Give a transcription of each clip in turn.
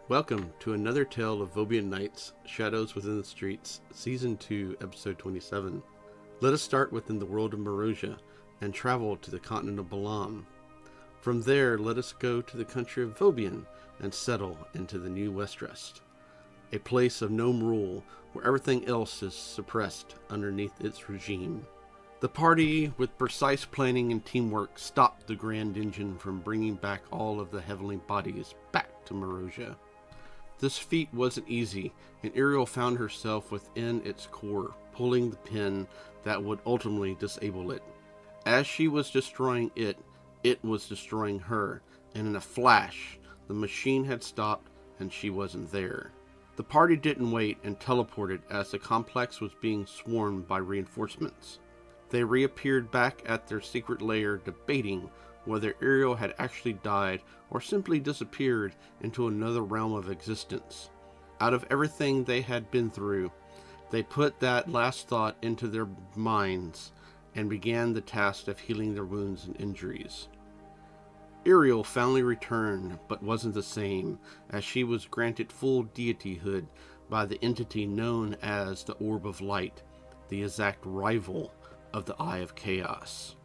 Welcome to another tale of Vobian Nights, Shadows Within the Streets, Season 2, Episode 27. Let us start within the world of Marozia and travel to the continent of Balam. From there, let us go to the country of Vobian and settle into the New Westrest, a place of gnome rule where everything else is suppressed underneath its regime. The party, with precise planning and teamwork, stopped the Grand Engine from bringing back all of the heavenly bodies back to Marozia. This feat wasn't easy, and Iriel found herself within its core, pulling the pin that would ultimately disable it. As she was destroying it, it was destroying her, and in a flash, the machine had stopped and she wasn't there. The party didn't wait and teleported as the complex was being swarmed by reinforcements. They reappeared back at their secret lair, debating whether Iriel had actually died or simply disappeared into another realm of existence. Out of everything they had been through, they put that last thought into their minds and began the task of healing their wounds and injuries. Iriel finally returned, but wasn't the same, as she was granted full deityhood by the entity known as the Orb of Light, the exact rival of the Eye of Chaos.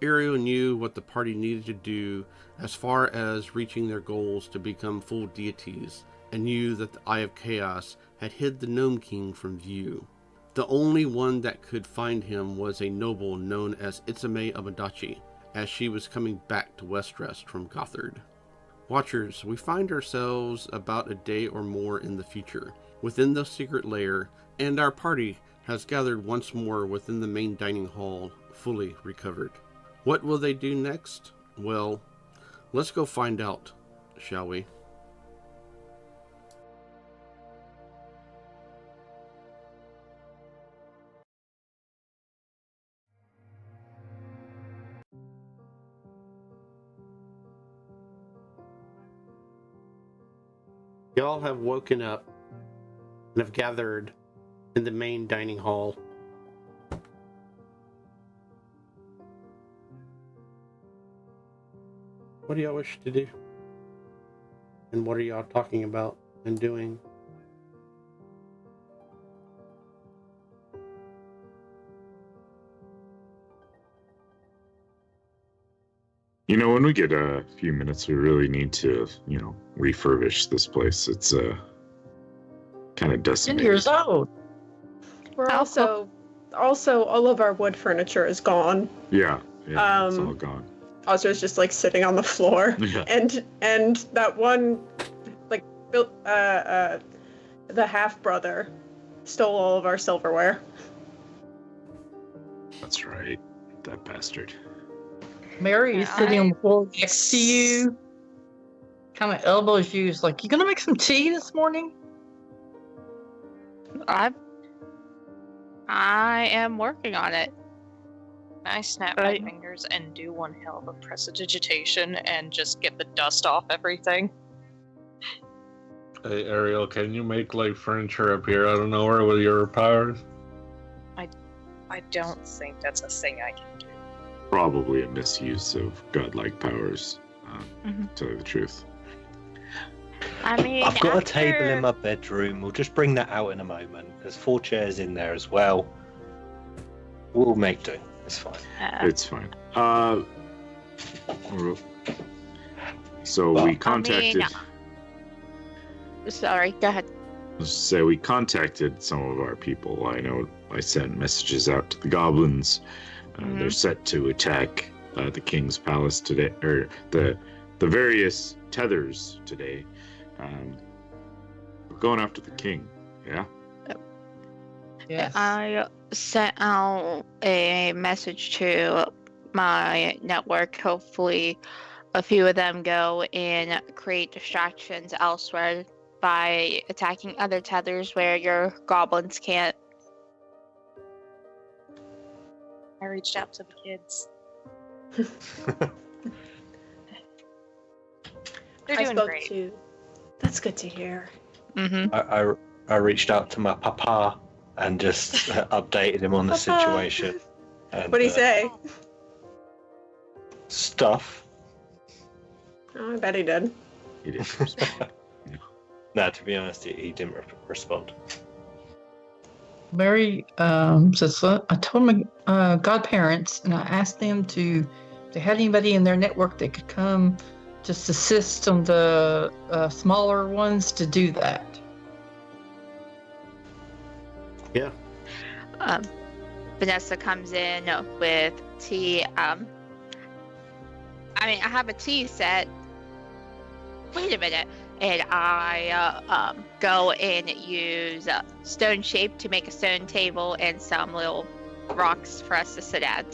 Iriel knew what the party needed to do as far as reaching their goals to become full deities, and knew that the Eye of Chaos had hid the Gnome King from view. The only one that could find him was a noble known as Itsume Amadachi, as she was coming back to Westrest from Gothard. Watchers, we find ourselves about a day or more in the future, within the secret lair, and our party has gathered once more within the main dining hall, fully recovered. What will they do next? Well, let's go find out, shall we? Y'all have woken up and have gathered in the main dining hall. What do y'all wish to do? And what are y'all talking about and doing? When we get a few minutes, we really need to, refurbish this place. It's kind of 10 decimated. years old. We're also all of our wood furniture is gone. Yeah, it's all gone. Ozra's just like sitting on the floor, Yeah. and that one, like, the half brother, stole all of our silverware. That's right, that bastard. Mary is sitting on the floor next to you, kind of elbows you. Is like, you gonna make some tea this morning? I am working on it. I snap my fingers and do one hell of a prestidigitation and just get the dust off everything. Hey, Iriel, can you make like furniture appear out of nowhere with your powers? I don't think that's a thing I can do. Probably a misuse of godlike powers, to tell you the truth. I mean, I've got a table in my bedroom. We'll just bring that out in a moment. There's 4 chairs in there as well. We'll make do. It's fine. It's fine. So we contacted. Sorry, go ahead. So we contacted some of our people. I know I sent messages out to the goblins. They're set to attack the king's palace today, or the various tethers today. We're going after the king. Yeah. Yes. I sent out a message to my network. Hopefully, a few of them go and create distractions elsewhere by attacking other tethers where your goblins can't. I reached out to the kids. They're doing great. That's good to hear. Mm-hmm. I reached out to my papa and just updated him on the situation. And, What'd he say? Stuff. Oh, I bet he did. He did. No, to be honest, he didn't respond. Mary says, I told my godparents, and I asked them if they had anybody in their network that could come just assist on the smaller ones to do that. Yeah. Vanessa comes in with tea. I have a tea set. Wait a minute. And I go and use stone shape to make a stone table and some little rocks for us to sit at.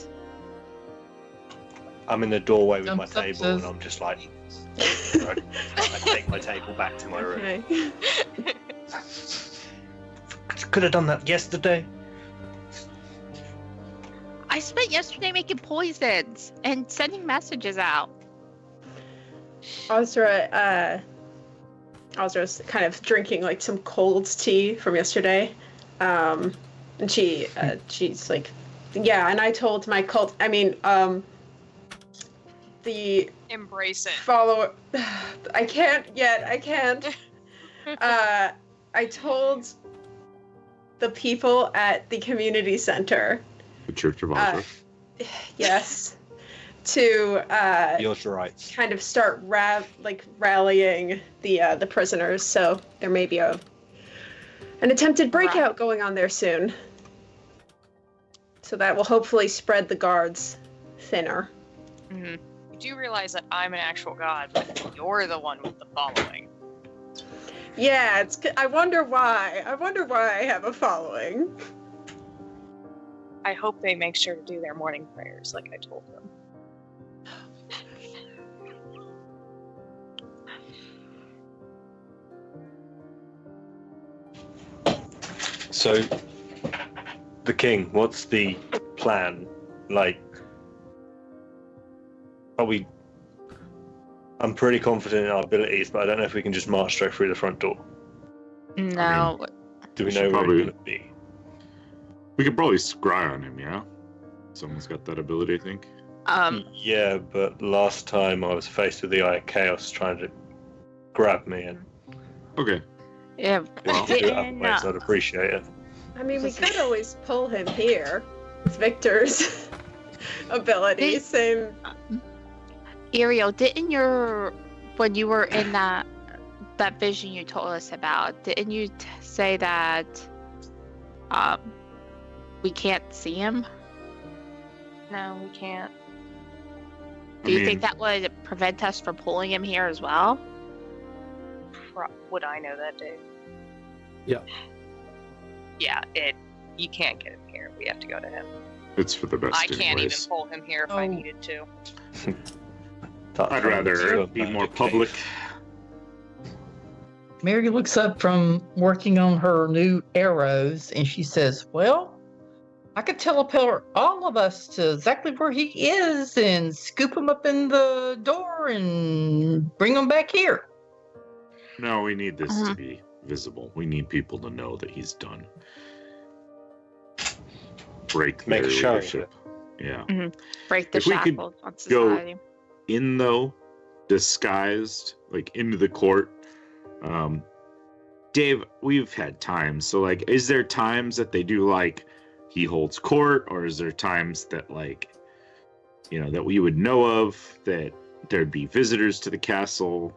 I'm in the doorway with my table, and I'm just like, I take my table back to my room. Okay. Could have done that yesterday. I spent yesterday making poisons and sending messages out. Ozra's kind of drinking like some cold tea from yesterday, and she's like, yeah. And I told my cult, the the Embrace it. follower. I can't yet. I can't. I told the people at the community center. The Church of Audra. Yes. To Yours right. kind of start rallying the prisoners. So there may be an attempted breakout going on there soon. So that will hopefully spread the guards thinner. Mm-hmm. You do realize that I'm an actual god, but you're the one with the following. Yeah, I wonder why. I wonder why I have a following. I hope they make sure to do their morning prayers like I told them. So, the king, what's the plan? Like, I'm pretty confident in our abilities, but I don't know if we can just march straight through the front door. No. Do we should know where probably- he's going to be? We could probably scry on him, yeah? Someone's got that ability, I think. Yeah, but last time I was faced with the Eye of Chaos trying to grab me, and Okay. Yeah. Well, if you do it Didn't, otherwise, I'd appreciate it. I mean, we could always pull him here. It's Victor's ability. Same. Iriel, when you were in that vision you told us about, didn't you say that we can't see him? No, we can't. Do you think that would prevent us from pulling him here as well? Would I know that, Dave? Yeah. Yeah, you can't get him here. We have to go to him. It's for the best. I can't even anyways. pull him here if I needed to. I'd rather be more public. Mary looks up from working on her new arrows and she says, well, I could teleport all of us to exactly where he is and scoop him up in the door and bring him back here. No, we need this to be visible. We need people to know that he's done. Break Make their a show of leadership. Yeah. Break the If we could shackles on go- society. In though, disguised, like into the court. Dave, we've had times. So like, is there times that they do like he holds court, or is there times that like, that we would know of that there'd be visitors to the castle?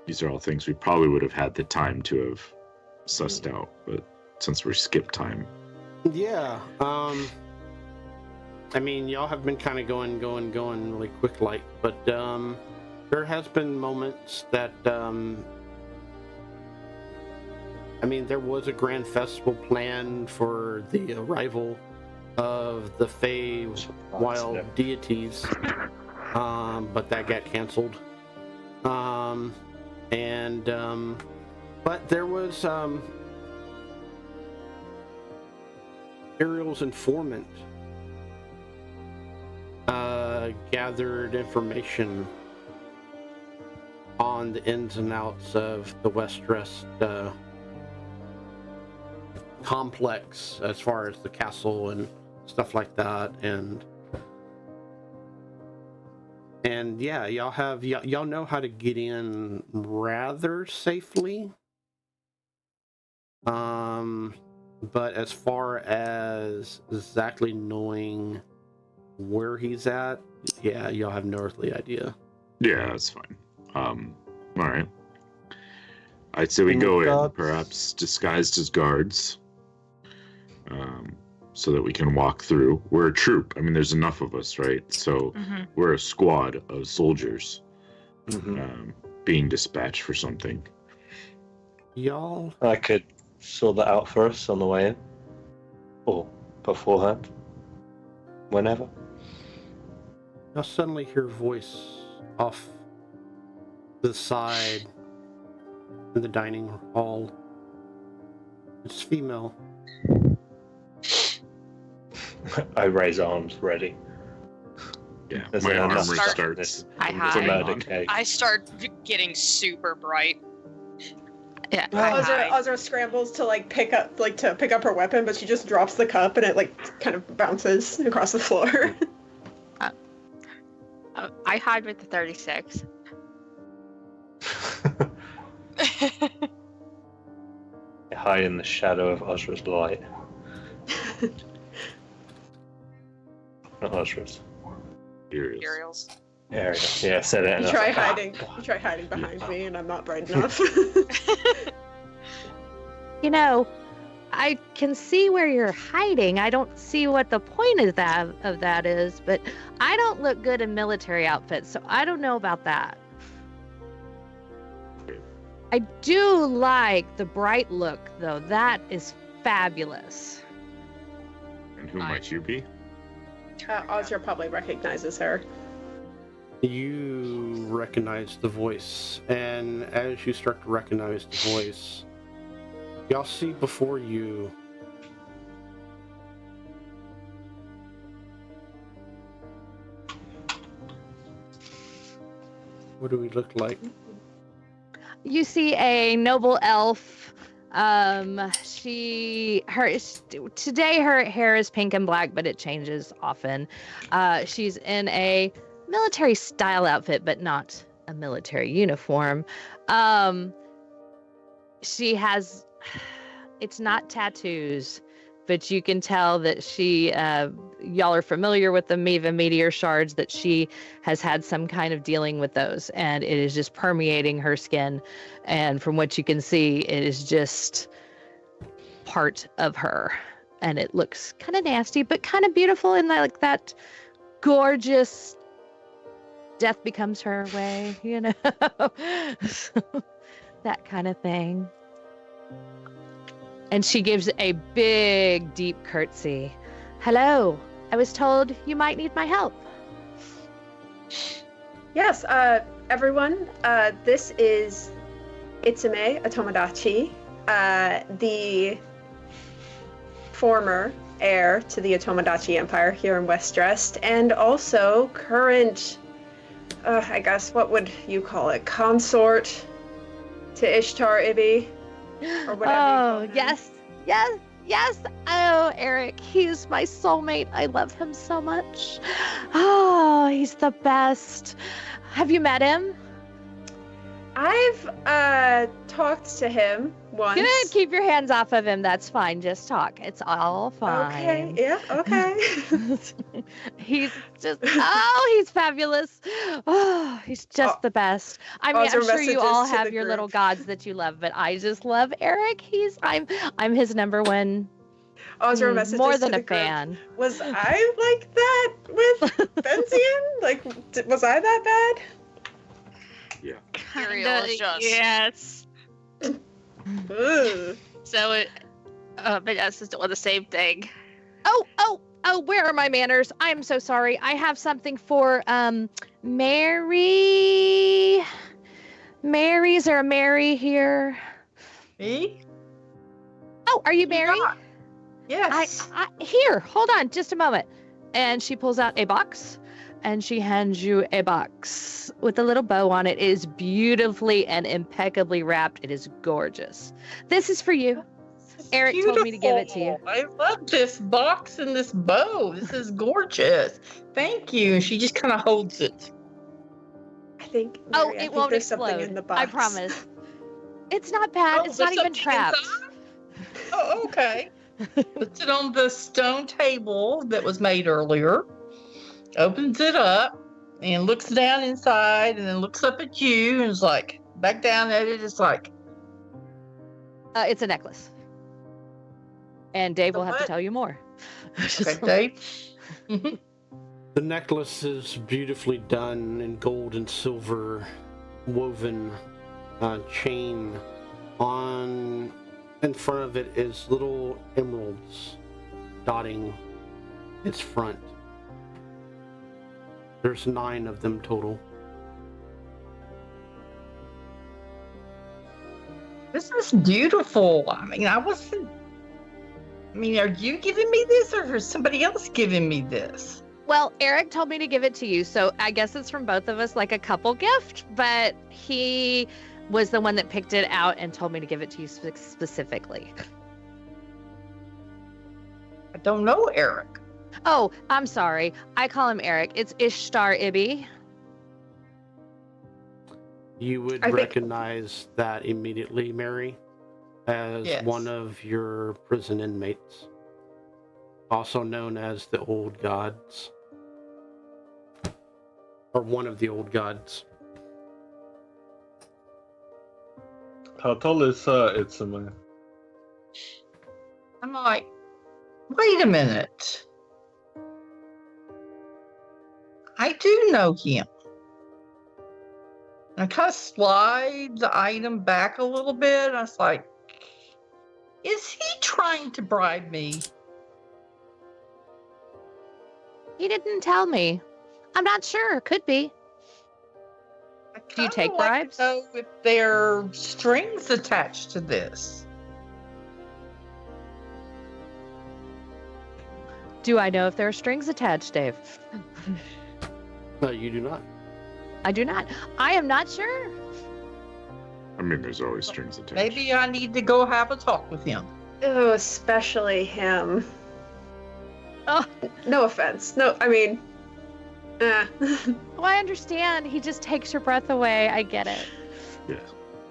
These are all things we probably would have had the time to have sussed out, but since we're skip time. Yeah. I mean, y'all have been kind of going really quick like, but there has been moments that I mean, there was a grand festival planned for the arrival of the Fey wild deities, but that got canceled. But there was Iriel's informant gathered information on the ins and outs of the Westrest complex as far as the castle and stuff like that, and yeah, y'all know how to get in rather safely, but as far as exactly knowing where he's at, yeah, y'all have no earthly idea. Yeah, that's fine. All right. I'd say we go in, perhaps disguised as guards, so that we can walk through. We're a troop. I mean, there's enough of us, right? So we're a squad of soldiers being dispatched for something. Y'all, I could sort that out for us on the way in, or beforehand, whenever. y'all suddenly hear a voice off to the side in the dining hall. It's female. I raise arms, ready. Yeah, There's my enough armor stuff starts. in this I to hide. murder cake. I start getting super bright. Yeah. Ozra scrambles to pick up her weapon, but she just drops the cup and it kind of bounces across the floor. I hide with the 36. Hide in the shadow of Ozra's light. Not Ozra's. Iriel's. Uriel's. Area. Yeah, I said it. and You I was try like, "Ah, hiding. God." You try hiding behind me, and I'm not bright enough. You know, I can see where you're hiding. I don't see what the point of that is, but I don't look good in military outfits, so I don't know about that. I do like the bright look, though. That is fabulous. And who might you be? Ozra probably recognizes her. You recognize the voice, and as you start to recognize the voice, y'all see before you what do we look like? You see a noble elf. Today her hair is pink and black, but it changes often. She's in a military style outfit, but not a military uniform. She has, it's not tattoos, but you can tell that she, y'all are familiar with the Miva meteor shards, that she has had some kind of dealing with those, and it is just permeating her skin. And from what you can see, it is just part of her. And it looks kind of nasty, but kind of beautiful in like that gorgeous death becomes her way, you know? That kind of thing. And she gives a big, deep curtsy. Hello, I was told you might need my help. Yes, everyone. This is Itsume Otomodachi, the former heir to the Otomodachi Empire here in Westdrest, and also current, I guess, what would you call it, consort to Ishtar Ibi, or whatever. Oh, yes. Oh, Eric, he's my soulmate. I love him so much. Oh, he's the best. Have you met him? I've talked to him once. Good. Keep your hands off of him. That's fine. Just talk. It's all fine. Okay. Yeah. Okay. He's just, he's fabulous. Oh, he's just the best. I mean, I'm sure you all have your little gods that you love, but I just love Eric. I'm his number one. Ozra messages more to than the a group. fan. Was I like that with Benzian? Like, was I that bad? Yeah. Iriel is just. Yes. Ugh. So it, Vanessa's doing the same thing. Oh, where are my manners? I am so sorry. I have something for Mary. Is there a Mary here? Me? Oh, are you Mary? Yes. Here, hold on just a moment. And she pulls out a box, and she hands you a box with a little bow on it. It is beautifully and impeccably wrapped. It is gorgeous. This is for you. Eric told me to give it to you. I love this box and this bow. This is gorgeous. Thank you. She just kind of holds it. I think. Oh, Mary, I it think won't there's explode. something in the box. I promise. It's not bad. Oh, It's not there's even something trapped. inside? Oh, okay. Puts it on the stone table that was made earlier. Opens it up and looks down inside, and then looks up at you and is like, back down at it. It's like, It's a necklace. And Dave will have to what? tell you more. okay, Dave. The necklace is beautifully done in gold and silver woven chain. In front of it is little emeralds dotting its front. There's 9 of them total. This is beautiful. I mean, are you giving me this, or is somebody else giving me this? Well, Eric told me to give it to you, so I guess it's from both of us, like a couple gift, but he was the one that picked it out and told me to give it to you specifically. I don't know, Eric. Oh, I'm sorry. I call him Eric. It's Ishtar Ibi. You would I think- recognize that immediately, Mary, as Yes. one of your prison inmates, also known as the Old Gods, or one of the Old Gods. How tall is Itzuma? I'm like, wait a minute. I do know him. And I kind of slide the item back a little bit. I was like, is he trying to bribe me? He didn't tell me. I'm not sure. Could be. I Do you kinda take like to bribes? know if there are strings attached to this. Do I know if there are strings attached, Dave? No, you do not. I do not. I am not sure. I mean, there's always strings attached. Maybe I need to go have a talk with him. Oh, especially him. Oh. No offense. No, I mean, Oh, I understand. He just takes your breath away. I get it. Yes.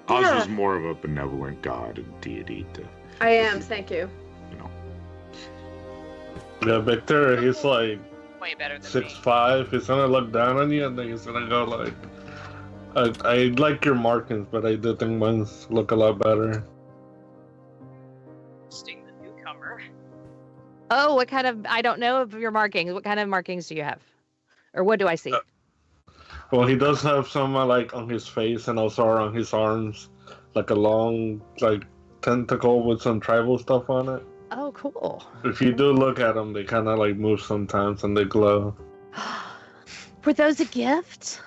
Yeah. Oz is more of a benevolent god and deity to, I am. Thank you. you know. Yeah, Victor, he's like Way better than me. 6'5". He's gonna look down on you, and then he's gonna go like, I like your markings, but I do think mine's look a lot better. Sting the newcomer. Oh, what kind of? I don't know of your markings. What kind of markings do you have, or what do I see? Well, he does have some like on his face and also on his arms, like a long like tentacle with some tribal stuff on it. Oh, cool. If you do look at them, they kind of like move sometimes and they glow. Were those a gift?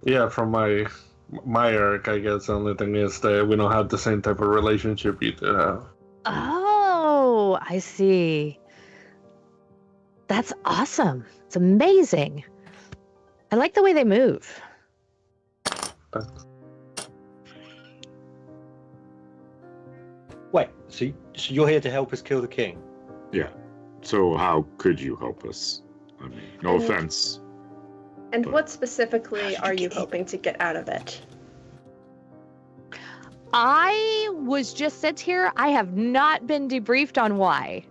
Yeah, from my Eric, I guess the only thing is that we don't have the same type of relationship you do have. Oh, I see. That's awesome. It's amazing. I like the way they move. Thanks. Wait, so you're here to help us kill the king? Yeah. So how could you help us? I mean, no And- offense. And But- what specifically How did are you you get in? hoping to get out of it? I was just sent here. I have not been debriefed on why,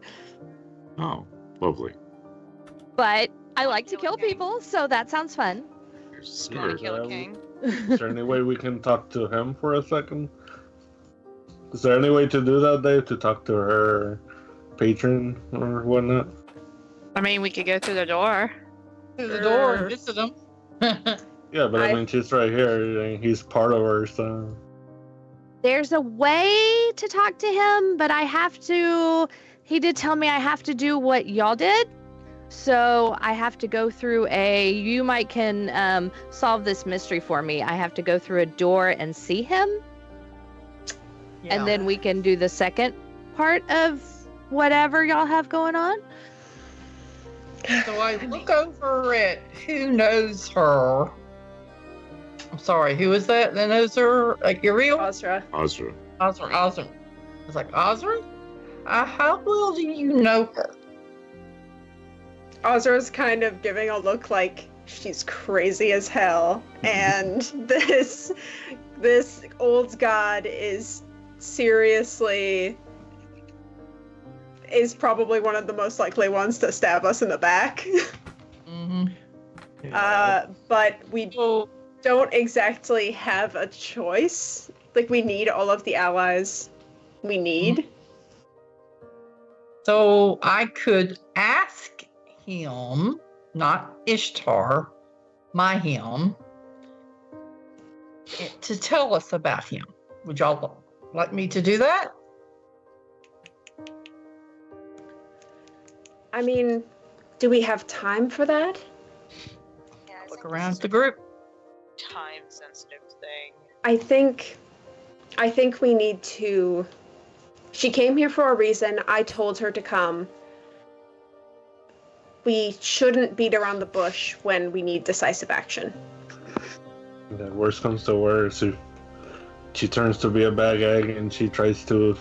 Oh, lovely. but I like to Kill a kill king. people, so that sounds fun. There's You want to smart. kill a Um, king? Is there any way we can talk to him for a second? Is there any way to do that, Dave? To talk to her patron or whatnot? I mean, we could go through the door. To the door Sure. and visit him. Yeah, but I I- mean, she's right here. And he's part of her, so. There's a way to talk to him, but I have to. He did tell me I have to do what y'all did. So I have to go through you might can solve this mystery for me. I have to go through a door and see him. Yeah. And then we can do the second part of whatever y'all have going on. So I look over at who knows her. I'm sorry, who is that that knows her? Like Iriel? Ozra. Ozra. Ozra. It's like, Ozra? How well do you know her? Ozra's kind of giving a look like she's crazy as hell, and this old god is probably one of the most likely ones to stab us in the back. Mm-hmm. But we don't exactly have a choice. Like, we need all of the allies we need. So I could ask him, not Ishtar, my him, to tell us about him. Would y'all like me to do that? I mean, do we have time for that? Yeah, I Look think around this the is group. a time-sensitive thing. I think we need to. She came here for a reason. I told her to come. We shouldn't beat around the bush when we need decisive action. Yeah, worst comes to worst, if she turns to be a bad egg and she tries to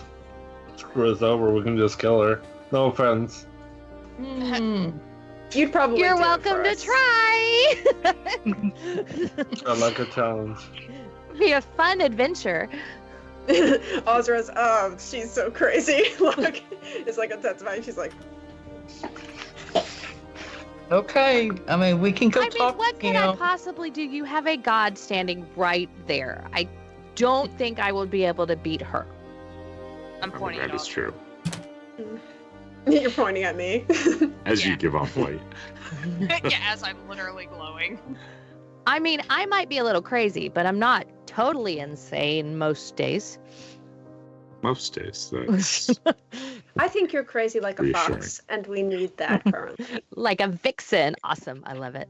screw us over, we can just kill her. No offense. Hmm. You'd probably You're do it welcome for to us. try. I like a challenge. Be a fun adventure. Ozra's, she's so crazy. Look, it's like intensifying. She's like, Okay, I mean, we can go I mean, talk. what you could I know. possibly do? You have a god standing right there. I don't think I would be able to beat her. I'm I mean, pointing that at is Audrey. true. you're pointing at me. As you Yeah. give off light. Yeah, as I'm literally glowing. I mean, I might be a little crazy, but I'm not totally insane most days. Most days. That's I think you're crazy like a Reassuring. fox, and we need that currently. Like a vixen. Awesome. I love it.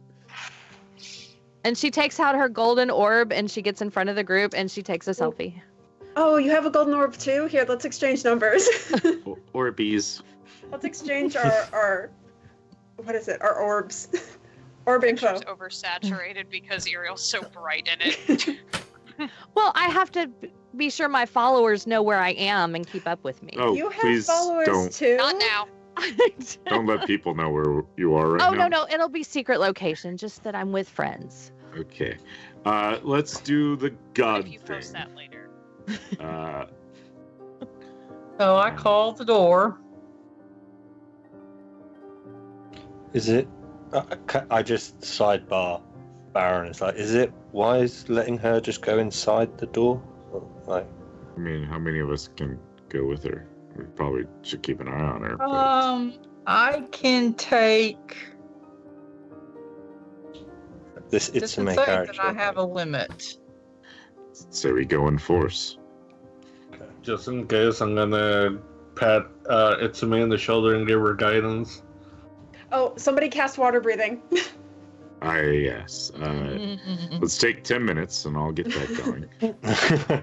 And she takes out her golden orb and she gets in front of the group and she takes a selfie. Oh, you have a golden orb too? Here, let's exchange numbers. or bees. Let's exchange our what is it? Our orbs. Orb info. Picture's oversaturated because Iriel's so bright in it. Well, I have to be sure my followers know where I am and keep up with me. Oh, You have please followers don't too. Not now. don't let people know where you are right Oh, now. no. It'll be secret location, just that I'm with friends. Okay. Let's do the god If you thing. post that later. So I called the door. Is it? I just sidebar Baron. It's like, is it wise letting her just go inside the door? Like, I mean, how many of us can go with her? We probably should keep an eye on her. But I can take. this This it's a is main saying character. that I have a limit. so we go in force. Just in case, I'm gonna pat Itsume in the shoulder and give her guidance. Oh, somebody cast water breathing. Yes. Let's take 10 minutes and I'll get that going.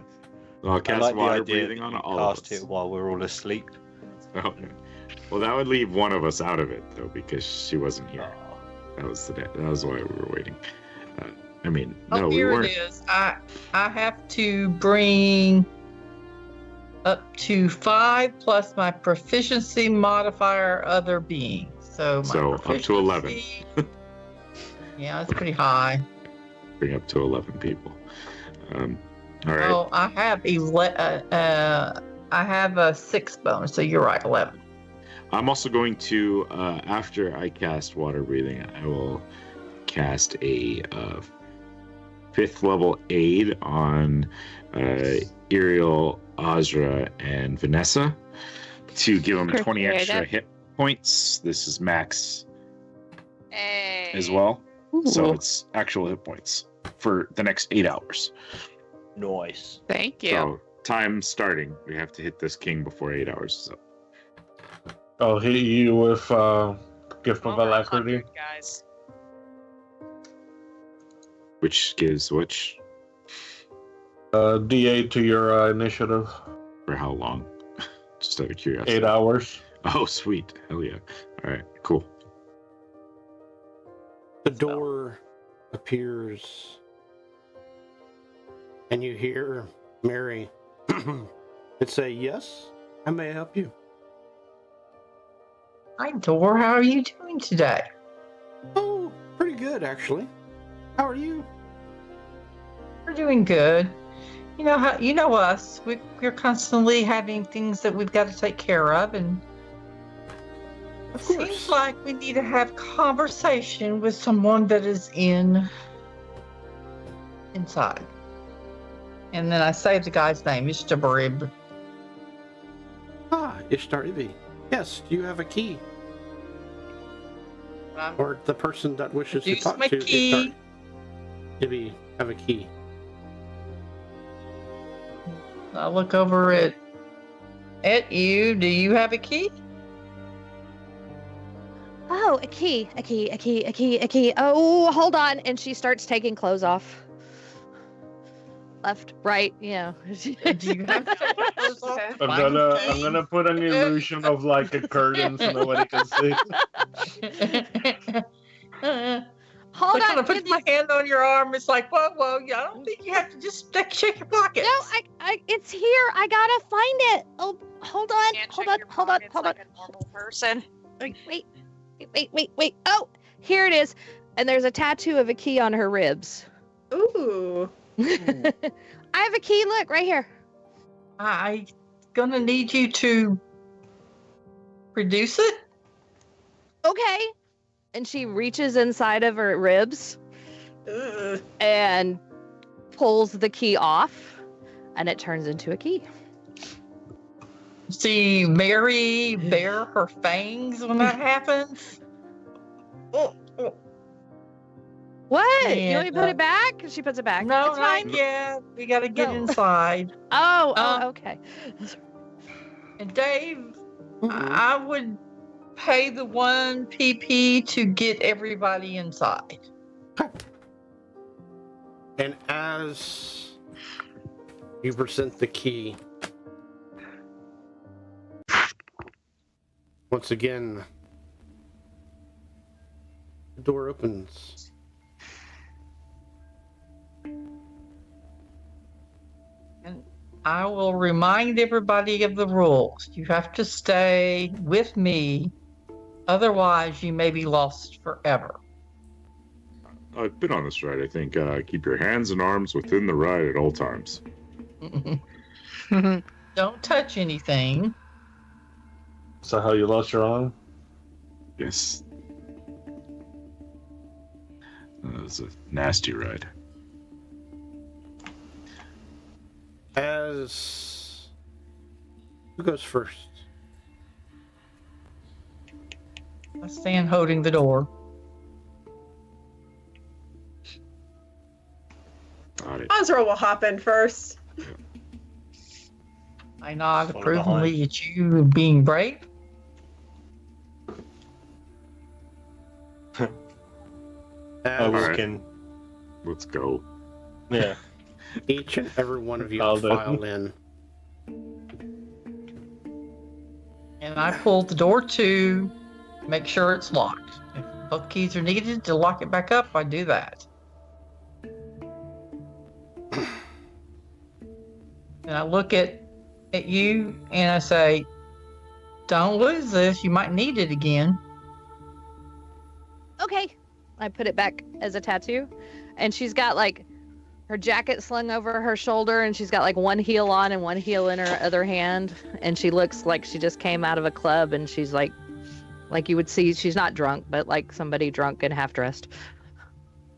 I'll I cast like the water idea breathing that on you all of cast us. it while we're all asleep. Okay. Well, that would leave one of us out of it though, because she wasn't here. That was why we were waiting. I mean, Oh, no, we here weren't. it is. I have to bring up to 5 plus my proficiency modifier other beings. So my So, up to 11. proficiency- Yeah, it's pretty high. Bring up to 11 people. All right. Oh, I have I have a 6 bonus, so you're right, 11. I'm also going to, after I cast water breathing, I will cast a 5th level aid on Iriel, Ozra, and Vanessa to give them 20 Appreciate extra it. hit points. This is max Hey. as well. So Ooh. it's actual hit points for the next 8 hours. Nice. Thank you. So time starting. We have to hit this king before 8 hours. So I'll hit you with Gift of Over Alacrity. 100, guys. which gives which D8 to your initiative. for how long? Just out of curiosity. 8 hours. Oh, sweet. Hell yeah. All right, cool. The door appears, and you hear Mary and say, "Yes, I may help you." Hi, Dor. How are you doing today? Oh, pretty good, actually. How are you? We're doing good. You know how you know us. We're constantly having things that we've got to take care of, and it Of seems course. like we need to have conversation with someone that is inside. And then I say the guy's name, Mr. Brib. Ah, Ishtar Ibi. Yes, do you have a key? Or the person that wishes to Use talk my to key. Ishtar Ibi have a key? I look over at you. Do you have a key? Oh, a key. Oh, hold on. And she starts taking clothes off. Left, right, Do you have to take those off? Okay. I'm gonna put an illusion of like a curtain so nobody can see. Hold I kind on. of put my hand on your arm. It's like, whoa. Yeah, I don't think you have to just check your pockets. No, I it's here. I gotta find it. Oh, hold on. Can't Hold check on. your Hold on. pockets Hold on. like a normal person. Wait. Oh, Here it is. And there's a tattoo of a key on her ribs. Ooh. I have a key. Look, right here. I'm gonna need you to produce it. Okay. And she reaches inside of her ribs Ugh. and pulls the key off, and it turns into a key. See Mary bare her fangs when that happens. Oh, oh. What? And, you want me to put it back? She puts it back. No, it's fine. not yet. We gotta get No. inside. Oh, okay. And Dave, I would pay the 1 PP to get everybody inside. And as you present the key, once again, the door opens. And I will remind everybody of the rules. You have to stay with me, otherwise you may be lost forever. I've been on this ride, I think. Keep your hands and arms within the ride at all times. Don't touch anything. So how you lost your arm? Yes. That was a nasty ride. As who goes first? I stand holding the door. Got it. Osro will hop in first. I nod Follow approvingly at you being brave. I As walk in. Let's go. Yeah. each and every one of you I'll do. file in. And I pull the door to make sure it's locked. If both keys are needed to lock it back up, I do that. And I look at you and I say, don't lose this. You might need it again. Okay. I put it back as a tattoo. And she's got like her jacket slung over her shoulder, and she's got like one heel on and one heel in her other hand. And she looks like she just came out of a club, and she's like you would see, she's not drunk, but like somebody drunk and half dressed.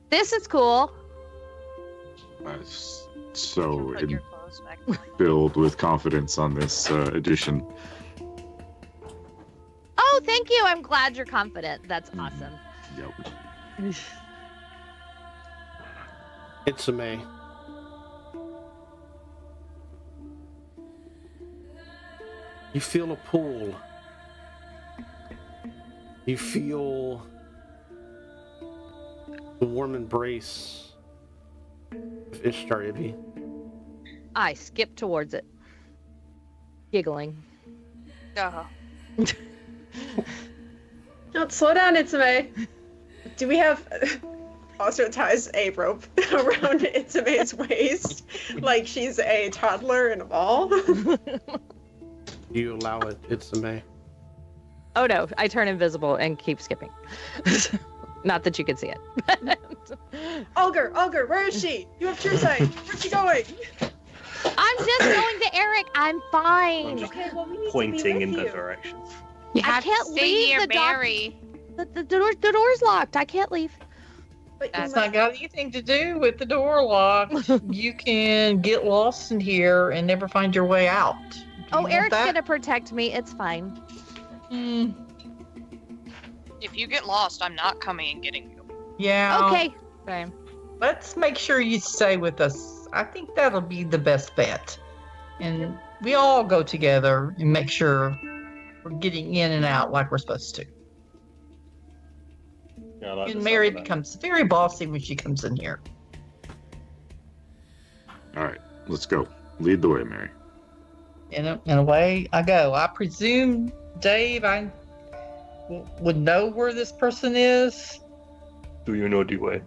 This is cool. So Put your clothes back on. filled with confidence on this edition. Oh, thank you. I'm glad you're confident. That's awesome. Yep. It's a May. You feel a pull. You feel the warm embrace of Ishtar Ibi. I skip towards it, giggling. Uh-huh. No, slow down, Itsume. Do we have... Osro ties a rope around Itsume's waist like she's a toddler in a ball. You allow it. It's a May. Oh no, I turn invisible and keep skipping. Not that you can see it. Olger, where is she? You have true sight. Where's she going? I'm just going to Eric. I'm fine. Okay, well, we need Pointing to be in with the you. direction. You I have can't to stay leave near the doc- Mary. The door's locked. I can't leave. But you It's must- not got anything to do with the door locked. You can get lost in here and never find your way out. Do Oh, you want Eric's that? gonna protect me. It's fine. Hmm, If you get lost, I'm not coming and getting you. yeah. Okay. Fine. Let's make sure you stay with us. I think that'll be the best bet. And we all go together and make sure we're getting in and out like we're supposed to. Yeah, I like And the Mary sound of that. becomes very bossy when she comes in here. All right, let's go. Lead the way, Mary. And away I go. I presume, Dave, I would know where this person is. Do you know the way?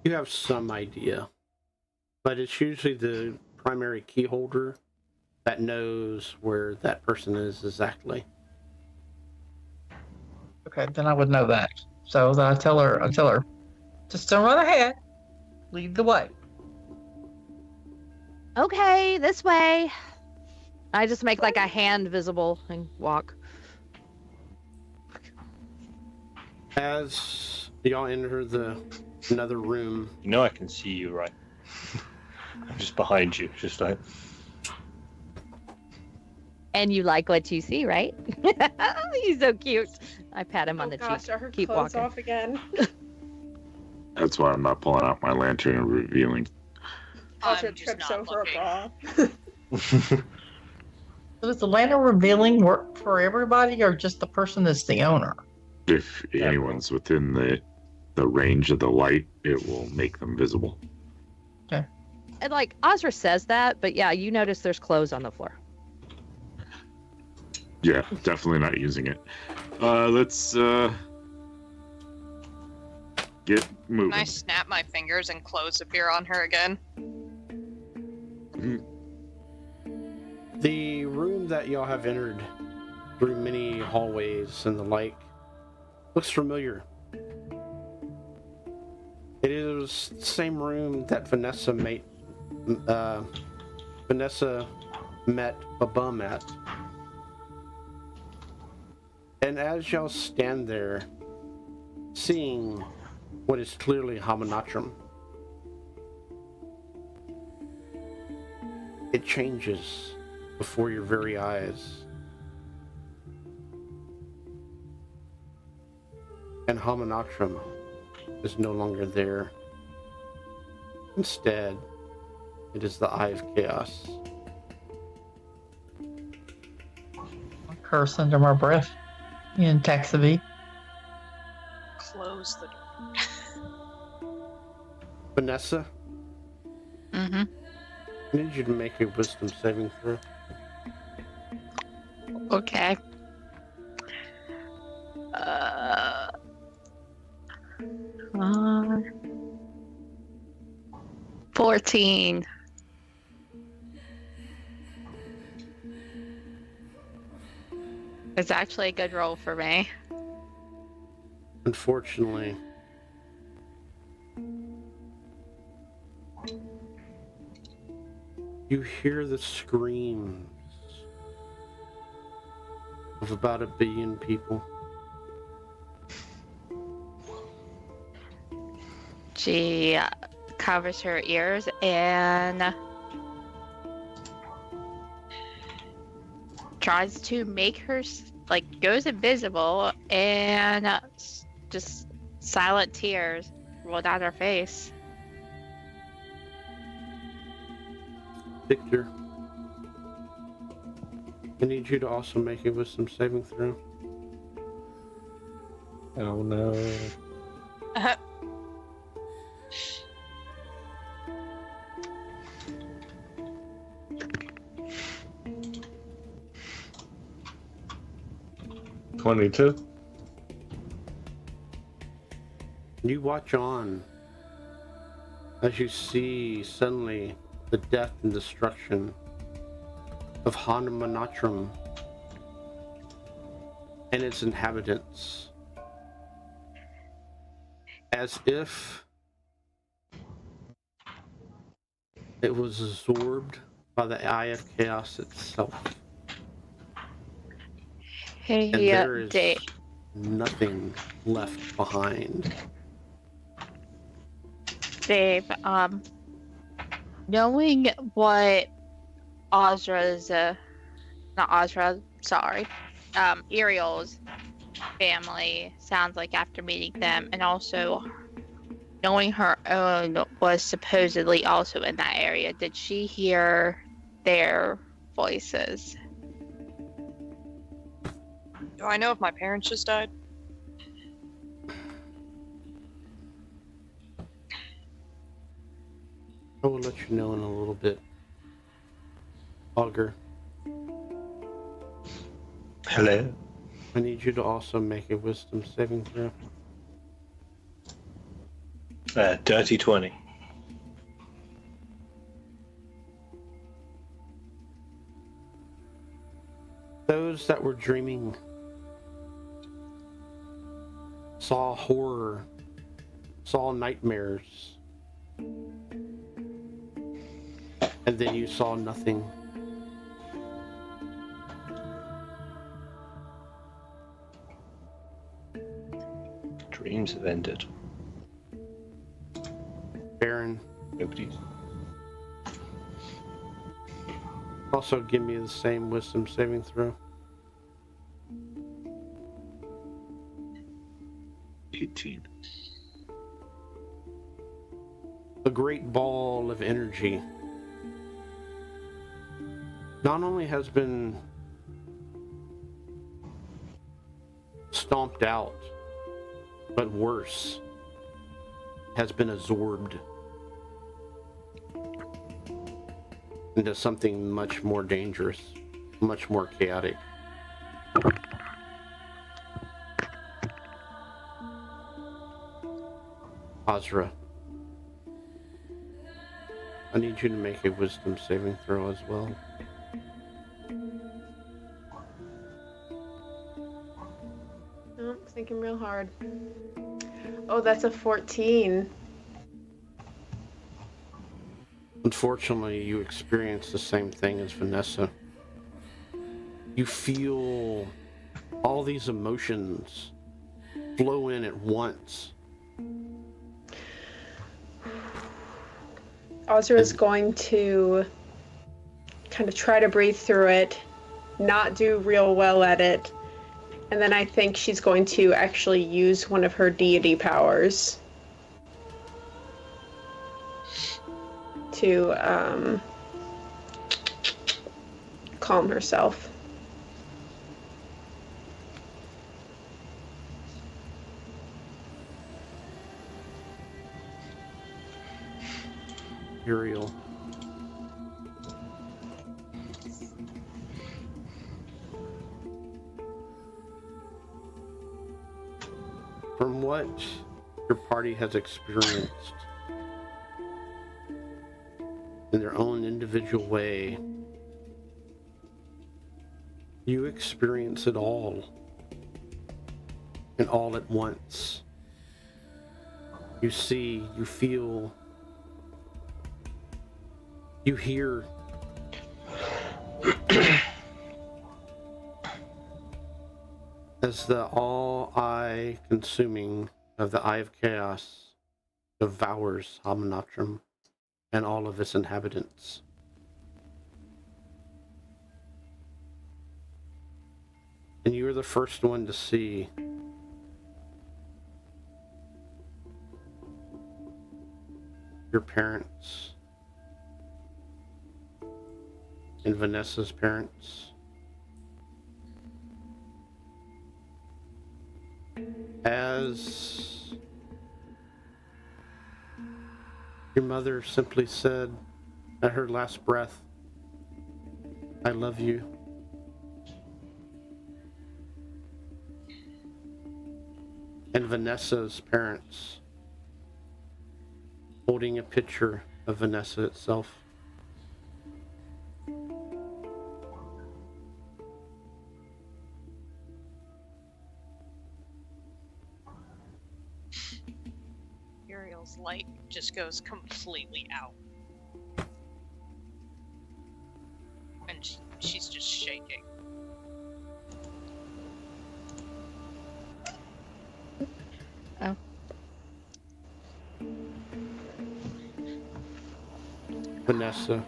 You have some idea, but it's usually the primary key holder that knows where that person is exactly. Okay, then I would know that. So then I tell her, just don't run ahead. Lead the way. Okay, this way. I just make like a hand visible and walk. As y'all enter another room, You know I can see you, right? I'm just behind you, just like. And you like what you see, right? He's so cute. I pat him on the gosh, cheek. are her Keep clothes walking. off again? That's why I'm not pulling out my lantern and revealing. Also I'm just trips not over looking. a bra. So does the lantern revealing work for everybody or just the person that's the owner? If anyone's within the range of the light, it will make them visible. And like Ozra says that, but yeah, you notice there's clothes on the floor. Yeah, definitely not using it. Let's get moving. Can I snap my fingers and clothes appear on her again? the room that y'all have entered through many hallways and the like looks familiar. It is the same room that Vanessa met Babum at. And as y'all stand there, seeing what is clearly Hamanatram, it changes before your very eyes. And Hamanatram is no longer there. Instead, it is the Eye of Chaos. I curse under my breath in Taxaby. Close the door. Vanessa, Mm-hmm. I need you to make a wisdom saving throw. Okay. 14. It's actually a good roll for me. Unfortunately, you hear the screams of about 1 billion people. She covers her ears and tries to make her goes invisible, and just silent tears roll down her face. Victor, I need you to also make a wisdom saving throw. Oh no. $22. You watch on as you see suddenly the death and destruction of Hanumanatram and its inhabitants, as if it was absorbed by the Eye of Chaos itself. Hey, And there is Dave. nothing left behind. Dave, knowing what Ozra's, not Ozra, sorry, Iriel's family sounds like after meeting them, and also knowing her own was supposedly also in that area, did she hear their voices? Do I know if my parents just died? I will let you know in a little bit. Augur, Hello. I need you to also make a wisdom saving throw. Dirty 20. Those that were dreaming saw horror, saw nightmares, and then you saw nothing. Dreams have ended. Baron, Nobody. also give me the same wisdom saving throw. 18. A great ball of energy not only has been stomped out, but worse, has been absorbed into something much more dangerous, much more chaotic. Azra, I need you to make a wisdom saving throw as well. Oh, I'm thinking real hard. Oh, that's a 14. Unfortunately, you experience the same thing as Vanessa. You feel all these emotions flow in at once. Azra is going to kind of try to breathe through it, not do real well at it, and then I think she's going to actually use one of her deity powers to calm herself. Iriel. From what your party has experienced in their own individual way, you experience it all, and all at once. You see, you feel, you hear. As the all-eye consuming of the Eye of Chaos devours Hamunaptrum and all of its inhabitants. And you are the first one to see your parents and Vanessa's parents. As your mother simply said at her last breath, "I love you." And Vanessa's parents holding a picture of Vanessa itself. Iriel's light just goes completely out. And she's just shaking. Oh. Vanessa,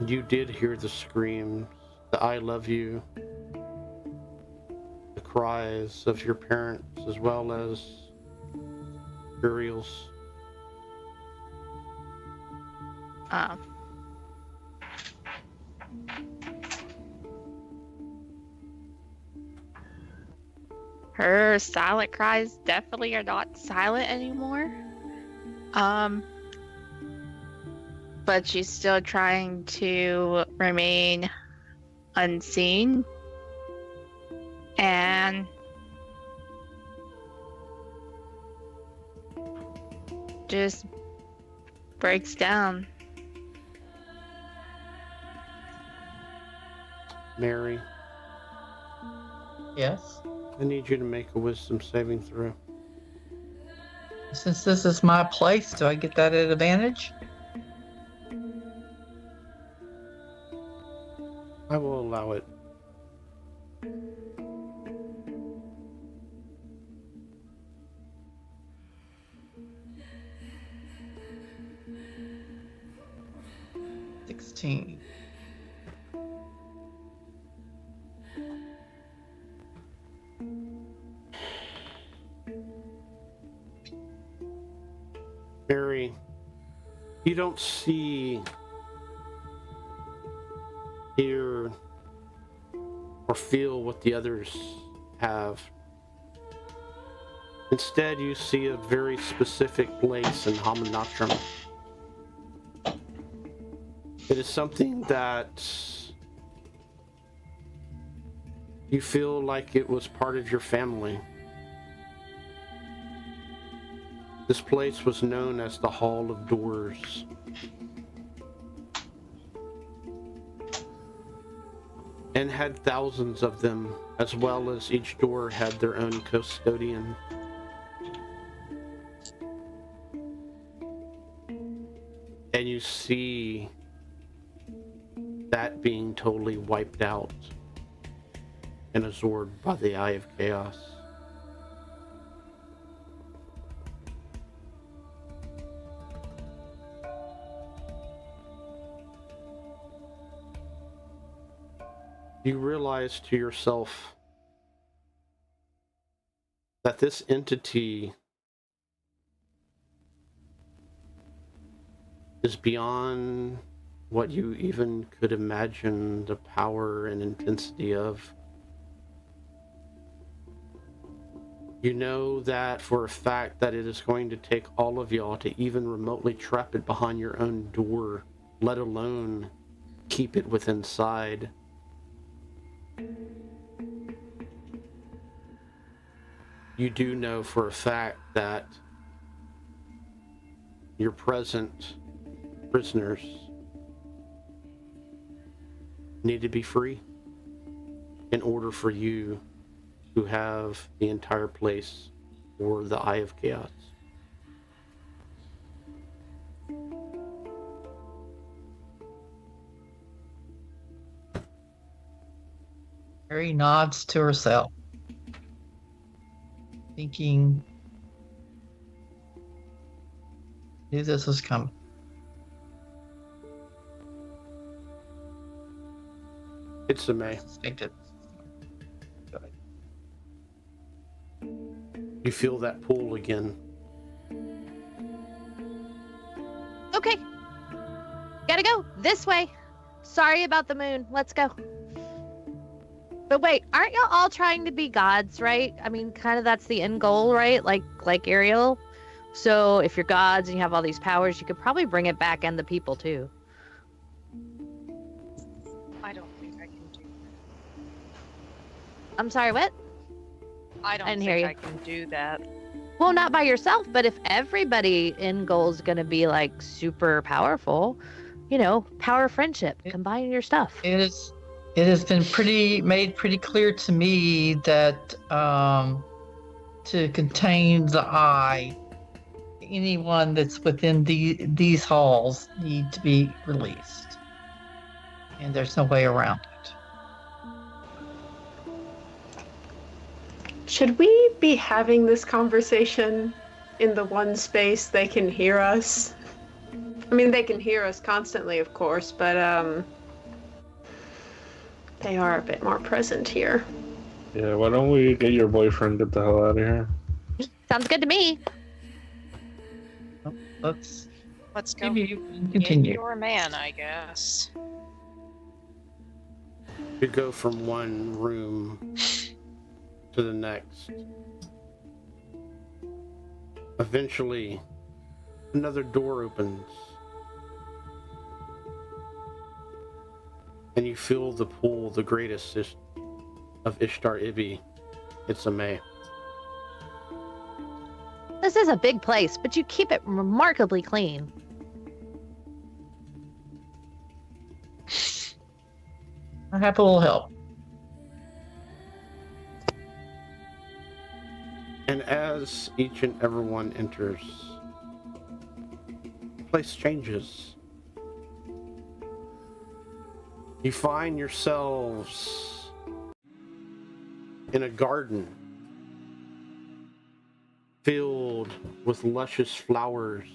you did hear the screams, the "I love you," the cries of your parents, as well as Iriel's. Her silent cries definitely are not silent anymore. But she's still trying to remain unseen. And just breaks down. Mary, Yes. I need you to make a wisdom saving throw. Since this is my place, do I get that at advantage? I will allow it. $16. Barry, you don't see, hear, or feel what the others have. Instead, you see a very specific place in Hamanatram. It is something that you feel like it was part of your family. This place was known as the Hall of Doors. And had thousands of them, as well as each door had their own custodian. And you see that being totally wiped out and absorbed by the Eye of Chaos. You realize to yourself that this entity is beyond what you even could imagine the power and intensity of. You know that for a fact that it is going to take all of y'all to even remotely trap it behind your own door, let alone keep it within inside. You do know for a fact that your present prisoners need to be free in order for you to have the entire place or the Eye of Chaos. Mary nods to herself, thinking, knew this was coming. It's a May. Suspected. You feel that pull again. Okay. Gotta go. This way. Sorry about the moon. Let's go. But wait, aren't y'all all trying to be gods, right? I mean, kind of that's the end goal, right? Like Iriel. So if you're gods and you have all these powers, you could probably bring it back and the people too. I don't think I can do that. I'm sorry, what? I don't didn't hear think you. I can do that. Well, not by yourself, but if everybody end goal is going to be like super powerful, you know, power friendship, combine your stuff. It has been made pretty clear to me that to contain the eye, anyone that's within these halls need to be released, and there's no way around it. Should we be having this conversation in the one space they can hear us? I mean, they can hear us constantly, of course, but they are a bit more present here. Yeah, why don't we get your boyfriend, get the hell out of here? Sounds good to me. Let's go. maybe you can continue. You're a man, I guess. You go from one room to the next. Eventually, another door opens. And you feel the pull, the greatest of Ishtar Ibi. It's a May. This is a big place, but you keep it remarkably clean. I have a little help. as each and everyone enters, the place changes. You find yourselves in a garden filled with luscious flowers.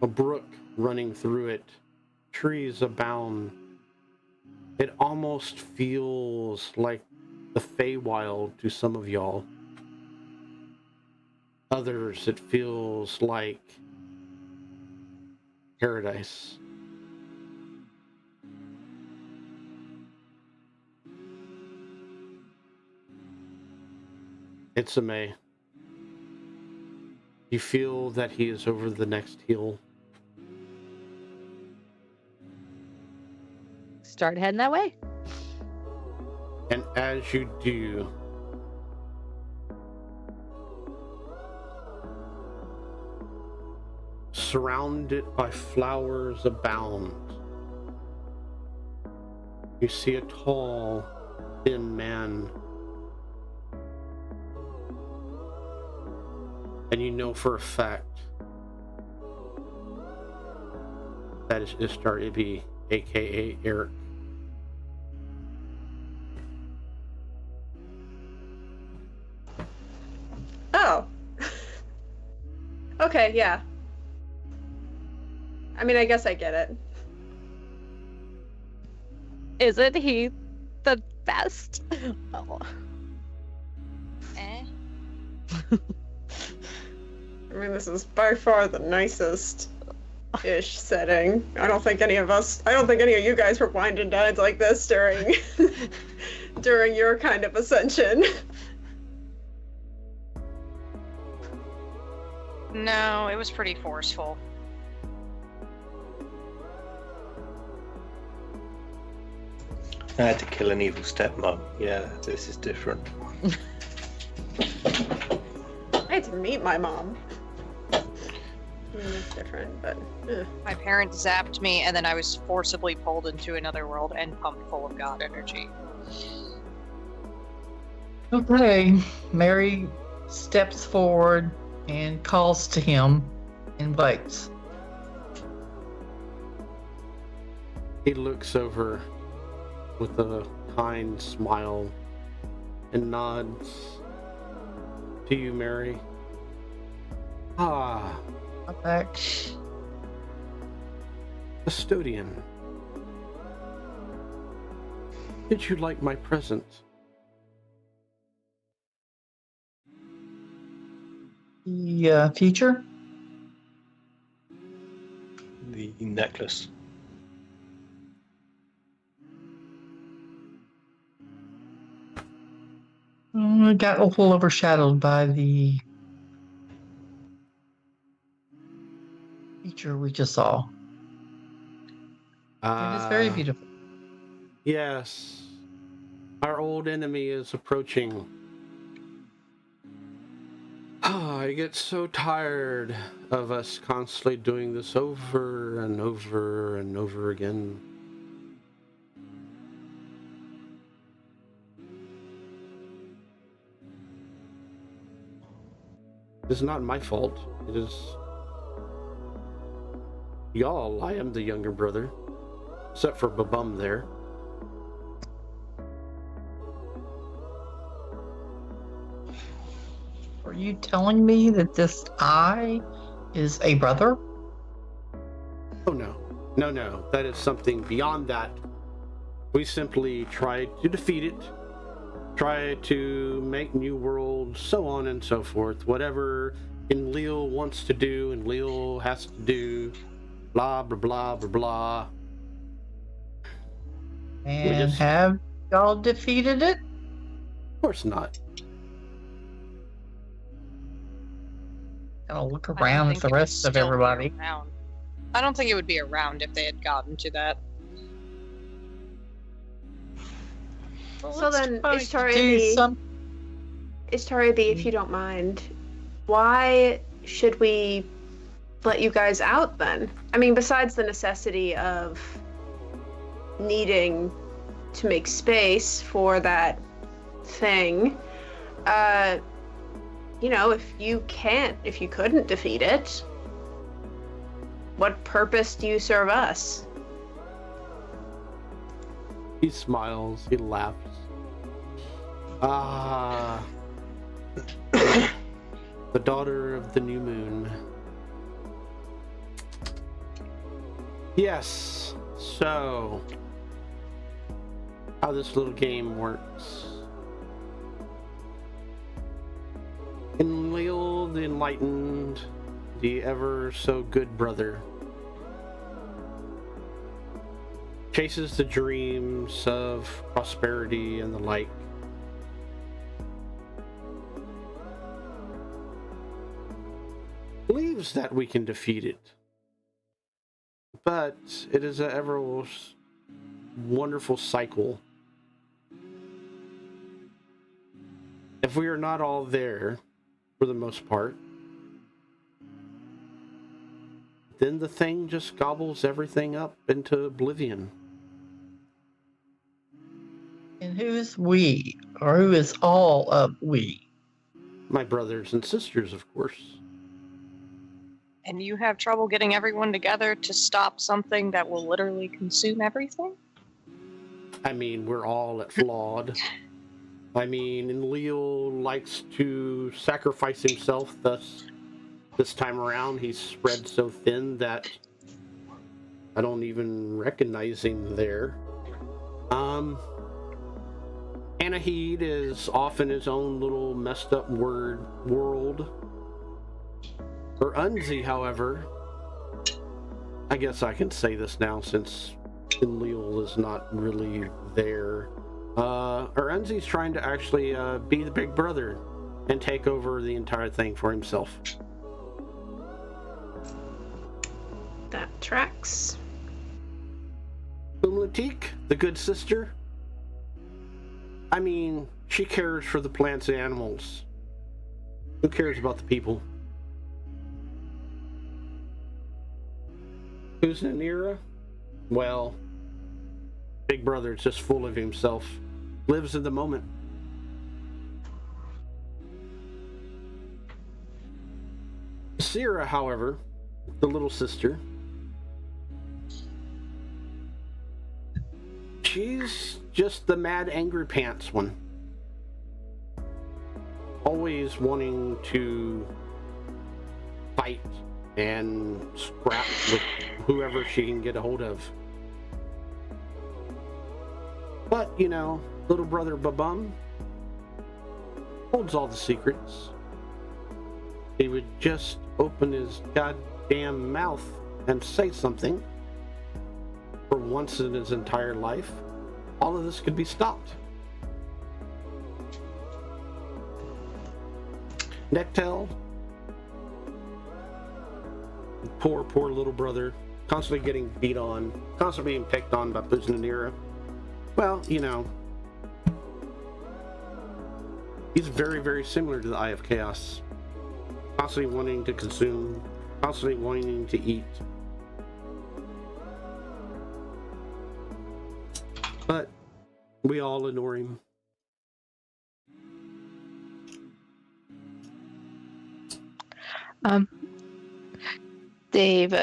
A brook running through it. Trees abound. It almost feels like the Feywild to some of y'all. Others, it feels like paradise. It's a May. You feel that he is over the next hill. Start heading that way. And as you do, surrounded by flowers abound, you see a tall, thin man. And you know for a fact that is Ishtar Ibi, aka Eric. Oh. Okay, yeah. I mean, I guess I get it. Isn't he the best? Oh. Eh? I mean, this is by far the nicest-ish setting. I don't think any of you guys were wined and dined like this during during your kind of ascension. No, it was pretty forceful. I had to kill an evil stepmom. Yeah, this is different. I had to meet my mom. I mean, it's different, but... My parents zapped me, and then I was forcibly pulled into another world and pumped full of god energy. Okay, Mary steps forward and calls to him, invites. He looks over with a kind smile and nods to you, Mary. Ah, Come back. custodian. Did you like my present? The future? The necklace. It got a little overshadowed by the feature we just saw. It is very beautiful. Yes. Our old enemy is approaching. I get so tired of us constantly doing this over and over and over again. It is not my fault. It is y'all. I am the younger brother. Except for Babum there. Are you telling me that this eye is a brother? Oh no. No. That is something beyond that. We simply tried to defeat it. Try to make new worlds, so on and so forth. Whatever Enlil wants to do, Enlil has to do. Blah, blah, blah, blah, blah. And have y'all defeated it? Of course not. Gonna look I don't around at think the it would rest of still be everybody. around. I don't think it would be around if they had gotten to that. So then, Do Ishtaribi, if you don't mind, why should we let you guys out then? I mean, besides the necessity of needing to make space for that thing. You know, if you couldn't defeat it, what purpose do you serve us? He smiles, he laughs. Ah, the daughter of the new moon. Yes, so how this little game works. Iriel the Enlightened, the ever so good brother, chases the dreams of prosperity and the like. Believes that we can defeat it. But it is an ever wonderful cycle. If we are not all there, for the most part, then the thing just gobbles everything up into oblivion. And who's we? Or who is all of we? My brothers and sisters, of course. And you have trouble getting everyone together to stop something that will literally consume everything? I mean, we're all at flawed. I mean, Iriel likes to sacrifice himself, thus this time around he's spread so thin that I don't even recognize him there. Anahid is off in his own little messed up world. For Unzi, however, I guess I can say this now since Iriel is not really there. Unzi's trying to actually be the big brother and take over the entire thing for himself. That tracks. Umlatik, the good sister, I mean, she cares for the plants and animals. Who cares about the people? Who's Nanira? Well, Big Brother's just full of himself. Lives in the moment. Sira, however, the little sister, she's just the mad angry pants one. Always wanting to fight and scrap with whoever she can get a hold of. But, you know, little brother Babum holds all the secrets. He would just open his goddamn mouth and say something. For once in his entire life, all of this could be stopped. Nectel, poor little brother, constantly getting beat on, constantly being picked on by Buznanira. Well, you know, he's very, very similar to the Eye of Chaos. Constantly wanting to consume, constantly wanting to eat. But we all ignore him. Dave,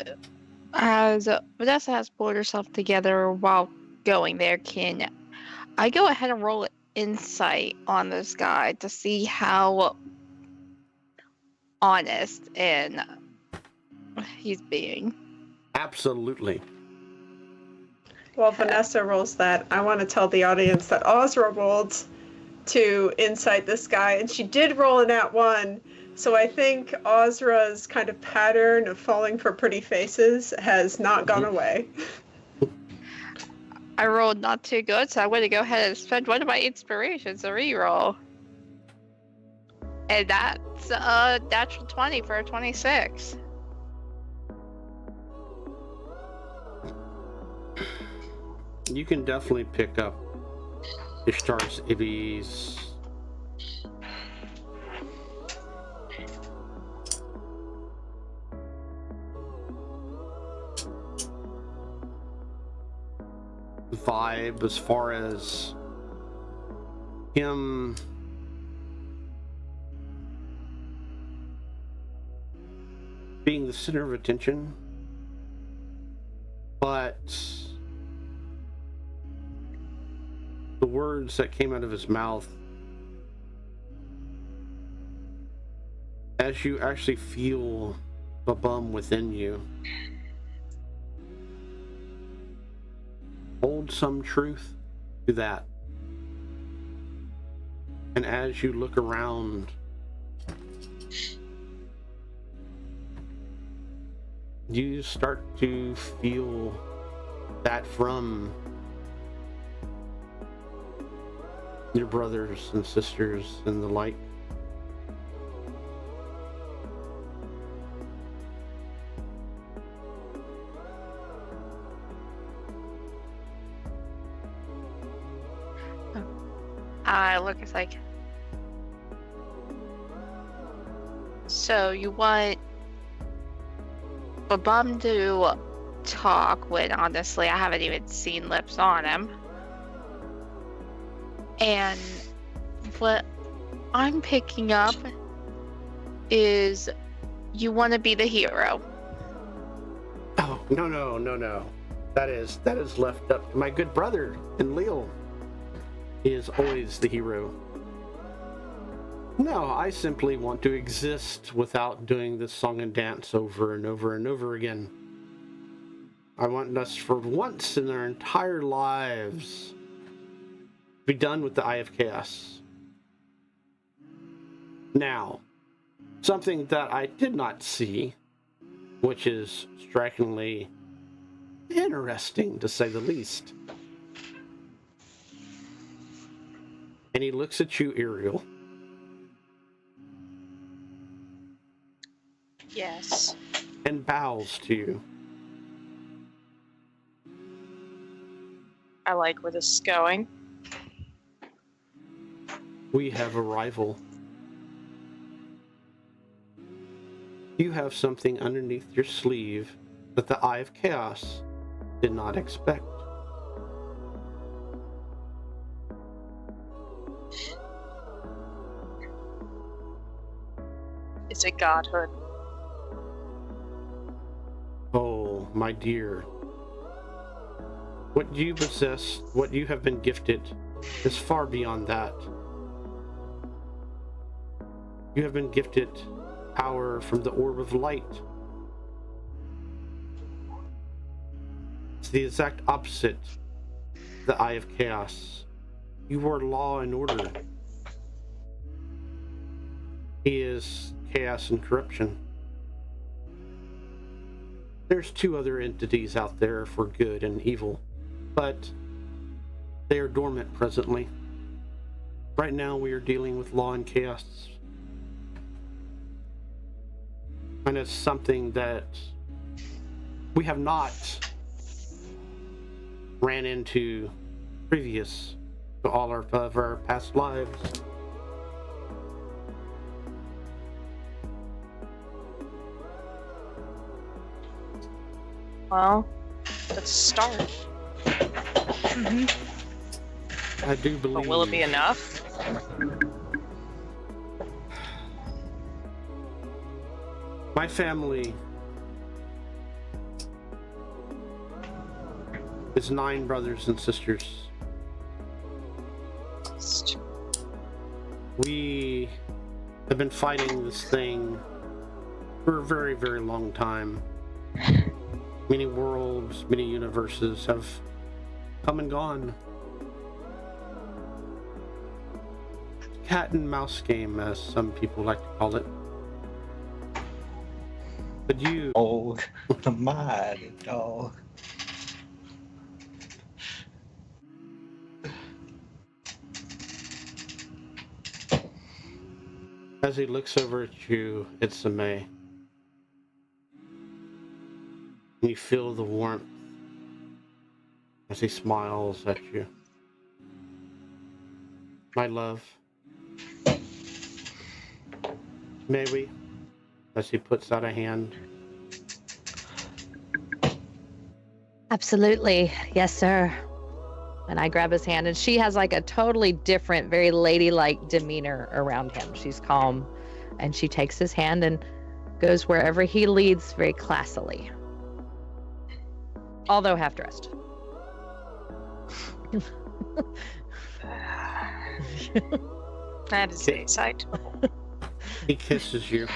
as Vanessa has pulled herself together while going there, can I go ahead and roll insight on this guy to see how honest and he's being? Absolutely. While Vanessa rolls that, I want to tell the audience that Ozra rolled to insight this guy, and she did roll a nat 1. So I think Ozra's kind of pattern of falling for pretty faces has not gone away. I rolled not too good, so I'm going to go ahead and spend one of my inspirations to reroll. And that's a natural 20 for a 26. You can definitely pick up Ishtar's Ibis. Vibe as far as him being the center of attention, but the words that came out of his mouth, as you actually feel the bum within you, hold some truth to that. And as you look around, you start to feel that from your brothers and sisters and the like. I look, it's like, so you want a bum to talk when honestly I haven't even seen lips on him. And what I'm picking up is you want to be the hero. Oh, no. That is left up to my good brother, Iriel. He is always the hero. No, I simply want to exist without doing this song and dance over and over and over again. I want us for once in our entire lives to be done with the Eye of Chaos. Now, something that I did not see, which is strikingly interesting to say the least. And he looks at you, Iriel. Yes. And bows to you. I like where this is going. We have a rival. You have something underneath your sleeve that the Eye of Chaos did not expect. Is it godhood? Oh, my dear. What you possess, what you have been gifted, is far beyond that. You have been gifted power from the orb of light. It's the exact opposite of the Eye of Chaos. You are law and order. He is chaos and corruption. There's two other entities out there for good and evil, but they are dormant presently. Right now we are dealing with law and chaos. And it's something that we have not ran into previous to all of our past lives. Well, that's a start. I do believe. But will it be enough? My family is 9 brothers and sisters. We have been fighting this thing for a very, very long time. Many worlds, many universes have come and gone. Cat and mouse game, as some people like to call it. But you... Oh, the mighty dog. As he looks over at you, it's a May. And you feel the warmth as he smiles at you. My love. May we? As he puts out a hand. Absolutely. Yes, sir. And I grab his hand, and she has like a totally different, very ladylike demeanor around him. She's calm, and she takes his hand and goes wherever he leads very classily. Although half dressed. That is a sight. He kisses you.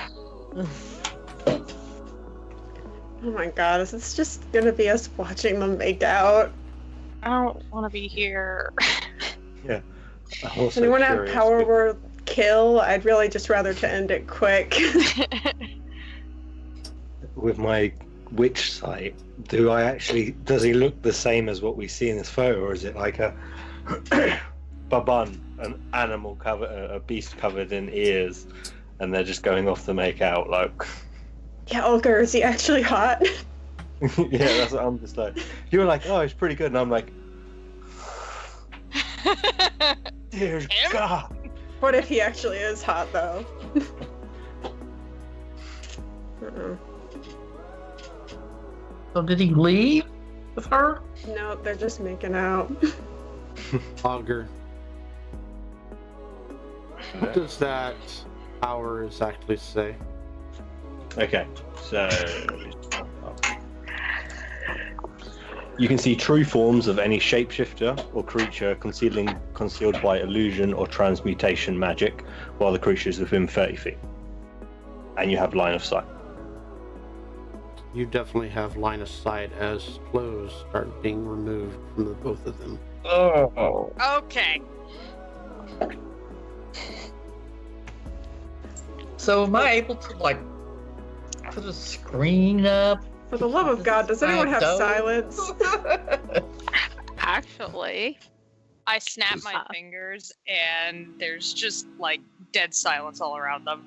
Oh my god, is this just gonna be us watching them make out? I don't want to be here. Yeah. I'm also Anyone have curious power with- word kill? I'd really just rather to end it quick. with my witch sight, does he look the same as what we see in this photo, or is it like a babun, an animal a beast covered in ears, and they're just going off to make out? Like, Yeah, Olga, is he actually hot? yeah, that's what I'm just like. You were like, oh, it's pretty good, and I'm like, dear Him? God. What if he actually is hot, though? So did he leave with her? No, they're just making out. Augur. What does that power exactly say? Okay, so you can see true forms of any shapeshifter or creature concealed by illusion or transmutation magic while the creature is within 30 feet. And you have line of sight. You definitely have line of sight as clothes start being removed from the both of them. Oh. Okay. So am I able to like put a screen up? For the love of God, does anyone have silence? Actually, I snap my fingers, and there's just like dead silence all around them.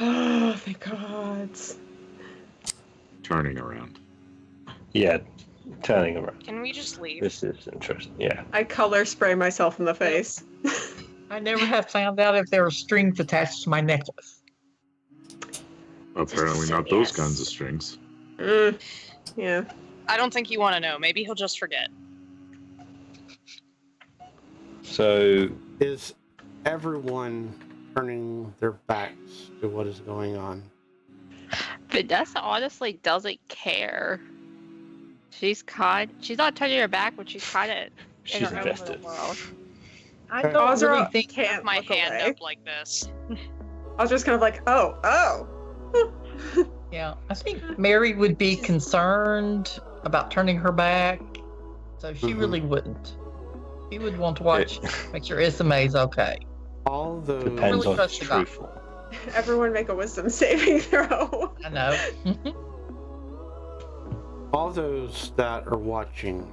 Oh, thank God. Turning around. Yeah, turning around. Can we just leave? This is interesting. Yeah. I color spray myself in the face. I never have found out if there were strings attached to my necklace. Apparently not those kinds of strings. Yeah. I don't think you want to know. Maybe he'll just forget. So Is everyone turning their backs to what is going on? Vanessa honestly doesn't care. She's not turning her back, but she's kind of in she's her own little invested. world. I don't Ozra really think can't My look hand away. up like this. I was just kind of like, oh. Yeah, I think Mary would be concerned about turning her back, so she Mhm. really wouldn't. She would want to watch, make sure Isama's okay. All those Depends really on trust its the guy. true form. Everyone make a wisdom saving throw. I know. all those that are watching,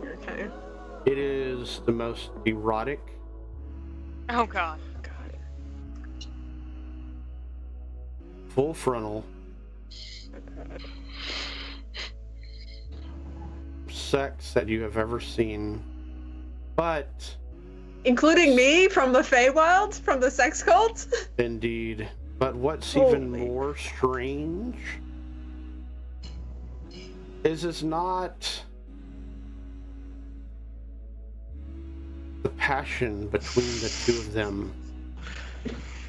Okay. it is the most erotic, Oh god. full frontal sex that you have ever seen. But Including me from the Feywild, from the sex cult? indeed, but what's even Holy. more strange is it's not the passion between the two of them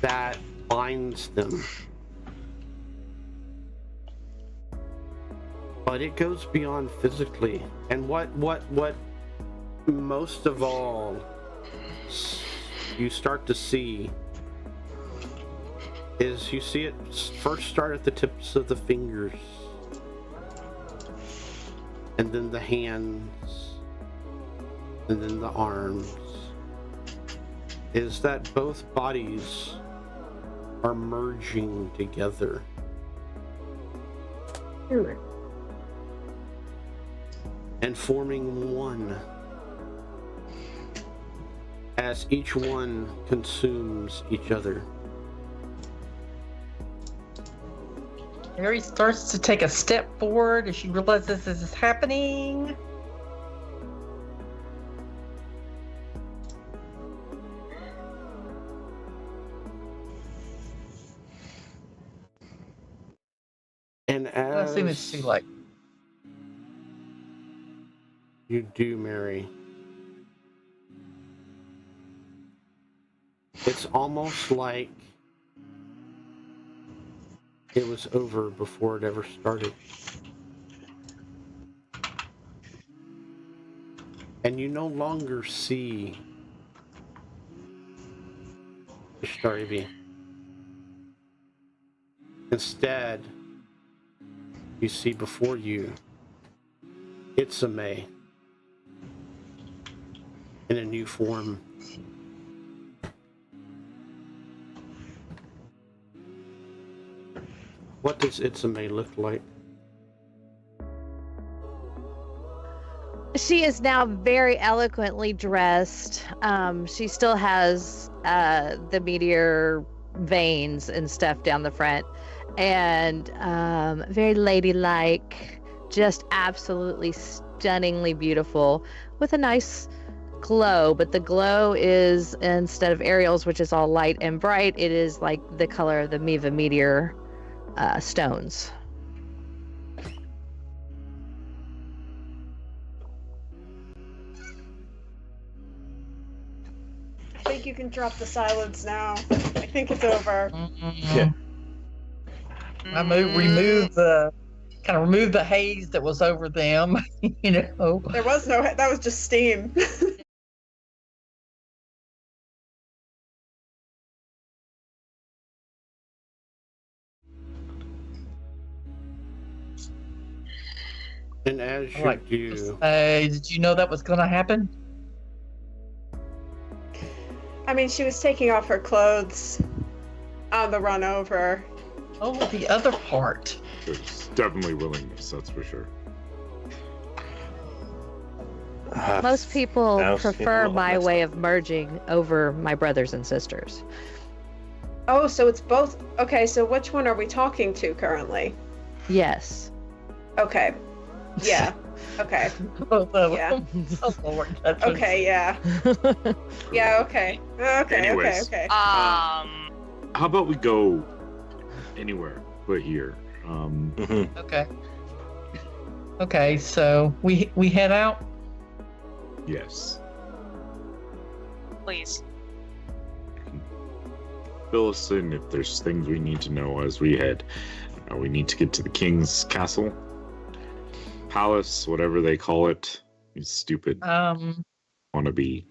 that binds them, but it goes beyond physically. And what most of all you start to see is you see it first start at the tips of the fingers, and then the hands, and then the arms, is that both bodies are merging together. And forming one as each one consumes each other. Mary starts to take a step forward as she realizes this is happening. And I assume it's as too late. you do, Mary, It's almost like it was over before it ever started. And you no longer see Ishtar-Ivi. Instead, you see before you Itzame in a new form. What does Itzame look like? She is now very eloquently dressed. She still has the meteor veins and stuff down the front, and very ladylike, just absolutely stunningly beautiful, with a nice glow. But the glow is, instead of Iriel's, which is all light and bright, it is like the color of the Miva meteor stones. I think you can drop the silence now. I think it's over. Yeah. I remove the haze that was over them. You know. There was no. That was just steam. And as you Like, do, did you know that was going to happen? I mean, she was taking off her clothes on the run over. Oh, the other part. There's definitely willingness, that's for sure. Most people Now, prefer you know, my messed way of merging over my brothers and sisters. Oh, so it's both. Okay, so which one are we talking to currently? Yes. Okay. Yeah. Okay. Both of Yeah. them. Oh, Lord, that's what- Okay. Yeah. Yeah. Okay. Okay. Anyways. Okay. How about we go anywhere but here? Mhm. Okay. Okay, so we head out. Yes. Please. Fill us in if there's things we need to know as we head. We need to get to the king's castle, palace, whatever they call it. These stupid wannabe.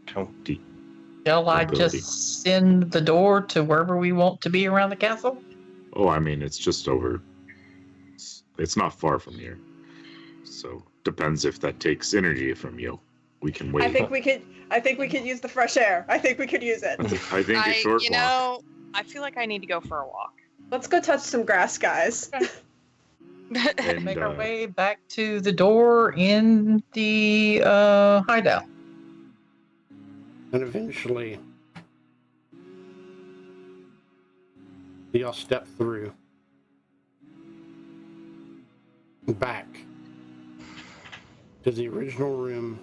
Shall I Mobility. just send the door to wherever we want to be around the castle? Oh, I mean, it's just over. It's not far from here. So depends if that takes energy from you. We can wait. I think we could use the fresh air. I think we could use it. I think a short you walk. know, I feel like I need to go for a walk. Let's go touch some grass, guys. And, Make our way back to the door in the hideout. and eventually, y'all step through back to the original room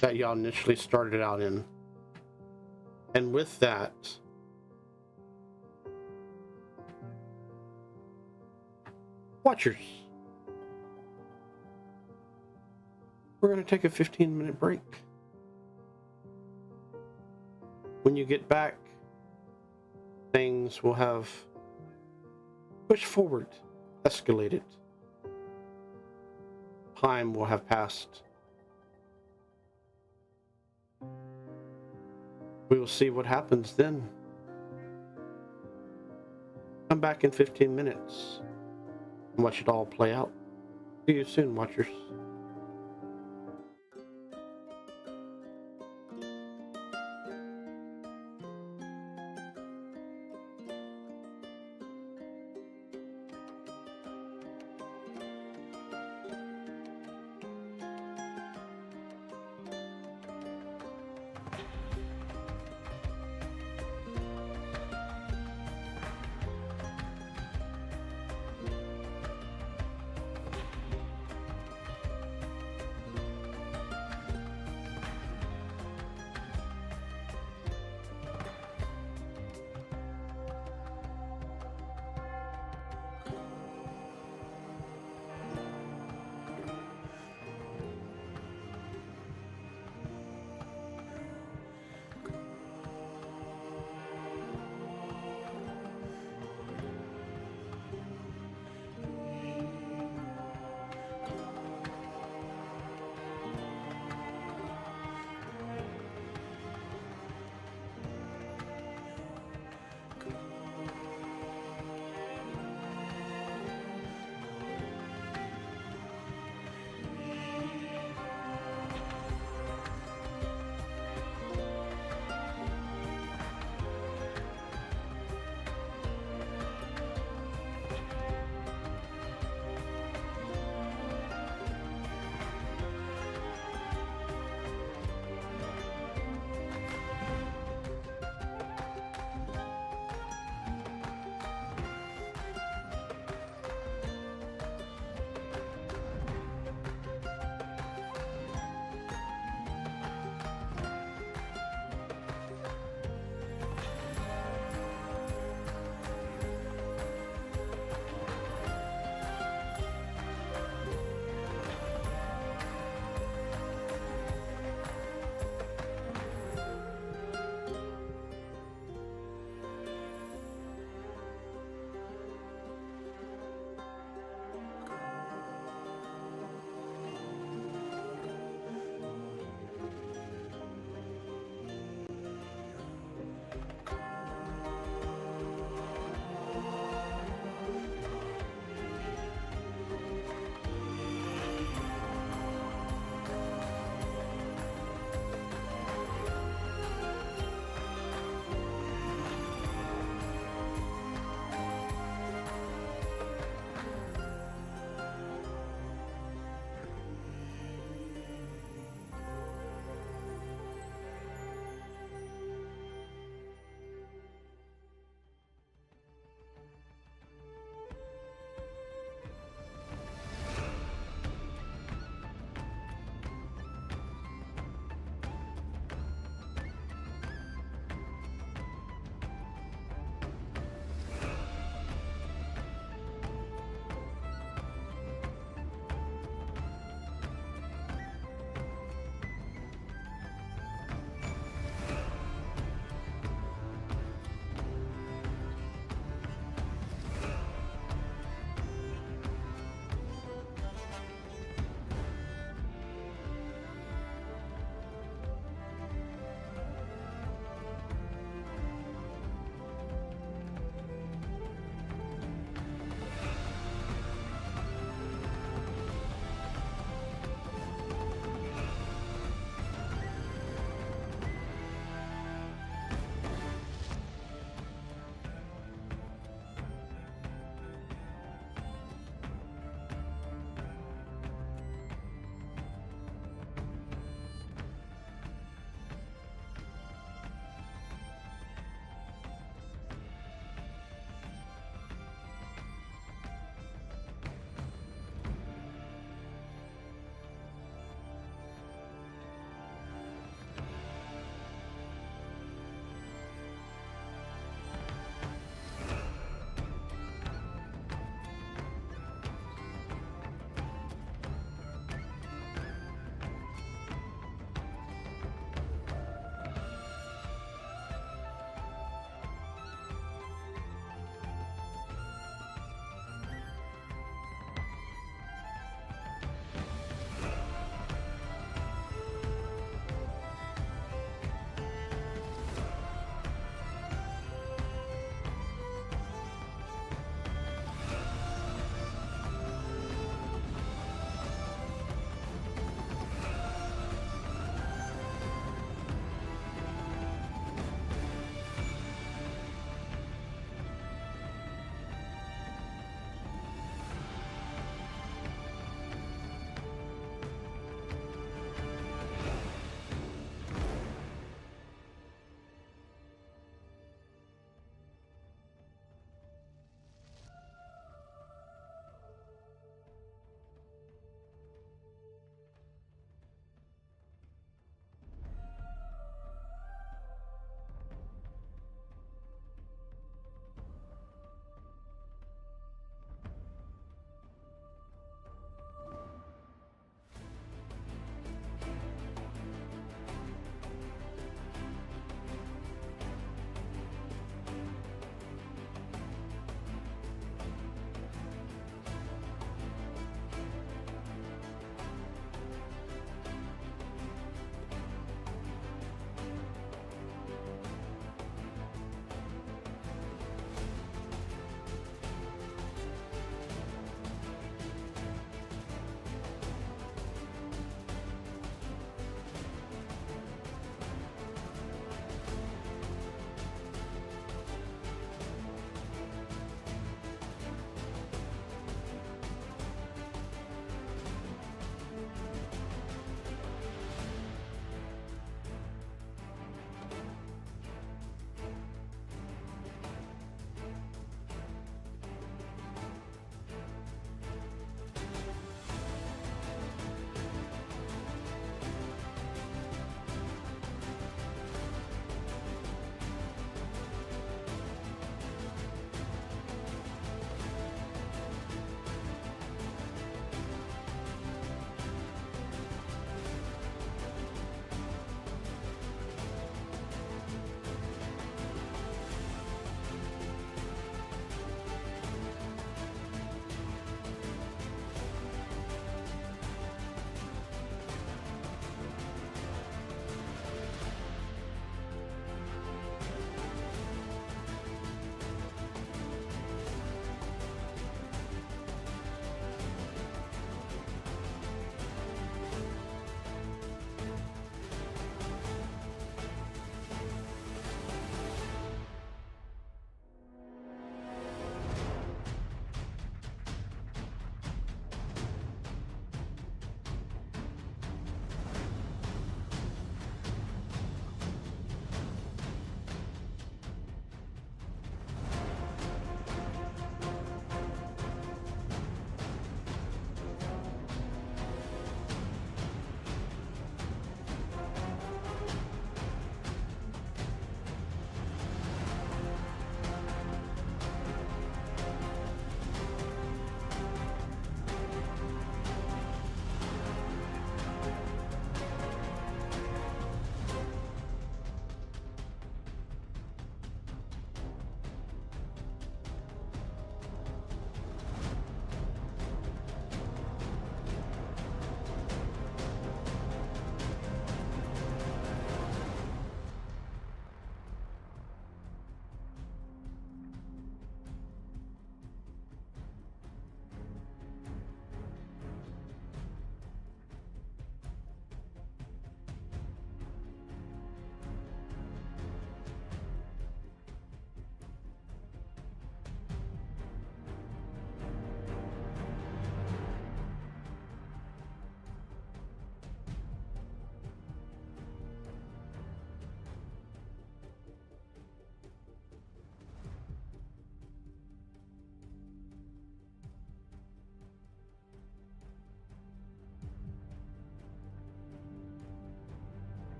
that y'all initially started out in. And with that, watchers, we're going to take a 15-minute break. When you get back, things will have pushed forward, escalated. Time will have passed. We will see what happens then. Come back in 15 minutes and watch it all play out. See you soon, watchers.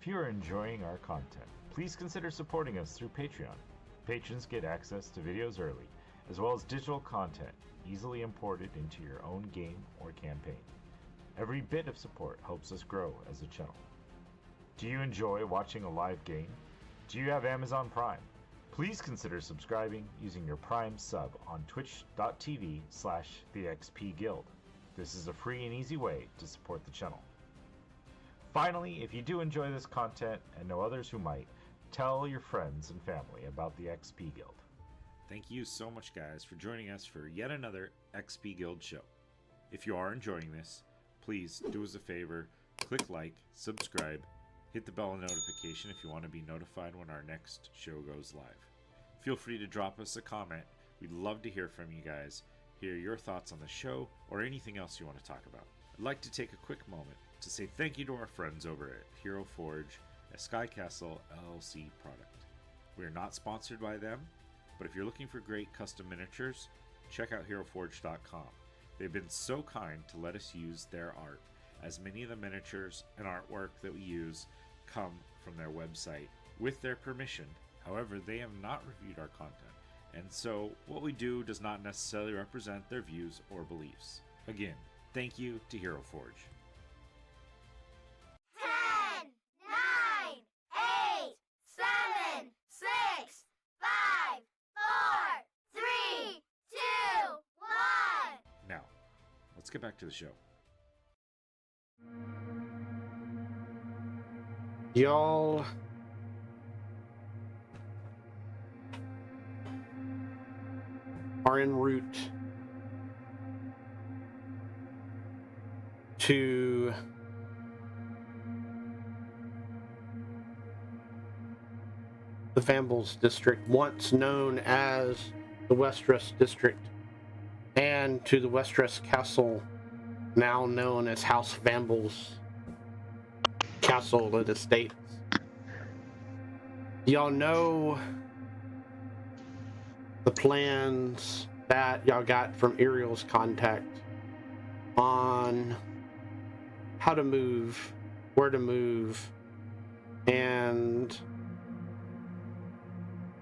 you're enjoying our content, please consider supporting us through Patreon. Patrons get access to videos early, as well as digital content easily imported into your own game or campaign. Every bit of support helps us grow as a channel. Do you enjoy watching a live game? Do you have Amazon Prime? Please consider subscribing using your Prime sub on twitch.tv/thexpguild. This is a free and easy way to support the channel. Finally, if you do enjoy this content and know others who might, tell your friends and family about the XP Guild. Thank you so much, guys, for joining us for yet another XP Guild show. If you are enjoying this, please do us a favor, click like, subscribe, hit the bell notification if you want to be notified when our next show goes live. Feel free to drop us a comment. We'd love to hear from you guys, hear your thoughts on the show, or anything else you want to talk about. I'd like to take a quick moment to say thank you to our friends over at Hero Forge, a Sky Castle LLC product. We are not sponsored by them, but if you're looking for great custom miniatures, check out HeroForge.com. They've been so kind to let us use their art, as many of the miniatures and artwork that we use come from their website with their permission. However, they have not reviewed our content, and so what we do does not necessarily represent their views or beliefs. Again, thank you to Hero Forge. 10, 9, 8, 7, 6, 5, 4, 3, 2, 1. Now, let's get back to the show. Y'all are en route to the Vambles district, once known as the Westeros district, and to the Westeros castle, now known as House Vambles Castle and Estates. Y'all know the plans that y'all got from Iriel's contact on how to move, where to move, and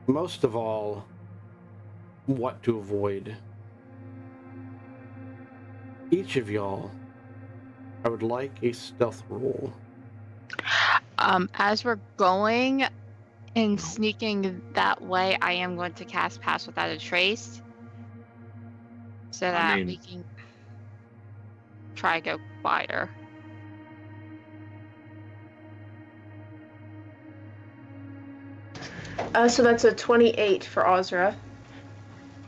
most of all, what to avoid. Each of y'all, I would like a stealth roll. As we're going and sneaking that way, I am going to cast Pass Without a Trace, so that we can try to go quieter. So that's a 28 for Ozra.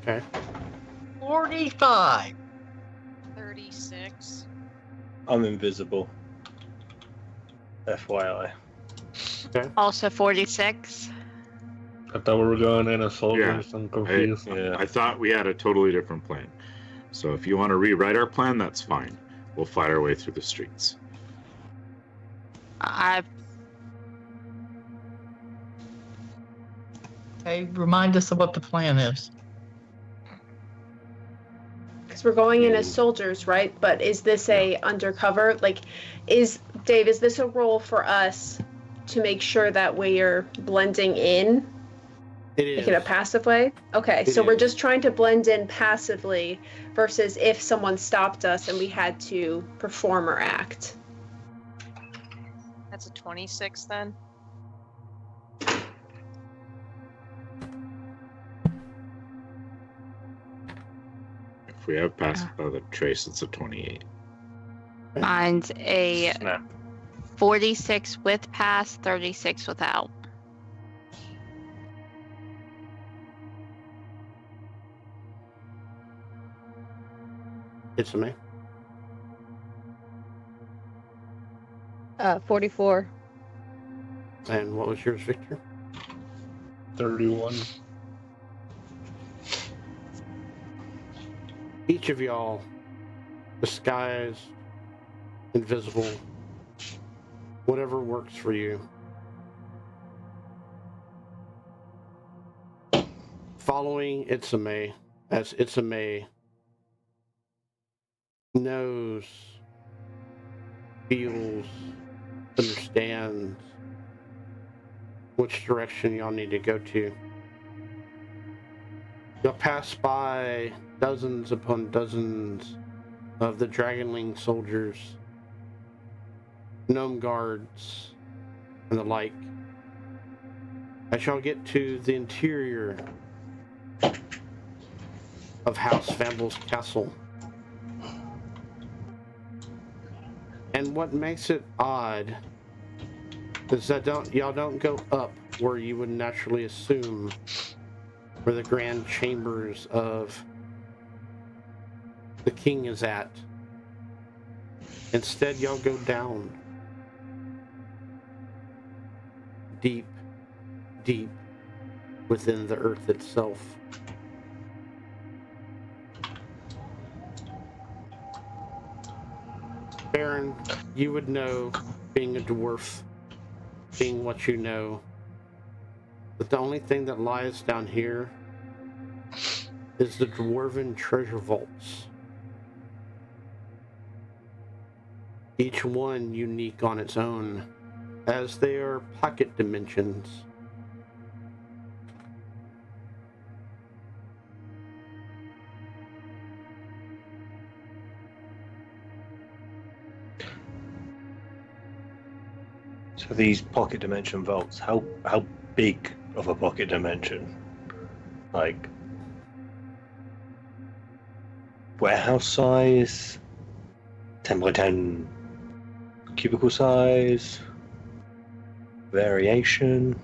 Okay. 45. 36. I'm invisible. FYI. Okay. Also 46. I thought we were going in as soldiers. I'm confused. I thought we had a totally different plan. So if you want to rewrite our plan, that's fine. We'll fight our way through the streets. Okay, remind us of what the plan is. Because we're going in as soldiers, right? But is this a undercover? Like, is this a role for us to make sure that we're blending in? It is. Like in a passive way? Okay, so we're just trying to blend in passively versus if someone stopped us and we had to perform or act. That's a 26 then. If we have Pass Without a Trace, it's a 28. Mine's a Snap. 46 with pass, 36 without. It's me. 44. And what was yours, Victor? 31. Each of y'all, disguised, invisible, whatever works for you. Following Itzame, as Itzame knows, feels, understands which direction y'all need to go to. You'll pass by dozens upon dozens of the Dragonling soldiers, gnome guards, and the like. I shall get to the interior of House Famble's castle. And what makes it odd is that y'all don't go up where you would naturally assume where the grand chambers of the king is at. Instead, y'all go down. Deep, deep within the earth itself. Baron, you would know, being a dwarf, being what you know, that the only thing that lies down here is the dwarven treasure vaults. Each one unique on its own, as they are pocket dimensions. So these pocket dimension vaults, how big of a pocket dimension? Like warehouse size, 10 by 10 cubicle size, variation?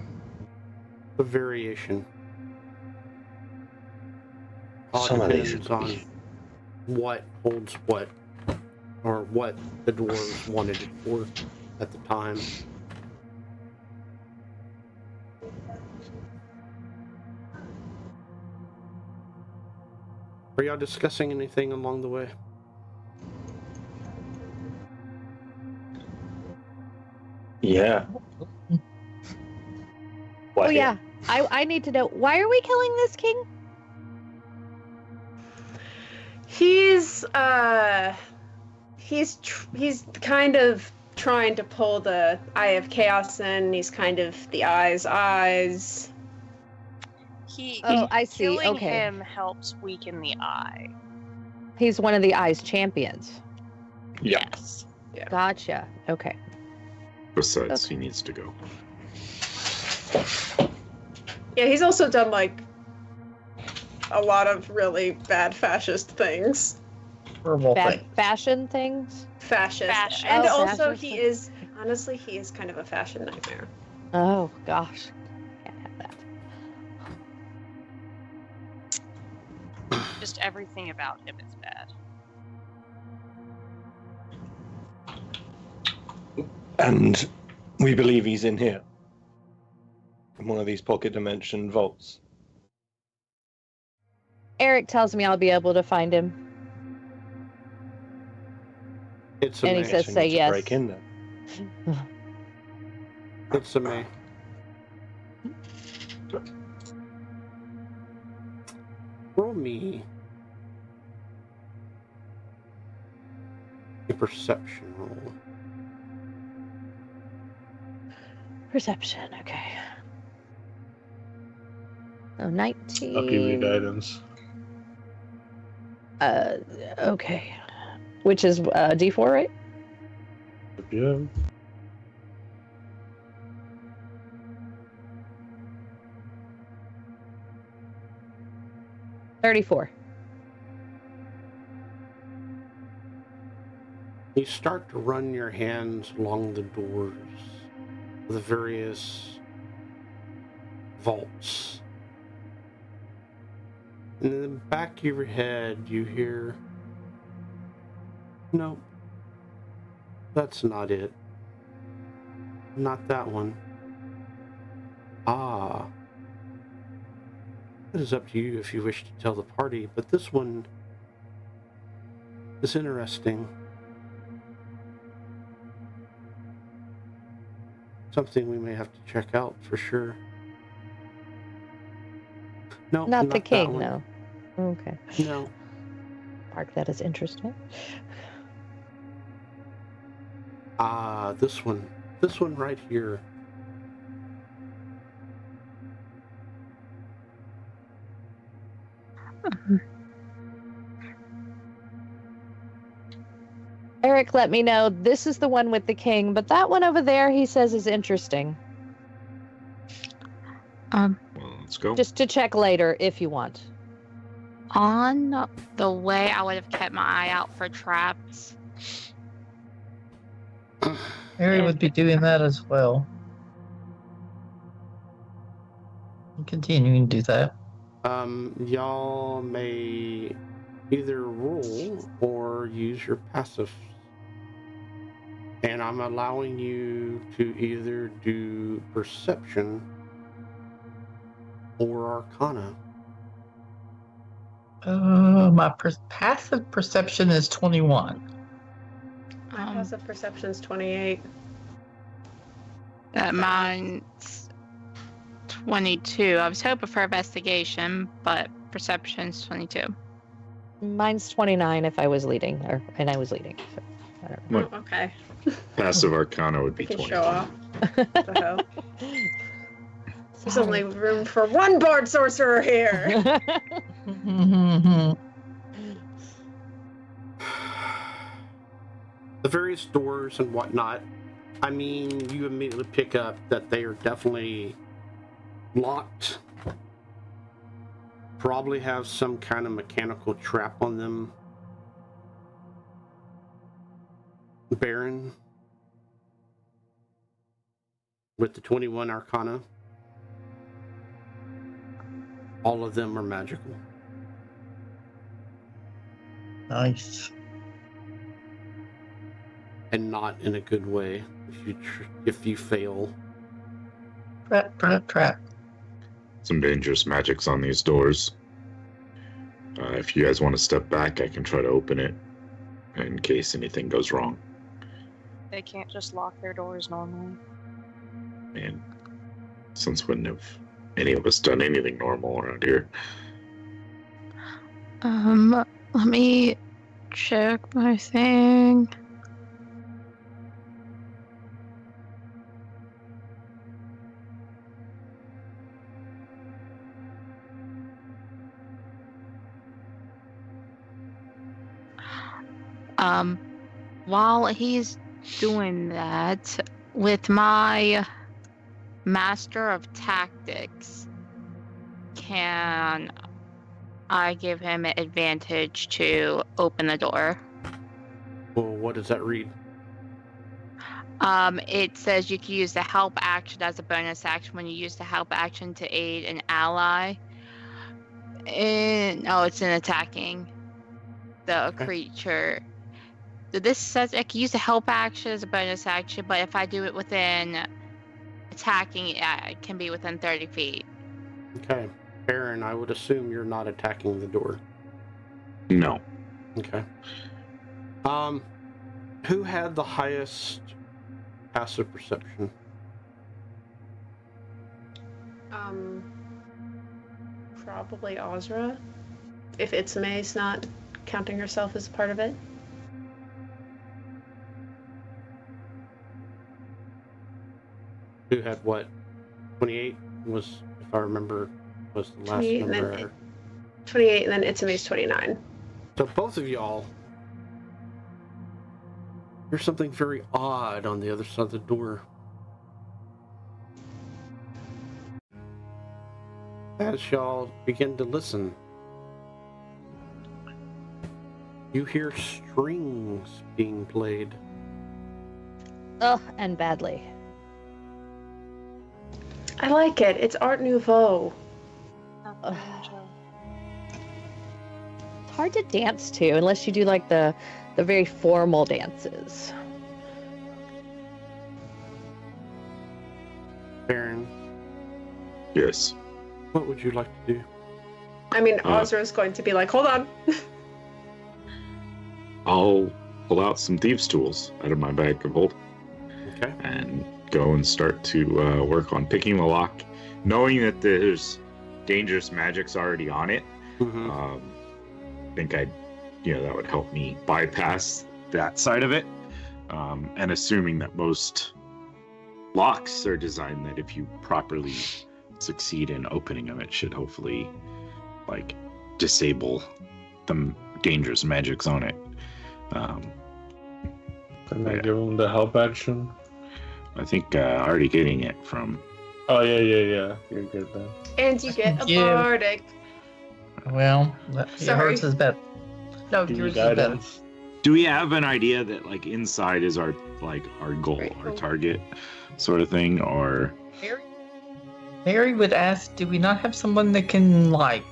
The variation. Some of these Depends on what holds what, or what the dwarves wanted it for at the time. Are y'all discussing anything along the way? Yeah. Oh yeah, I need to know, why are we killing this king? He's kind of trying to pull the Eye of Chaos in. He's kind of the eyes. I see. Killing Okay. him helps weaken the eye. He's one of the Eye's champions. Yes. Yeah. Gotcha. Okay. Besides, he needs to go. Yeah, he's also done like a lot of really bad fascist things. Bad fashion things? Fascist. Fascist. And Oh, also fascist. he is kind of a fashion nightmare. Oh gosh. Can't have that. Just everything about him is bad. And we believe he's in here. In one of these pocket dimension vaults. Eric tells me I'll be able to find him. It's a And he May. says, So we say need to yes. break in then. It's a May. Roll me a perception roll. Perception, okay. Oh, 19. I'll give you guidance. Okay. Which is D4, right? Yeah. $34. You start to run your hands along the doors of the various vaults. And in the back of your head, you hear, "Nope, that's not it. Not that one. Ah, it is up to you if you wish to tell the party, but this one is interesting. Something we may have to check out for sure." No, Not the that king, one. no. Okay. No. Mark that as interesting. Ah, this one. This one right here. Eric let me know this is the one with the king, but that one over there he says is interesting. Well, let's go. Just to check later if you want. On the way, I would have kept my eye out for traps. Harry would be doing that as well. And continuing to do that. Y'all may either roll or use your passive. And I'm allowing you to either do perception or arcana. My passive perception is 21. My passive perception's 28. Mine's 22. I was hoping for investigation, but perception's 22. Mine's 29 if I was leading, and I was leading. So I don't know. Oh, okay. Passive Arcana would be We can 20. show off. The hell? There's only room for one board sorcerer here. The various doors and whatnot, I mean, you immediately pick up that they are definitely locked. Probably have some kind of mechanical trap on them. Baron, with the 21 Arcana, all of them are magical. Nice. And not in a good way if you fail. Trap. Some dangerous magics on these doors. If you guys want to step back, I can try to open it in case anything goes wrong. They can't just lock their doors normally. And since when have any of us done anything normal around here? Let me check my thing. While he's doing that, with my Master of Tactics, can I give him an advantage to open the door? Well, what does that read? It says you can use the help action as a bonus action when you use the help action to aid an ally. It's in attacking the creature. So this says I can use the help action as a bonus action, but if I do it within attacking, it can be within 30 feet. Okay. Baron, I would assume you're not attacking the door. No. Okay. Who had the highest passive perception? Probably Ozra. If Itsume's not counting herself as part of it. Who had what? 28 was, if I remember, was the last 28 number. and then 28, and then Itsume's 29. So both of y'all, there's something very odd on the other side of the door. As y'all begin to listen, you hear strings being played. Ugh, and badly. I like it. It's Art Nouveau. It's hard to dance to unless you do like the very formal dances. Baron, Yes. what would you like to do? I mean, Ozra's going to be like, hold on. I'll pull out some thieves' tools out of my bag of holding. Okay. And go and start to work on picking the lock, knowing that there's dangerous magics already on it. Mm-hmm. I think that would help me bypass that side of it. And assuming that most locks are designed that if you properly succeed in opening them, it should hopefully disable the dangerous magics on it. Can I give him the help action? I think already getting it from. Oh yeah. You're good then. And you get a Yeah. bardic. Well, Sorry. yours is better. No, Give me yours is better. guidance. Do we have an idea that like inside is our goal, Right. our target, sort of thing, or? Mary would ask, do we not have someone that can, like,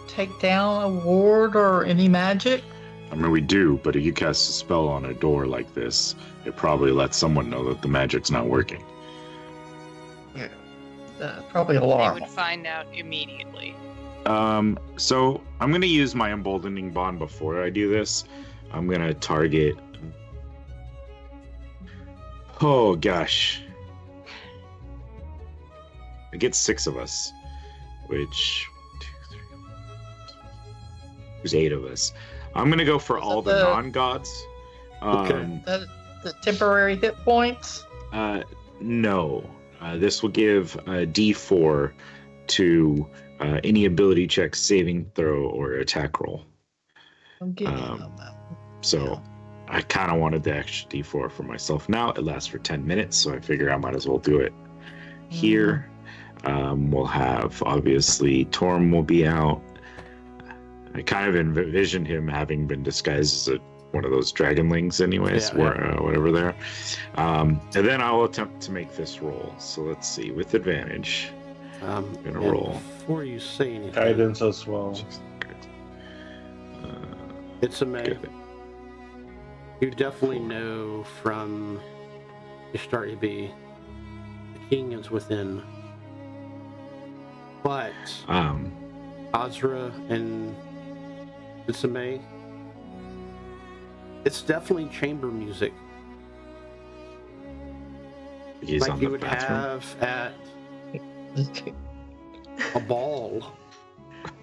take down a ward or any magic? I mean, we do, but if you cast a spell on a door like this, it probably lets someone know that the magic's not working. Probably They alarm. would find out immediately. So I'm going to use my emboldening bond before I do this. I'm going to target... Oh, gosh. I get 6 of us, which... 2, 3, 4, there's 8 of us. I'm going to go for Is all that the the- non-gods. Okay. The temporary hit points? No. This will give a D4 to any ability check, saving throw, or attack roll. I'm getting on that. So I kind of wanted the extra D4 for myself. Now it lasts for 10 minutes, so I figure I might as well do it here. We'll have, obviously, Torm will be out. I kind of envisioned him having been disguised as one of those dragonlings anyways, whatever they are. And then I'll attempt to make this roll. So let's see, with advantage. I'm going to roll. Before you say anything, Guidance as well. it's a May. Good. You definitely know from Ishtar-EB, the king is within. But Azra and Isame, it's definitely chamber music. He's like on you the would bathroom. have at a ball.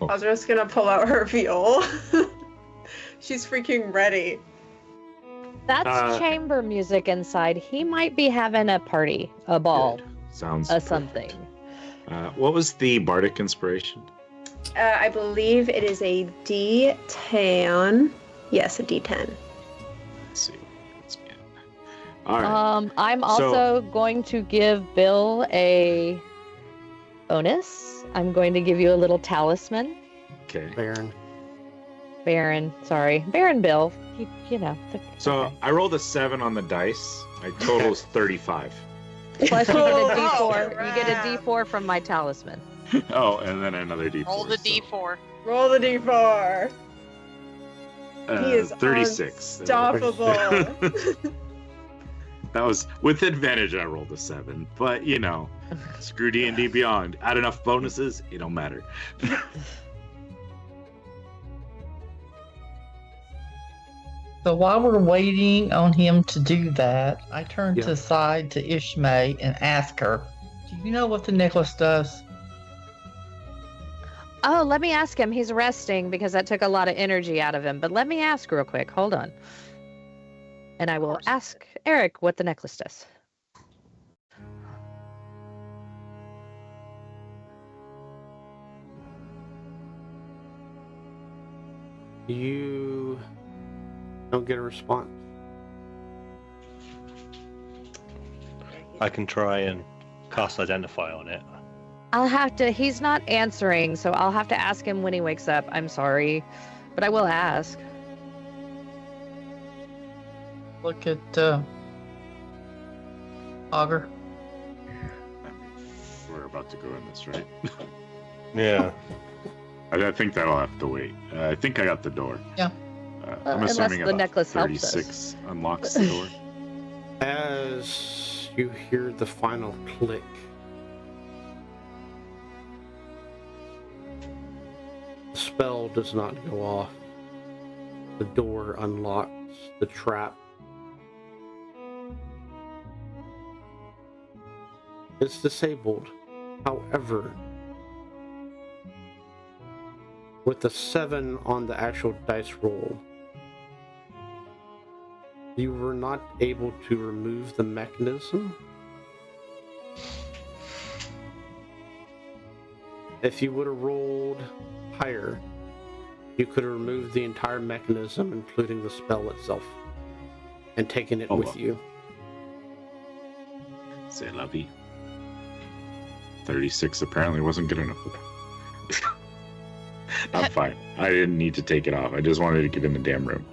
I was just gonna pull out her viol. She's freaking ready. That's chamber music inside. He might be having a party, a ball, Good. Sounds a perfect. something. What was the bardic inspiration? I believe it is a D10. Yes, a D10. Let's see. All right. I'm also going to give Bill a bonus. I'm going to give you a little talisman. Okay. Baron, sorry. Baron Bill. You know. So okay. I rolled a 7 on the dice. My total is 35. Plus you get a Oh, D4. You get a crap. D4 from my talisman. Oh, and then another D4. Roll the so, D4. Roll the D4. He is 36. unstoppable. That was with advantage. I rolled a 7, but you know, screw D&D Beyond. Add enough bonuses, it don't matter. So while we're waiting on him to do that, I turn to side to Ishmael and ask her, do you know what the necklace does? Oh, let me ask him. He's resting because that took a lot of energy out of him. But let me ask real quick. Hold on. And I will ask Eric what the necklace does. You don't get a response. I can try and cast Identify on it. I'll have to. He's not answering, so I'll have to ask him when he wakes up. I'm sorry, but I will ask. Look at Augur. We're about to go in this, right? Yeah. I think that'll have to wait. I think I got the door. Yeah. I'm Unless assuming the about necklace helps us. 36 unlocks the door. As you hear the final click, the spell does not go off. The door unlocks. The trap is disabled. However, with the 7 on the actual dice roll, you were not able to remove the mechanism. If you would have rolled higher, you could have removed the entire mechanism, including the spell itself, and taken it with you. C'est la vie. 36 apparently wasn't good enough. I'm fine. I didn't need to take it off. I just wanted to get in the damn room.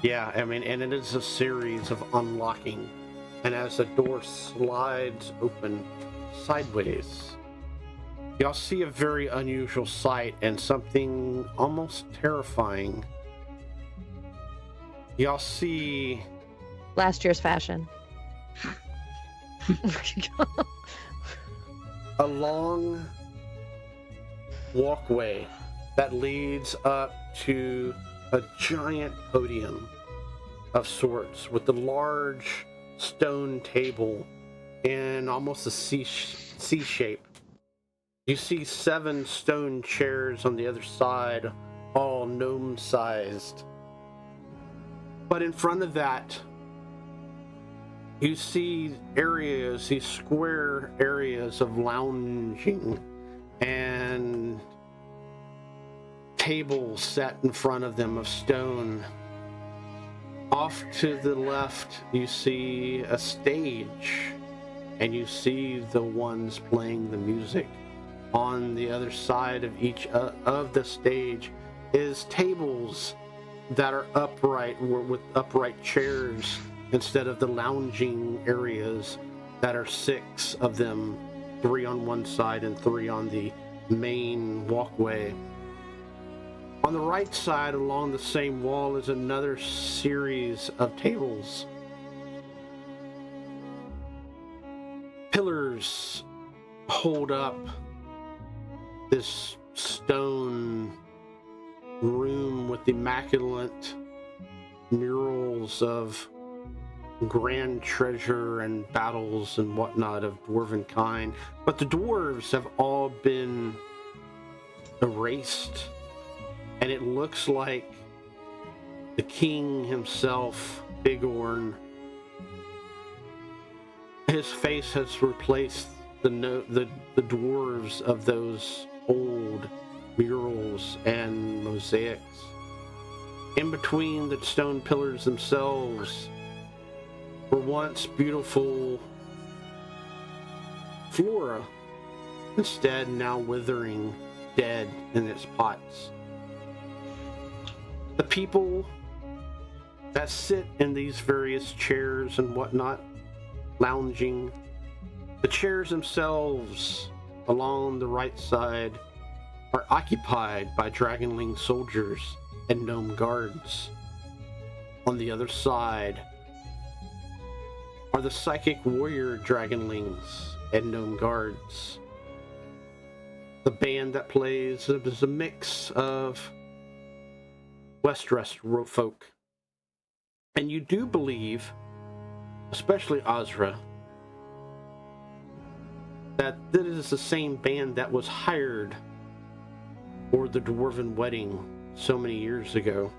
Yeah, I mean, and it is a series of unlocking. And as the door slides open sideways, y'all see a very unusual sight and something almost terrifying. Y'all see... Last year's fashion. a long walkway that leads up to a giant podium of sorts with a large stone table in almost a C shape. You see 7 stone chairs on the other side, all gnome sized. But in front of that, you see areas, these square areas of lounging and tables set in front of them of stone. Off to the left, you see a stage, and you see the ones playing the music. On the other side of each of the stage is tables that are upright, with upright chairs instead of the lounging areas that are 6 of them, 3 on one side and 3 on the main walkway. On the right side along the same wall is another series of tables. Pillars hold up this stone room with immaculate murals of grand treasure and battles and whatnot of dwarven kind. But the dwarves have all been erased. And it looks like the king himself, Bigorn, his face has replaced the dwarves of those old murals and mosaics. In between the stone pillars themselves were once beautiful flora, instead now withering, dead in its pots. The people that sit in these various chairs and whatnot, lounging, the chairs themselves along the right side are occupied by dragonling soldiers and gnome guards. On the other side are the psychic warrior dragonlings and gnome guards. The band that plays is a mix of Westeros folk. And you do believe, especially Azra, that this is the same band that was hired for the dwarven wedding so many years ago.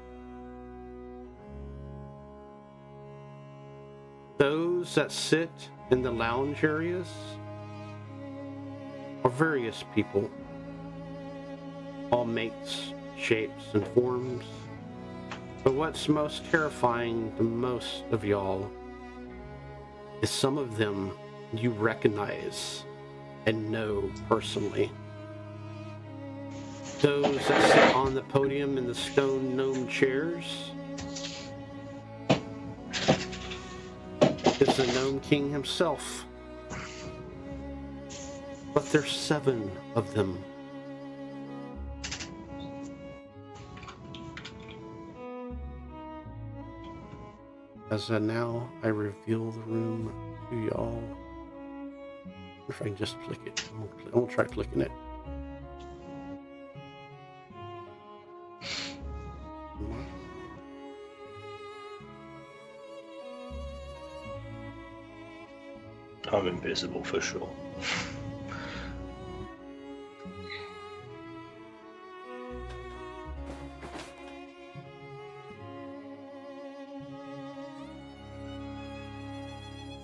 Those that sit in the lounge areas are various people, all makes, shapes, and forms. But what's most terrifying to most of y'all is some of them you recognize and know personally. Those that sit on the podium in the stone gnome chairs is the Gnome King himself. But there's 7 of them. As now I reveal the room to y'all. If I can just click it. I'm gonna try clicking it. I'm invisible for sure.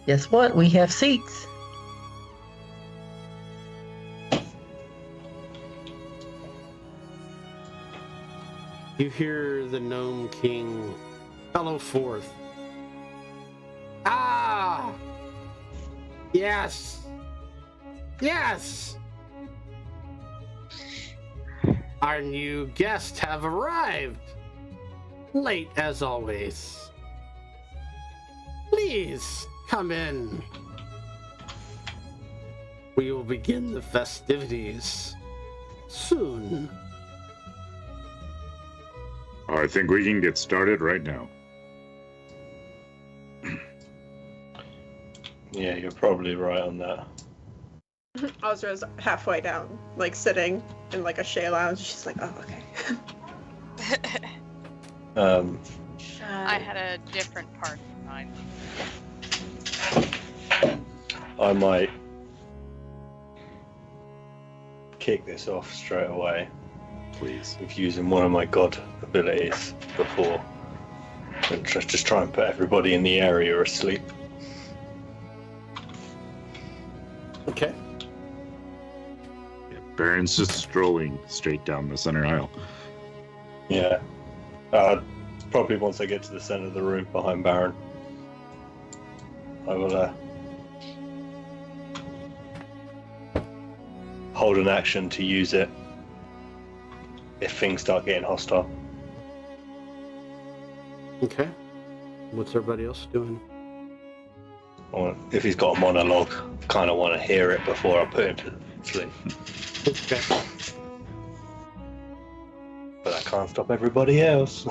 Guess what? We have seats. You hear the Gnome King bellow forth. Ah! Yes! Yes! Our new guests have arrived! Late as always. Please, come in. We will begin the festivities soon. I think we can get started right now. Yeah, you're probably right on that. Ozra's halfway down, like sitting in like a shea lounge. She's like, oh, okay. I had a different part in mind. I might kick this off straight away. Please. With using one of my god abilities before. And just try and put everybody in the area asleep. Okay. Yeah, Baron's just strolling straight down the center aisle. Yeah. Probably once I get to the center of the room behind Baron, I will hold an action to use it if things start getting hostile. Okay. What's everybody else doing? Or if he's got a monologue, I kind of want to hear it before I put him to sleep. Okay. But I can't stop everybody else.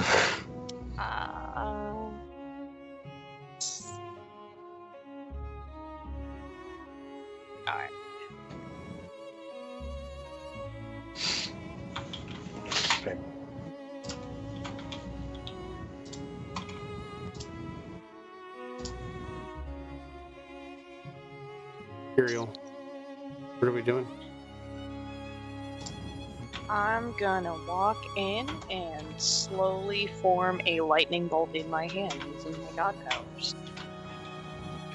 Alright. Okay. Iriel, what are we doing? I'm gonna walk in and slowly form a lightning bolt in my hand using my god powers.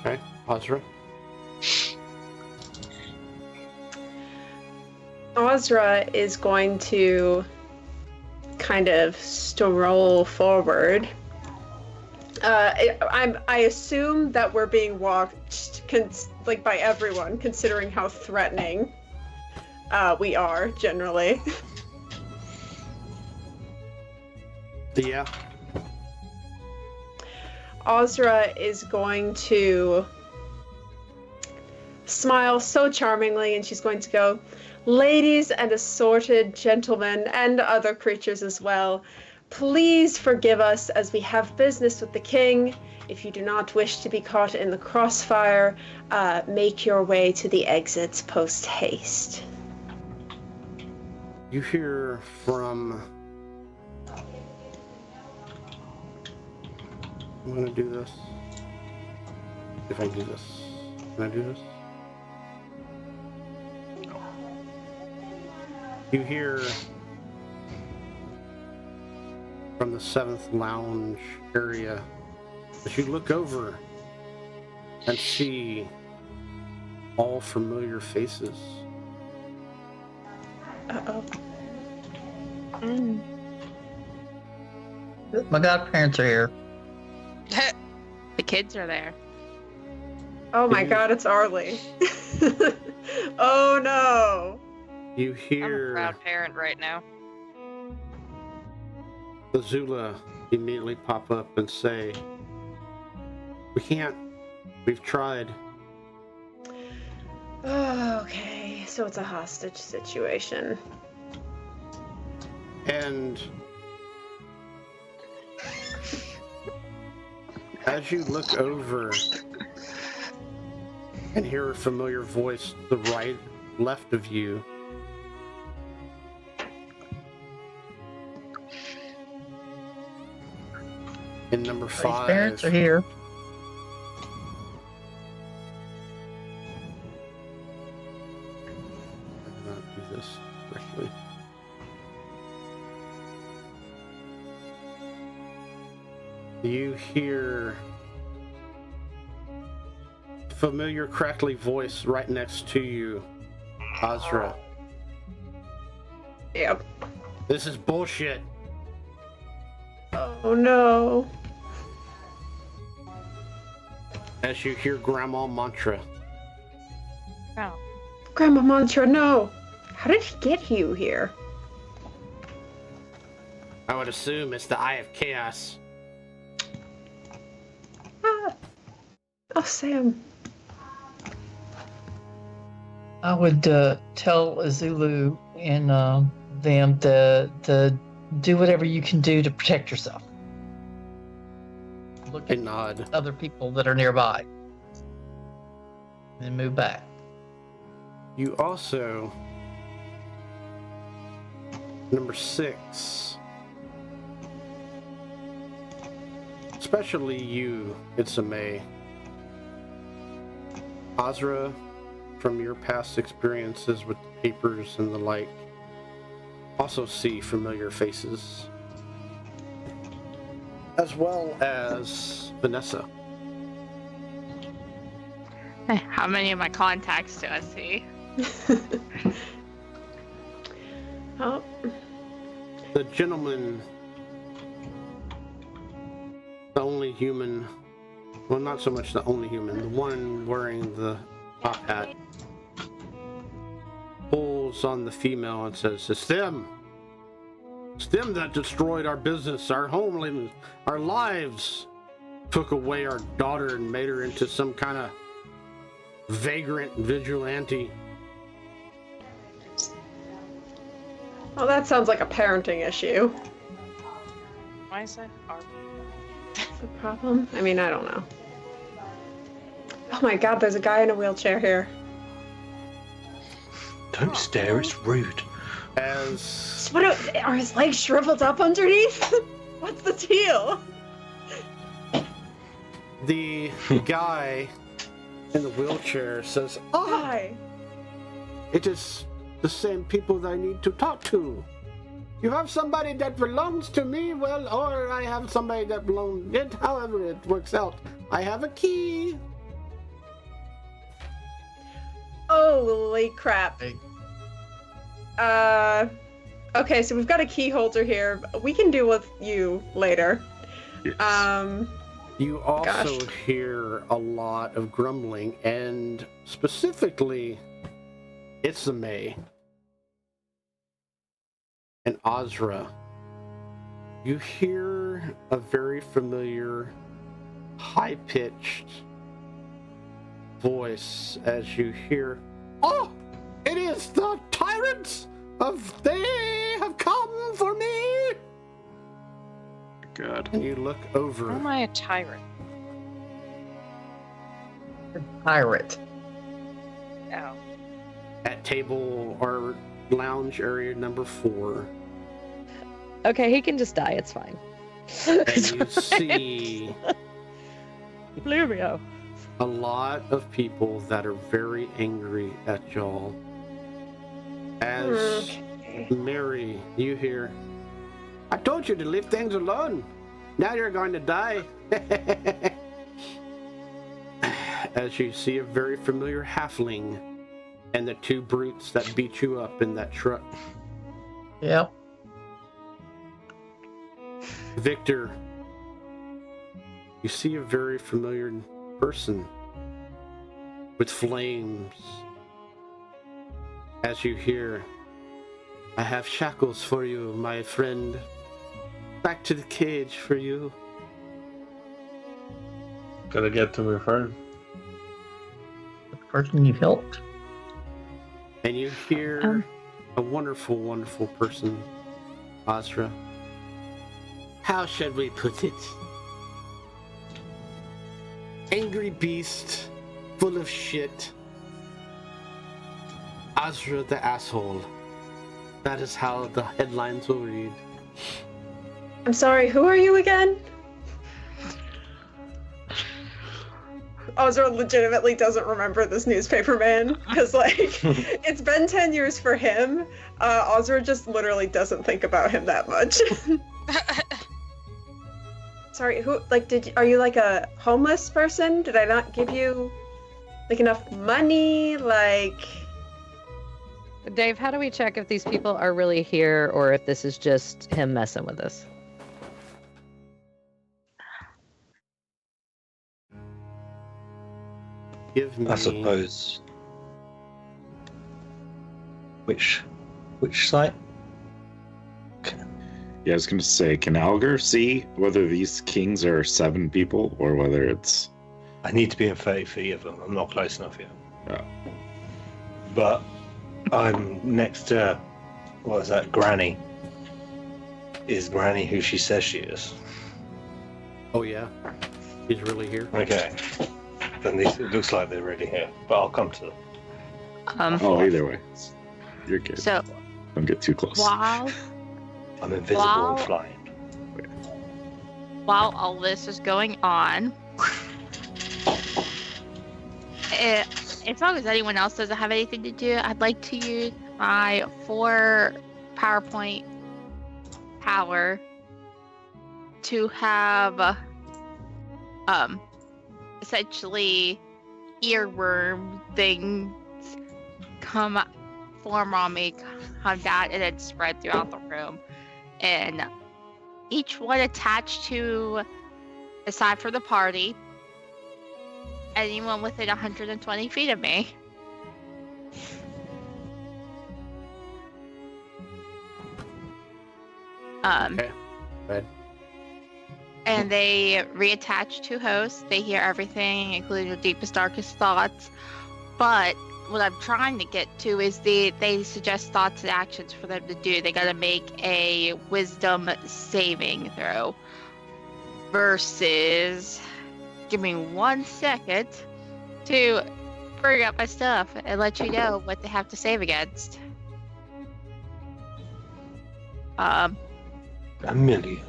Okay. Ozra? Ozra is going to kind of stroll forward. I assume that we're being watched, like by everyone, considering how threatening we are generally. Yeah. Ozra is going to smile so charmingly, and she's going to go, "Ladies and assorted gentlemen and other creatures as well, please forgive us as we have business with the king. If you do not wish to be caught in the crossfire, make your way to the exits post haste." You hear from... I'm gonna do this. If I do this. Can I do this? You hear from the 7th lounge area as you look over and see all familiar faces. Uh-oh. My godparents are here. The kids are there. Oh my god, it's Arlie. Oh no. You I'm a hear proud parent right now. the Zula immediately pop up and say, "We can't. We've tried." Oh, okay, so it's a hostage situation. And as you look over and hear a familiar voice to the left of you, in number His 5, parents are here. I did not do this correctly. You hear a familiar crackly voice right next to you, Ozra. Yep. "This is bullshit. Oh no. As you hear Grandma Mantra. Oh. Grandma Mantra, no. How did he get you here? I would assume it's the Eye of Chaos. Ah. Oh, Sam. I would tell Azulu and them to do whatever you can do to protect yourself. Look I at nod. other people that are nearby. Then move back. You also, number 6, especially you, Itsume, Azra, from your past experiences with the papers and the like, also see familiar faces, as well as Vanessa. How many of my contacts do I see? Oh. The gentleman, the only human, well, not so much the only human, the one wearing the top hat, pulls on the female and says, It's them that destroyed our business, our homeland, our lives, took away our daughter and made her into some kind of vagrant vigilante. Well, that sounds like a parenting issue. Why is that our The problem? I mean, I don't know. Oh my god, there's a guy in a wheelchair here. Don't stare, it's rude. As What are his legs shriveled up underneath? What's the deal? the guy in the wheelchair says, Hi. It is the same people that I need to talk to. You have somebody that belongs to me, well, or I have somebody that belongs, however it works out. I have a key. Holy crap. Hey. Okay, so we've got a key holder here. We can deal with you later. Yes. You also Gosh. hear a lot of grumbling, and specifically, Itsume and Azra. You hear a very familiar, high-pitched voice as you hear, Oh! It is the tyrants of they have come for me! God. And you look How over. am I a tyrant? Pirate. Oh. At table or lounge area number 4, Okay, he can just die. It's fine. and you see Fluvio. a lot of people that are very angry at y'all. As Mary, you hear, I told you to leave things alone. Now you're going to die. As you see a very familiar halfling and the 2 brutes that beat you up in that truck. Yep. Victor, you see a very familiar person with flames. As you hear, I have shackles for you, my friend. Back to the cage for you. Gotta get to me first. The person you helped. And you hear a wonderful, wonderful person, Azra. How should we put it? Angry beast, full of shit. Azra the asshole. That is how the headlines will read. I'm sorry, who are you again? Ozra legitimately doesn't remember this newspaper man, because, like, it's been 10 years for him. Ozra just literally doesn't think about him that much. Sorry, who, like, are you, like, a homeless person? Did I not give you, like, enough money? Like... Dave, how do we check if these people are really here or if this is just him messing with us? Give me. I suppose. Which site? Yeah, I was going to say, can Alger see whether these kings are 7 people or whether it's... I need to be in 30 feet of them. I'm not close enough yet. Oh. But I'm next to, what is that, Granny. Is Granny who she says she is? Oh yeah, he's really here. Okay. Then it looks like they're really here, but I'll come to them. Oh, either way. You're good. So Don't get too close. while I'm invisible Wow. and flying. while all this is going on, as long as anyone else doesn't have anything to do, I'd like to use my 4 PowerPoint power to have essentially earworm things form on me, come down, and then spread throughout the room. And each one attached to, aside from the party, anyone within 120 feet of me. Okay. Good. And they reattach to hosts. They hear everything, including your deepest, darkest thoughts. But what I'm trying to get to is they suggest thoughts and actions for them to do. They gotta make a wisdom saving throw. Versus, give me 1 second to bring up my stuff and let you know what they have to save against. A million.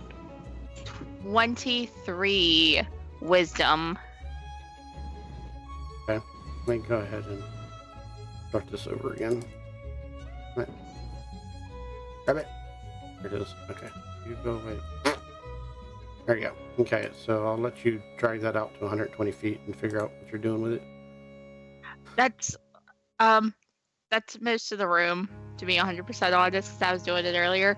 23 wisdom. Let me go ahead and start this over again. Right. Grab it. There it is. Okay. You go away. There you go. Okay, so I'll let you drag that out to 120 feet and figure out what you're doing with it. That's most of the room, to be 100% honest, because I was doing it earlier.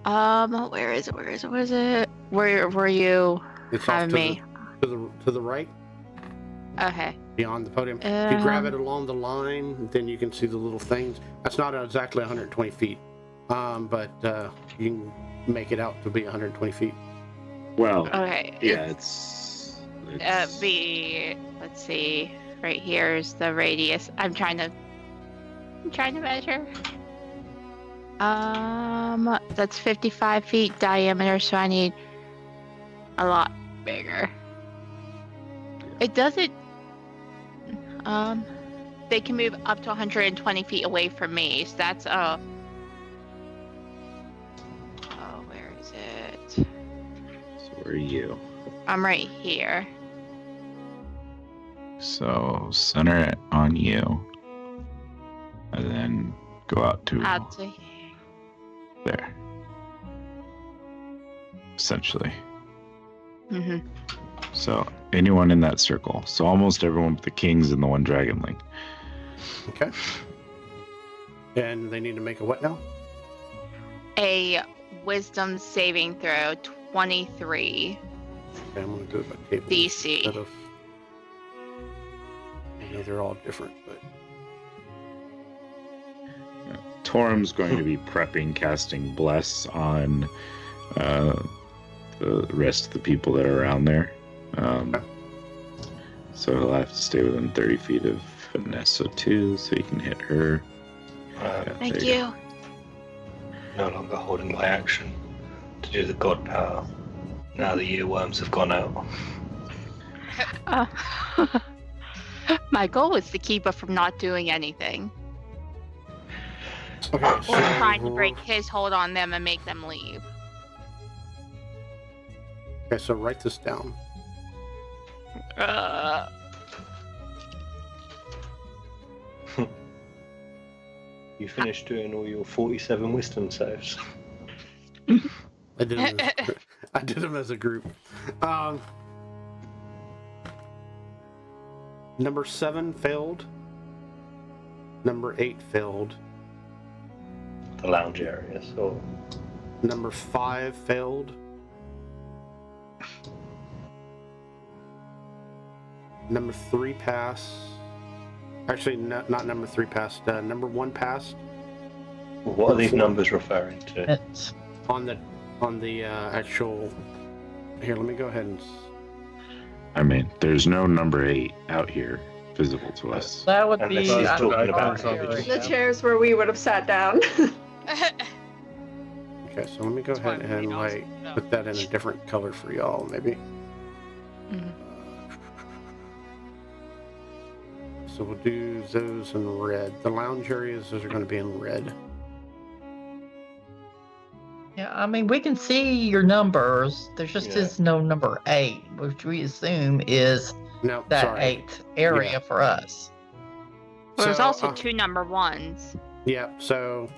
Where is it? Where were you It's having off me? to the right, Okay. beyond the podium. If you grab it along the line, then you can see the little things. That's not exactly 120 feet, but you can make it out to be 120 feet. Well, Okay. yeah, let's see. Right here is the radius. I'm trying to measure. That's 55 feet diameter, so I need a lot bigger. It doesn't. They can move up to 120 feet away from me, so that's oh, where is it? So where are you? I'm right here. So center it on you, and then go out to Out to there. Essentially. Mhm. So anyone in that circle. So almost everyone but the kings and the one dragonling. Okay. And they need to make a what now? A wisdom saving throw, 23 Okay, I'm going to do it by table. DC. Instead of... I know they're all different, but... Torum's going to be prepping casting Bless on the rest of the people that are around there. So he'll have to stay within 30 feet of Vanessa too, so you can hit her. Thank there you. No longer holding my action to do the god power. Now the earworms have gone out. My goal is to keep her from not doing anything. Okay, Or so... trying to break his hold on them and make them leave. Okay, so write this down. You finished doing all your 47 wisdom saves. I did them as a group. Number 7 failed. Number 8 failed. The lounge area, so Number 5 failed. Number 3 passed. Actually, not number 3 passed. Number 1 passed. What are these numbers referring to? It's On the actual. Here, let me go ahead and. I mean, there's no number 8 out here visible to us. that would And be this is out talking of about our something. The area. chairs where we would have sat down. Okay, so let me go That's why ahead and we also like know. put that in a different color for y'all, maybe. Mhm. So we'll do those in red. The lounge areas, those are going to be in red. Yeah, I mean, we can see your numbers. There just Yeah. is no number 8, which we assume is No, that sorry. 8th area Yeah. for us. Well, there's So, also 2 number 1s. Yeah, so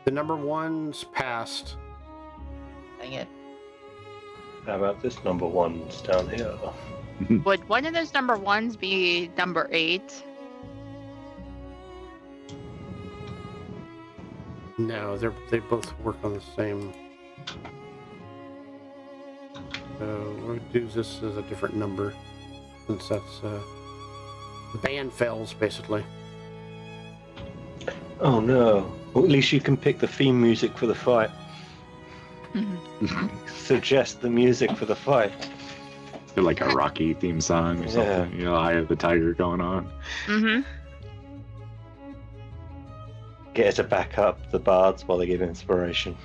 the number 1's passed. Dang it. How about this number 1's down here? Would one of those number 1s be number 8? No, they both work on the same. So we'll do this as a different number, since that's the band fails basically. Oh no. Well, at least you can pick the theme music for the fight. Suggest the music for the fight. Like a Rocky theme song or something. You know, Eye of the Tiger going on. Mm-hmm. Get her to back up the bards while they give inspiration.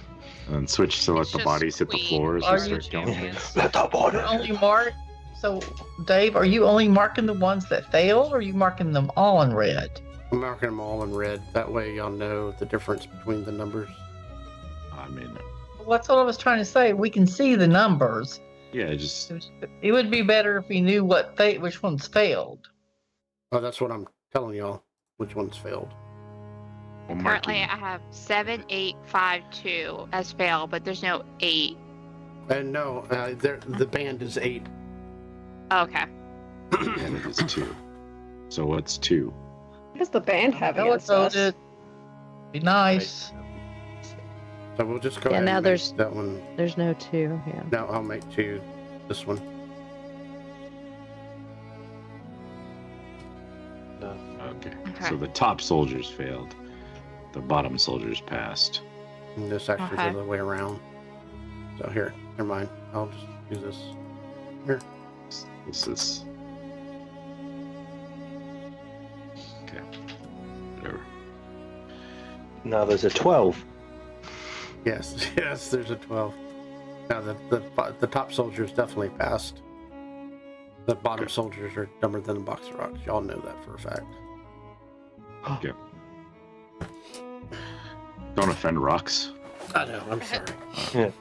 And then switch to let It's the just bodies hit the Queen floor as Are we you start killing things. Let the body. You're only mark. So, Dave, are you only marking the ones that failed, or are you marking them all in red? I'm marking them all in red. That way y'all know the difference between the numbers. I mean, Well, that's what I was trying to say. We can see the numbers. yeah, just It would be better if we knew which ones failed. Oh, that's what I'm telling y'all. Which ones failed? we'll mark Currently, it. I have 7, 8, 5, 2 as fail, but there's no 8. And no, the band is 8. Okay. And it is 2. So what's 2? What does the band have Color against us? coded. Be nice. So we'll just go Yeah, ahead now and there's- make that one. There's no 2. Yeah. No, I'll make 2. This one. Okay. Okay. So the top soldiers failed. The bottom soldiers passed. And this actually Okay. the other way around. So here, never mind. I'll just do this. Here. This is. Okay. Whatever. Now there's a 12. Yes, yes, there's a 12. Now the top soldiers definitely passed. The bottom Okay. soldiers are dumber than the box of rocks. Y'all know that for a fact. Okay. Don't offend rocks. I know, I'm sorry.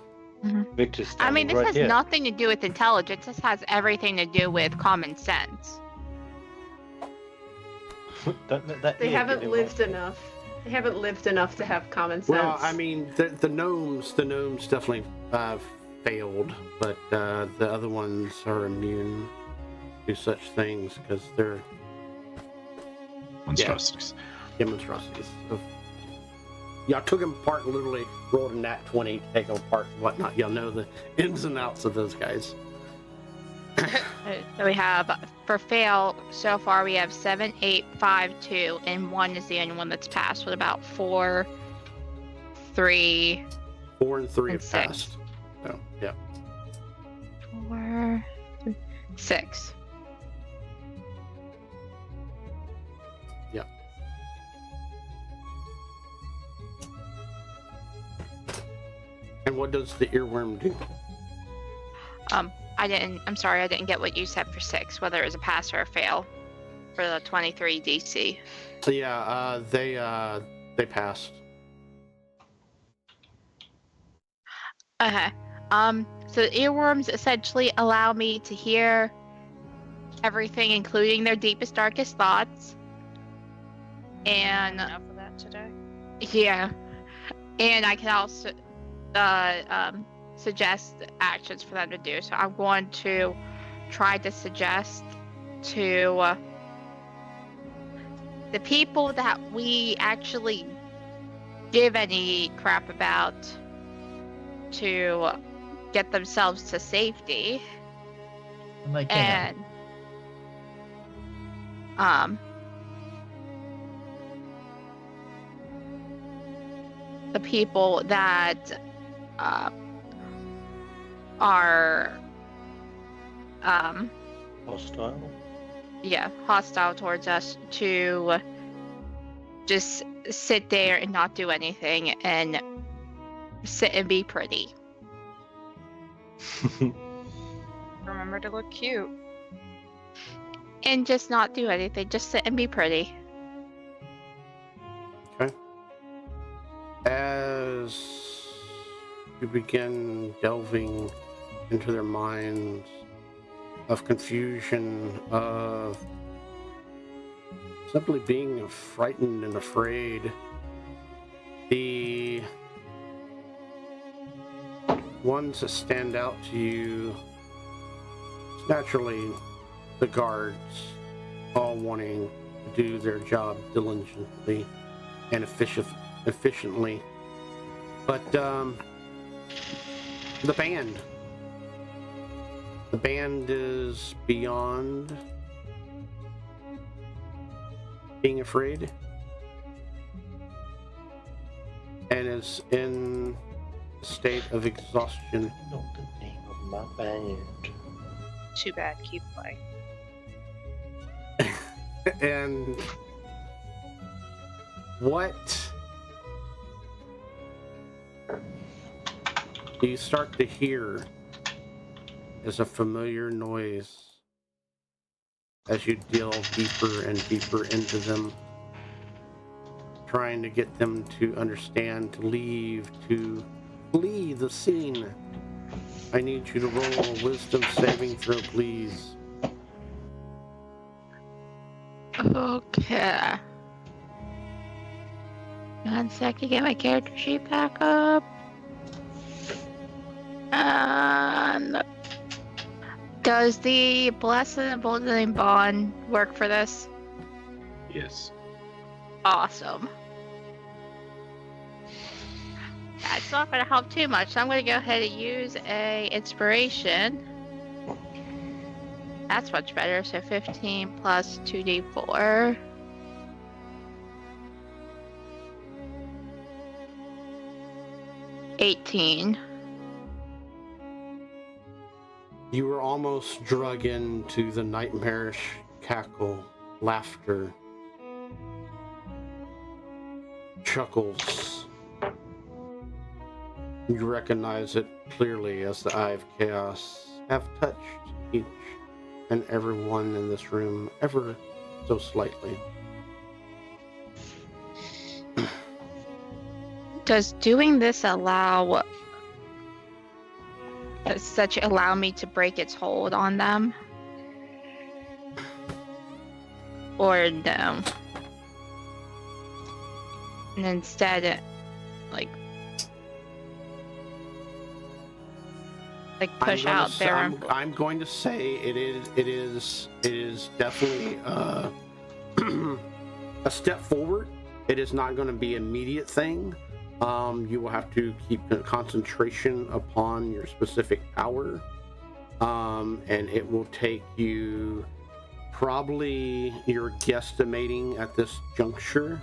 Victor's I mean, standing this right has here. nothing to do with intelligence. This has everything to do with common sense. Don't let that They ear haven't get lived involved. enough. They haven't lived enough to have common sense. Well, I mean, the gnomes definitely failed, but the other ones are immune to such things because they're Monstrosities. monstrosities. So, y'all took them apart and literally rolled a nat 20 to take them apart and whatnot. Y'all know the ins and outs of those guys. So we have, for fail, so far we have 7, 8, 5, 2, and 1 is the only one that's passed with about 4, 3, 4 and 3 And have 6. passed. So, yeah. 4, 6. And what does the earworm do? I'm sorry, I didn't get what you said for 6, whether it was a pass or a fail for the 23 DC. So, yeah, they passed. Okay. So the earworms essentially allow me to hear everything, including their deepest, darkest thoughts. And Enough of that today. yeah, and I can also suggest actions for them to do. So I'm going to try to suggest to the people that we actually give any crap about to get themselves to safety. And they can. And the people that are Hostile. hostile towards us to just sit there and not do anything and sit and be pretty. Remember to look cute. And just not do anything, just sit and be pretty. Okay. As you begin delving into their minds of confusion, of simply being frightened and afraid, the ones that stand out to you, it's naturally the guards, all wanting to do their job diligently and efficiently. But the band is beyond being afraid and is in a state of exhaustion. Not the name of my band. Too bad. Keep playing. And what you start to hear is a familiar noise as you delve deeper and deeper into them, trying to get them to understand, to leave, to flee the scene. I need you to roll a wisdom saving throw, please. Okay. 1 second, get my character sheet back up. Does the Blessed and Emboldening Bond work for this? Yes. Awesome. That's not going to help too much, so I'm going to go ahead and use a inspiration. That's much better, so 15 plus 2d4. $18. You were almost drug into the nightmarish cackle, laughter, chuckles. You recognize it clearly as the Eye of Chaos have touched each and every one in this room ever so slightly. Does doing this allow me to break its hold on them? Or no? And instead, push out their. I'm going to say it is definitely a step forward. It is not going to be an immediate thing. You will have to keep concentration upon your specific power, and it will take you probably, you're guesstimating at this juncture,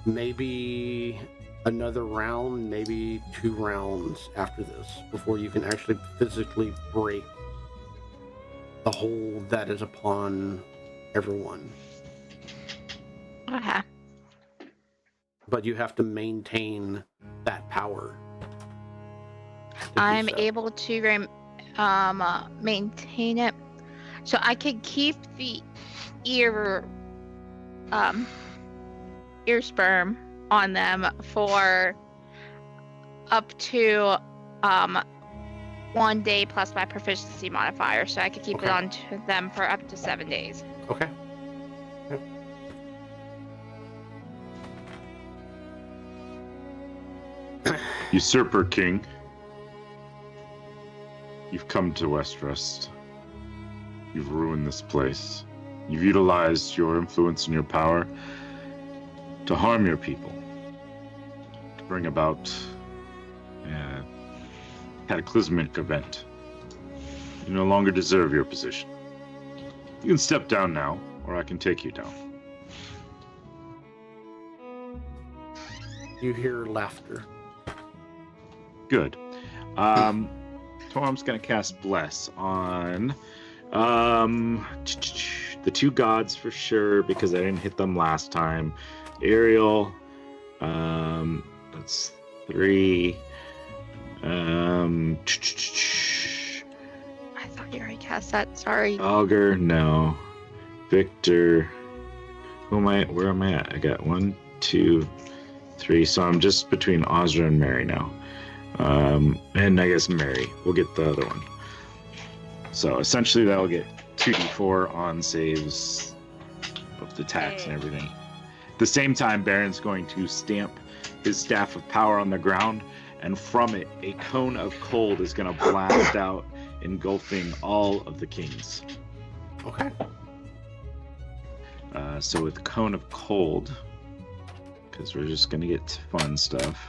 maybe another round, maybe 2 rounds after this before you can actually physically break the hold that is upon everyone. Okay. But you have to maintain that power. I'm able to maintain it, so I could keep the ear sperm on them for up to 1 day plus my proficiency modifier, so I could keep it on to them for up to 7 days. Okay. Usurper King, you've come to Westeros. You've ruined this place. You've utilized your influence and your power to harm your people, to bring about a cataclysmic event. You no longer deserve your position. You can step down now, or I can take you down. You hear laughter. Good. Tom's gonna cast Bless on the two gods for sure because I didn't hit them last time. Iriel, that's 3. I thought you already cast that. Sorry. Augur, no. Victor, where am I at? I got 1, 2, 3. So I'm just between Ozra and Mary now. And I guess Mary. We'll get the other one. So essentially that'll get 2d4 on saves of the attacks and everything. At the same time, Baron's going to stamp his staff of power on the ground, and from it, a cone of cold is going to blast out, engulfing all of the kings. Okay. So with Cone of Cold, because we're just going to get to fun stuff,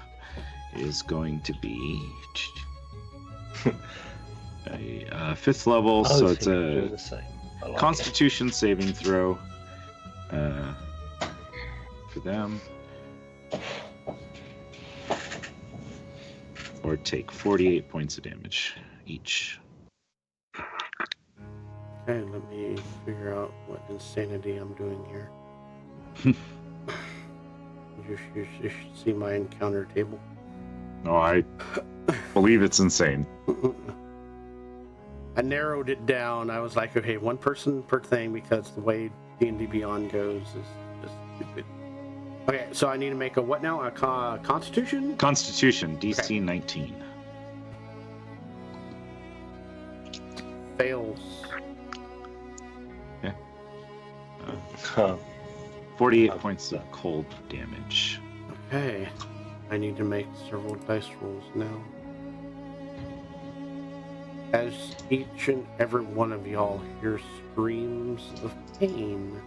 is going to be a 5th level, so it's a Constitution saving throw for them. Or take 48 points of damage each. Okay, let me figure out what insanity I'm doing here. You should see my encounter table. No, I believe it's insane. I narrowed it down. I was like, okay, 1 person per thing because the way D&D Beyond goes is just stupid. Okay, so I need to make a what now? A Constitution? Constitution, DC Okay. 19. Fails. Okay. Huh. 48 points of cold damage. Okay. I need to make several dice rolls now. As each and every one of y'all hear screams of pain.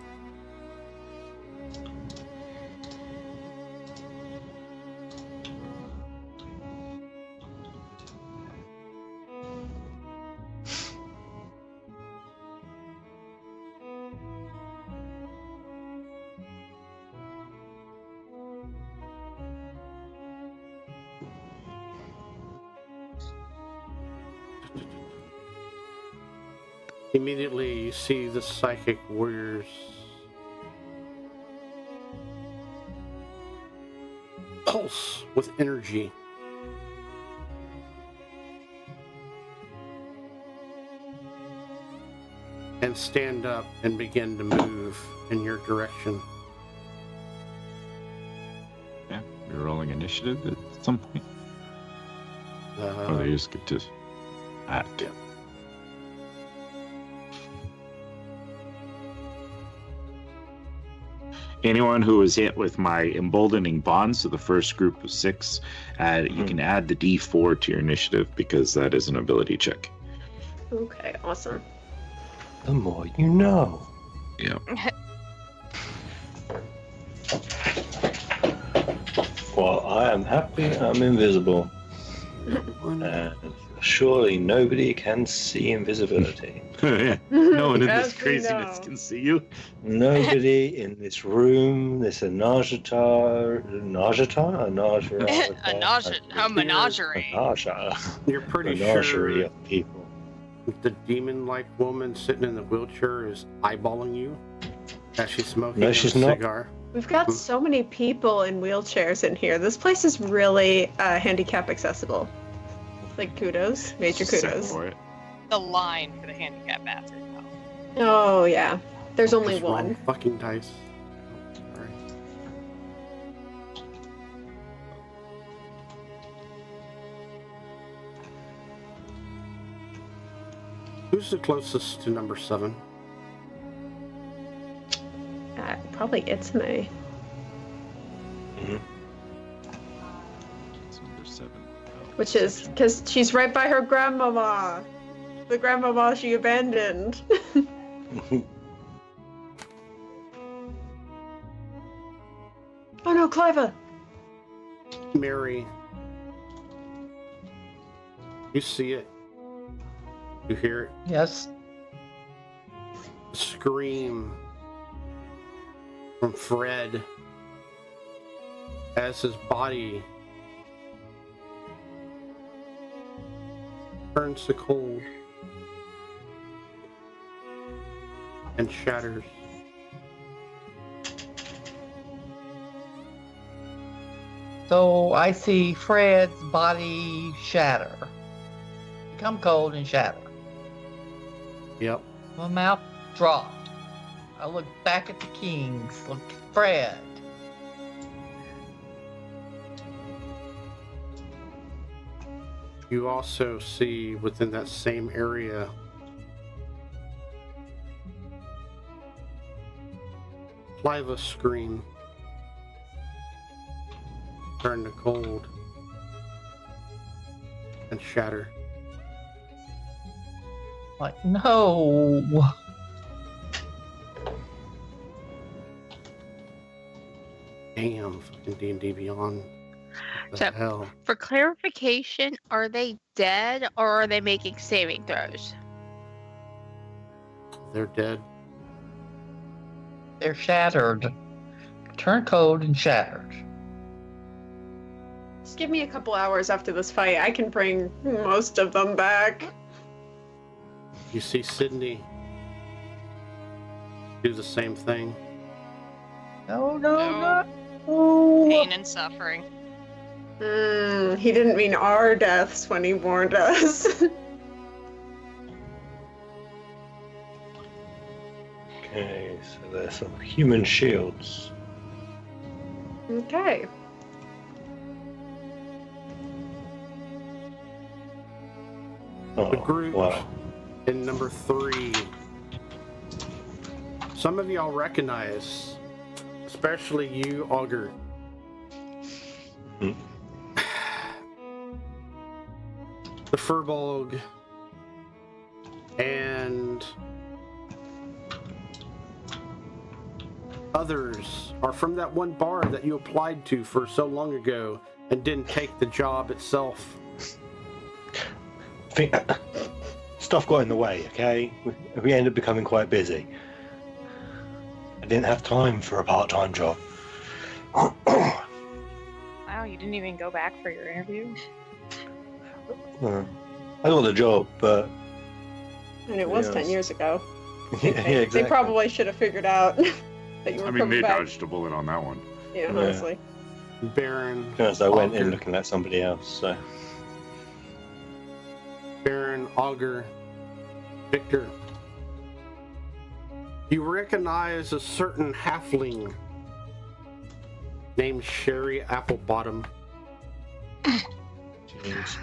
Immediately, you see the psychic warriors pulse with energy. And stand up and begin to move in your direction. Yeah, you're rolling initiative at some point. Or they just get to act. Yeah. Anyone who is hit with my emboldening bond, so the first group of 6, you can add the D4 to your initiative because that is an ability check. Okay, awesome. The more you know. Yeah. Well, I am happy I'm invisible. And surely nobody can see invisibility. Yeah. No one in As this we craziness know. can see you. Nobody in this room, this a menagerie. You're pretty Menagerie sure of people. the demon-like woman sitting in the wheelchair is eyeballing you as she's smoking No, a she's not. cigar. We've got so many people in wheelchairs in here. This place is really handicap accessible. Like, kudos. Major Set kudos. for it. The line for the handicap bathroom. Oh, yeah. There's only Just roll one. fucking dice. Sorry. Who's the closest to number 7? Probably it's me. It's number 7. Which is because she's right by her grandmama. The grandmama she abandoned. Oh no, Cliva! Mary. You see it. You hear it. Yes. Scream from Fred as his body turns to cold and shatters. So I see Fred's body shatter, become cold and shatter. Yep. My mouth dropped. I look back at the kings. Look at Fred. You also see within that same area Pliva's scream turn to cold and shatter. Like, no. Damn, fucking D&D Beyond. What the So- hell? For clarification, are they dead or are they making saving throws? They're dead. They're shattered. Turn cold and shattered. Just give me a couple hours after this fight. I can bring most of them back. You see Sydney do the same thing. No, No. no. Pain and suffering. He didn't mean our deaths when he warned us. Okay, so there's some human shields. Okay. Oh, The group wow. in number 3. Some of y'all recognize, especially you, Augur. Hmm. The Furbolg and others are from that one bar that you applied to for so long ago and didn't take the job itself. I think stuff got in the way, okay? We ended up becoming quite busy. I didn't have time for a part-time job. Wow, you didn't even go back for your interview? I got the job, but And it was Yes. 10 years ago. yeah, exactly. They probably should have figured out that you were I mean, coming they back. dodged a bullet on that one. Yeah, Yeah. honestly. Baron, Because I went in Augur. looking at somebody else, so Baron, Augur, Victor. You recognize a certain halfling named Sherry Applebottom. jeez.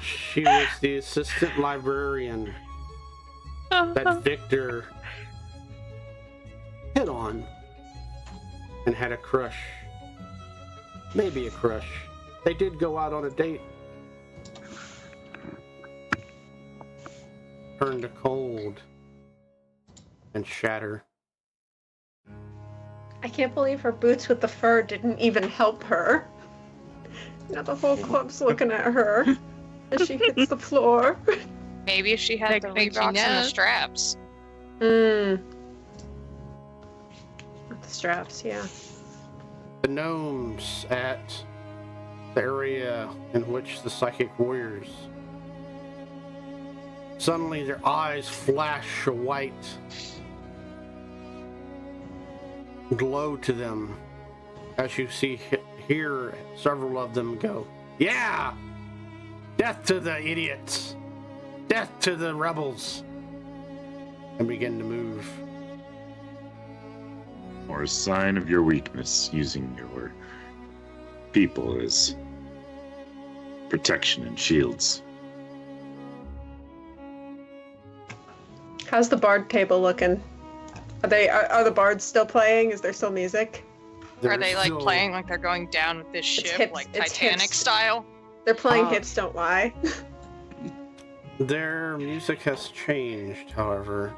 She was the assistant librarian that Victor hit on and had a crush. Maybe a crush. They did go out on a date. Turn to cold and shatter. I can't believe her boots with the fur didn't even help her. Now the whole club's looking at her as she hits the floor. Maybe if she had Like, the think she Reeboks and the knows. straps. The straps, yeah. The gnomes at the area in which the psychic warriors. Suddenly their eyes flash a white glow to them as you hear several of them go, "Yeah! Death to the idiots! Death to the rebels!" and begin to move. Or a sign of your weakness, using your people as protection and shields. How's the bard table looking? Are the bards still playing? Is there still music? Are They're they like still- playing like they're going down with this ship, hips- like it's Titanic hips. style? They're playing Ah. Hips Don't Lie. Their music has changed, however.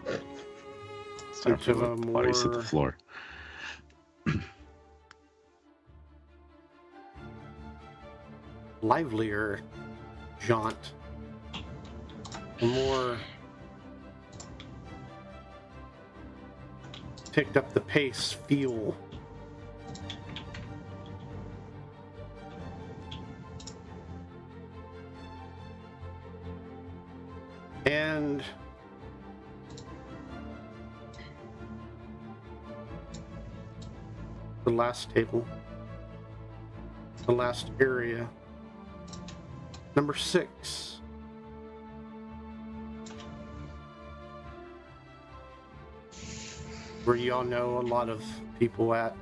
It's time for Into a the bodies hit the more- floor. livelier jaunt, a more picked up the pace feel. And the last table, the last area, number 6. Where y'all know a lot of people at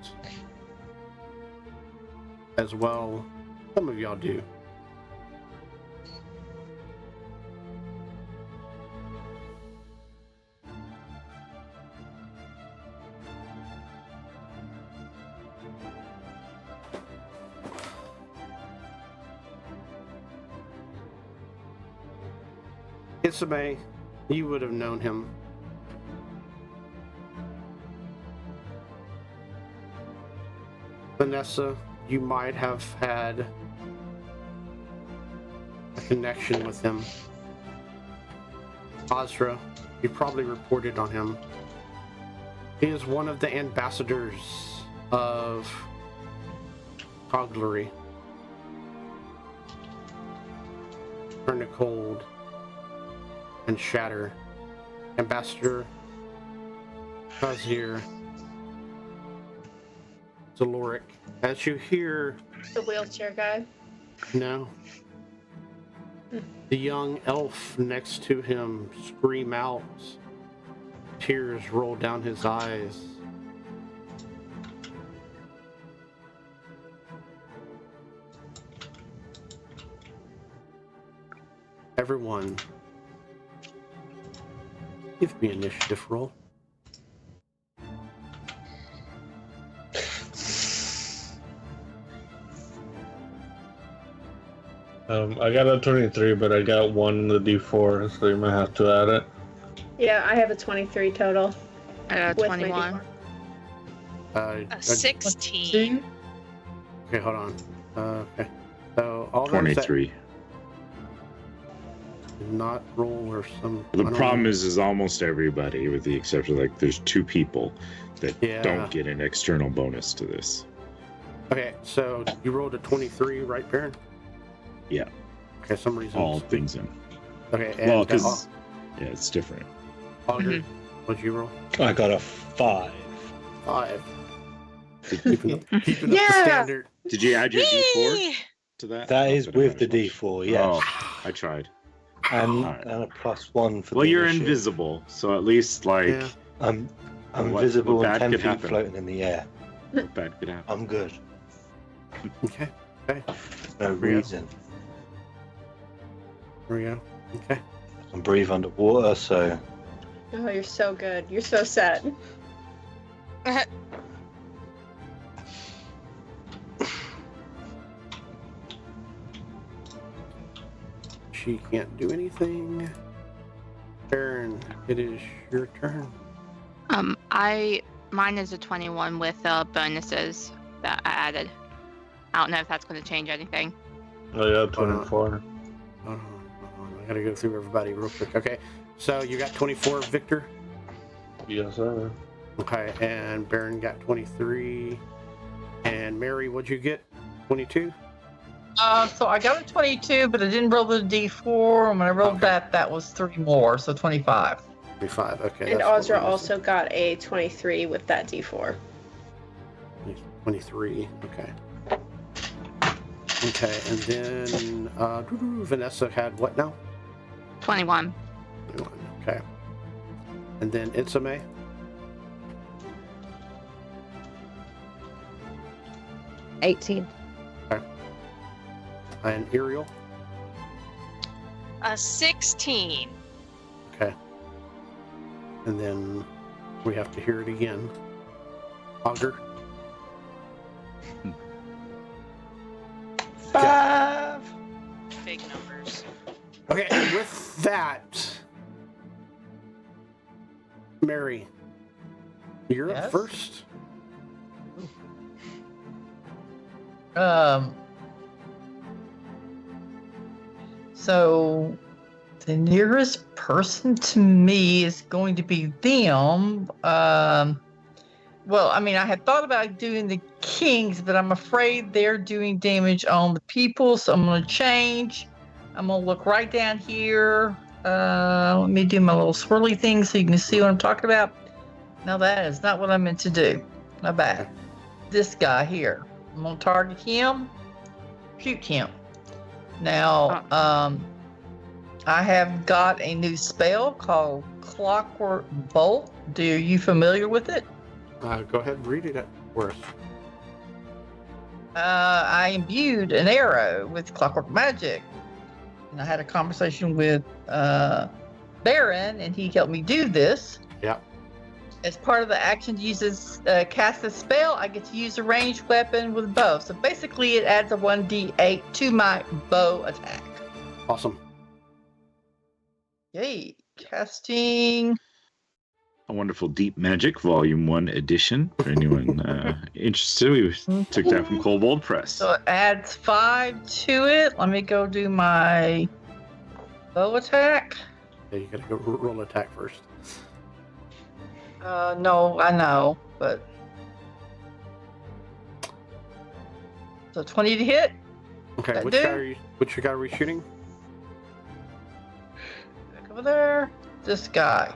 as well. Some of y'all do. Isame, you would have known him. Vanessa, you might have had a connection with him. Azra, you probably reported on him. He is one of the ambassadors of Coglery. Turn to Cold and Shatter. Ambassador Kazir Zaloric. As you hear The wheelchair guy. no, the young elf next to him scream out. Tears roll down his eyes. Everyone, give me an initiative roll. I got a 23, but I got 1 in the D4, so you might have to add it. Yeah, I have a 23 total. I got with my 21. D4. A 16. Okay, hold on. Okay, so all those that 23. did not roll or some. The problem is almost everybody, with the exception of like there's 2 people that Yeah. don't get an external bonus to this. Okay, so you rolled a 23, right, Baron? Yeah. Okay, some reason. All things in. Okay, and Well, because yeah, it's different. Augur, what'd you roll? I got a 5. 5. Keeping up the Yeah! standard. Did you add your D4 to that? That Not is that it with the matters much. D4, yes. Oh, I tried. And, Alright. and a +1 for Well, the you're initiative. invisible, so at least like Yeah. I'm What visible bad and 10 could feet happen? floating in the air. what bad could happen. I'm good. Okay, okay, No reason. here we go. Okay. I can breathe underwater, so Oh, you're so good. You're so set. She can't do anything. Baron, it is your turn. Mine is a 21 with bonuses that I added. I don't know if that's going to change anything. I got 24. Hold on. I gotta go through everybody real quick. Okay, so you got 24, Victor. Yes, sir. Okay, and Baron got 23. And Mary, what'd you get? 22? So I got a 22, but I didn't roll the D4. And when I rolled Okay. that was 3 more, so 25. 25, okay. And that's what Azra we're also got a 23 with that D4. missing. 23, okay. Okay, and then Vanessa had what now? 21. 21, okay. And then Itsame? $18. And Iriel? A 16. Okay. And then we have to hear it again. Augur? 5. Big numbers. Okay, and with that, Mary, you're up Yes? first. So the nearest person to me is going to be them. Well, I mean, I had thought about doing the kings, but I'm afraid they're doing damage on the people, so I'm going to change. I'm going to look right down here Let me do my little swirly thing so you can see what I'm talking about. Now that is not what I meant to do. My bad. This guy here. I'm gonna target him. Shoot him. Now, I have got a new spell called Clockwork Bolt. Are you familiar with it? Go ahead and read it for us. I imbued an arrow with clockwork magic. And I had a conversation with Baron, and he helped me do this. Yeah. As part of the action to cast a spell, I get to use a ranged weapon with bow. So basically, it adds a 1d8 to my bow attack. Awesome. Yay. Casting. A Wonderful Deep Magic, Volume 1 edition. For anyone interested, we took that from Kobold Press. So it adds 5 to it. Let me go do my bow attack. Yeah, you gotta go roll attack first. No, I know, but. So 20 to hit. Okay, That which guy are we shooting? Back over there. This guy.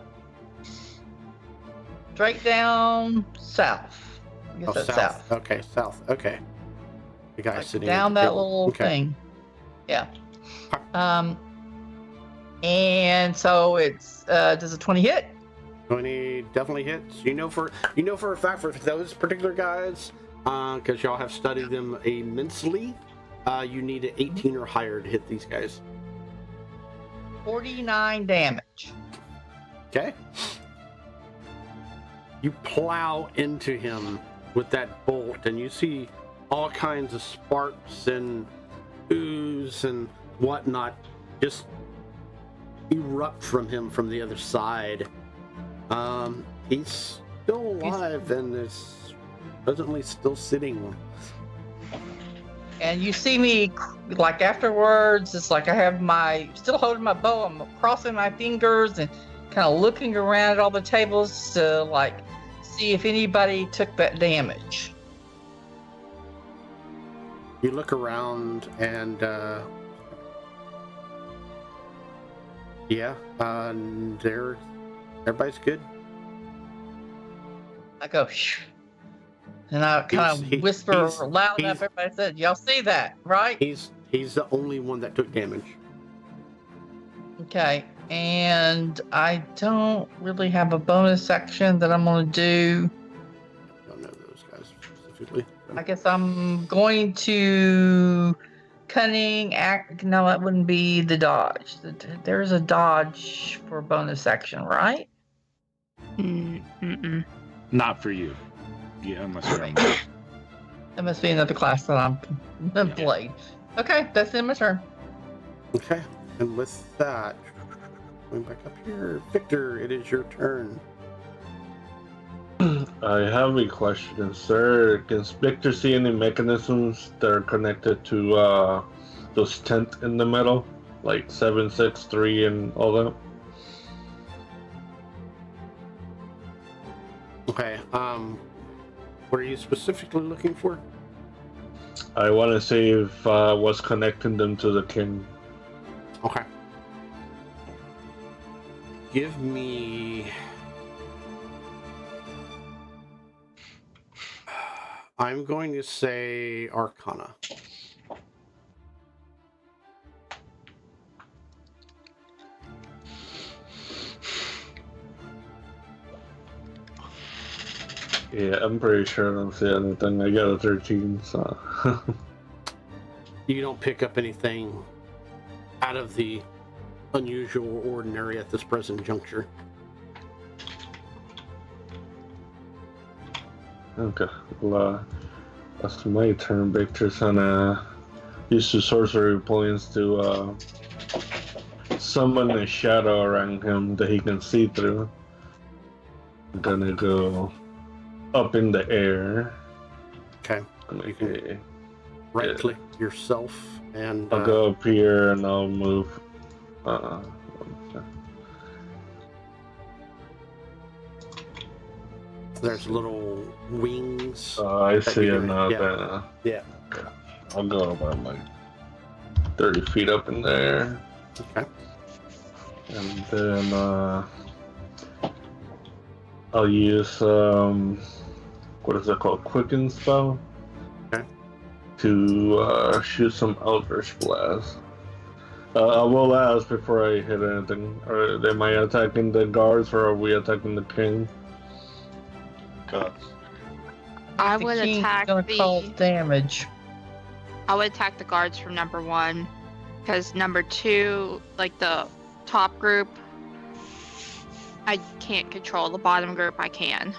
Straight down south. I guess that's south. Okay, south. Okay. The guy Like sitting down at the that table. little thing. Yeah. And so it's does a 20 hit? 20 definitely hits. You know for a fact for those particular guys, because y'all have studied them immensely, you need an 18 or higher to hit these guys. 49 damage. Okay. You plow into him with that bolt, and you see all kinds of sparks and ooze and whatnot just erupt from him from the other side. He's still alive and is presently still sitting. And you see me, like, afterwards, it's like I have still holding my bow, I'm crossing my fingers and kind of looking around at all the tables to, like, see if anybody took that damage. You look around and, everybody's good. I go, shh. And I kind of whisper loud enough, everybody said, y'all see that, right? He's the only one that took damage. Okay, and I don't really have a bonus action that I'm going to do. I don't know those guys specifically. I guess I'm going to cunning act. No, that wouldn't be the dodge. There's a dodge for bonus action, right? Not for you. Yeah, unless you're That must be another class that I'm played. Okay, that's in my turn. Okay, and with that, going back up here, Victor, it is your turn. I have a question, sir. Can Victor see any mechanisms that are connected to those tent in the middle, like 763 and all that? Okay, what are you specifically looking for? I want to see if what's connecting them to the king. Okay. Give me... I'm going to say Arcana. Yeah, I'm pretty sure I don't see anything. I got a 13, so... You don't pick up anything out of the unusual or ordinary at this present juncture. Okay, well, that's my turn. Victor's gonna use the sorcery points to summon a shadow around him that he can see through. I'm gonna go up in the air. Okay. You can right click yourself and I'll go up here and I'll move. There's little wings. I see it can- now. yeah. Yeah. I'll go about like 30 feet up in there. Okay. And then I'll use what is it called? Quicken spell. Okay. To shoot some Eldritch Blast. I will ask before I hit anything. Am I attacking the guards or are we attacking the king? Guards. I The would king's attack gonna cause damage. I would attack the guards from number 1, because number 2, like the top group, I can't control. The bottom group, I can.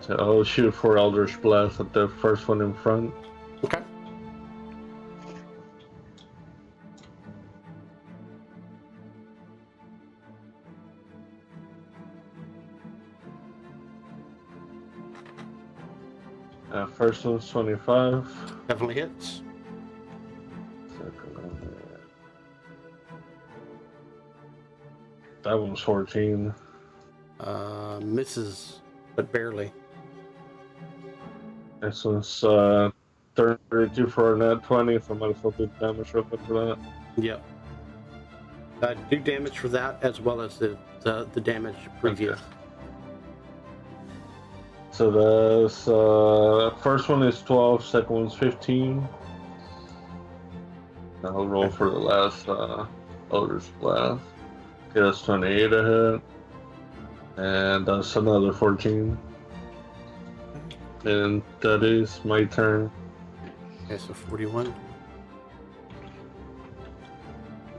I'll shoot 4 Eldritch Blast at the first one in front. Okay. First one's 25. Definitely hits. Second one, that one's 14. Misses, but barely. This one's 32 for a net 20, so I might as well do damage real quick for that. Yep. Do damage for that as well as the damage previous. Okay. So the first one is 12, second one's 15. I'll roll for the last Eldritch Blast. Okay, that's 28 a hit. And that's another 14. And that is my turn. Okay, so 41.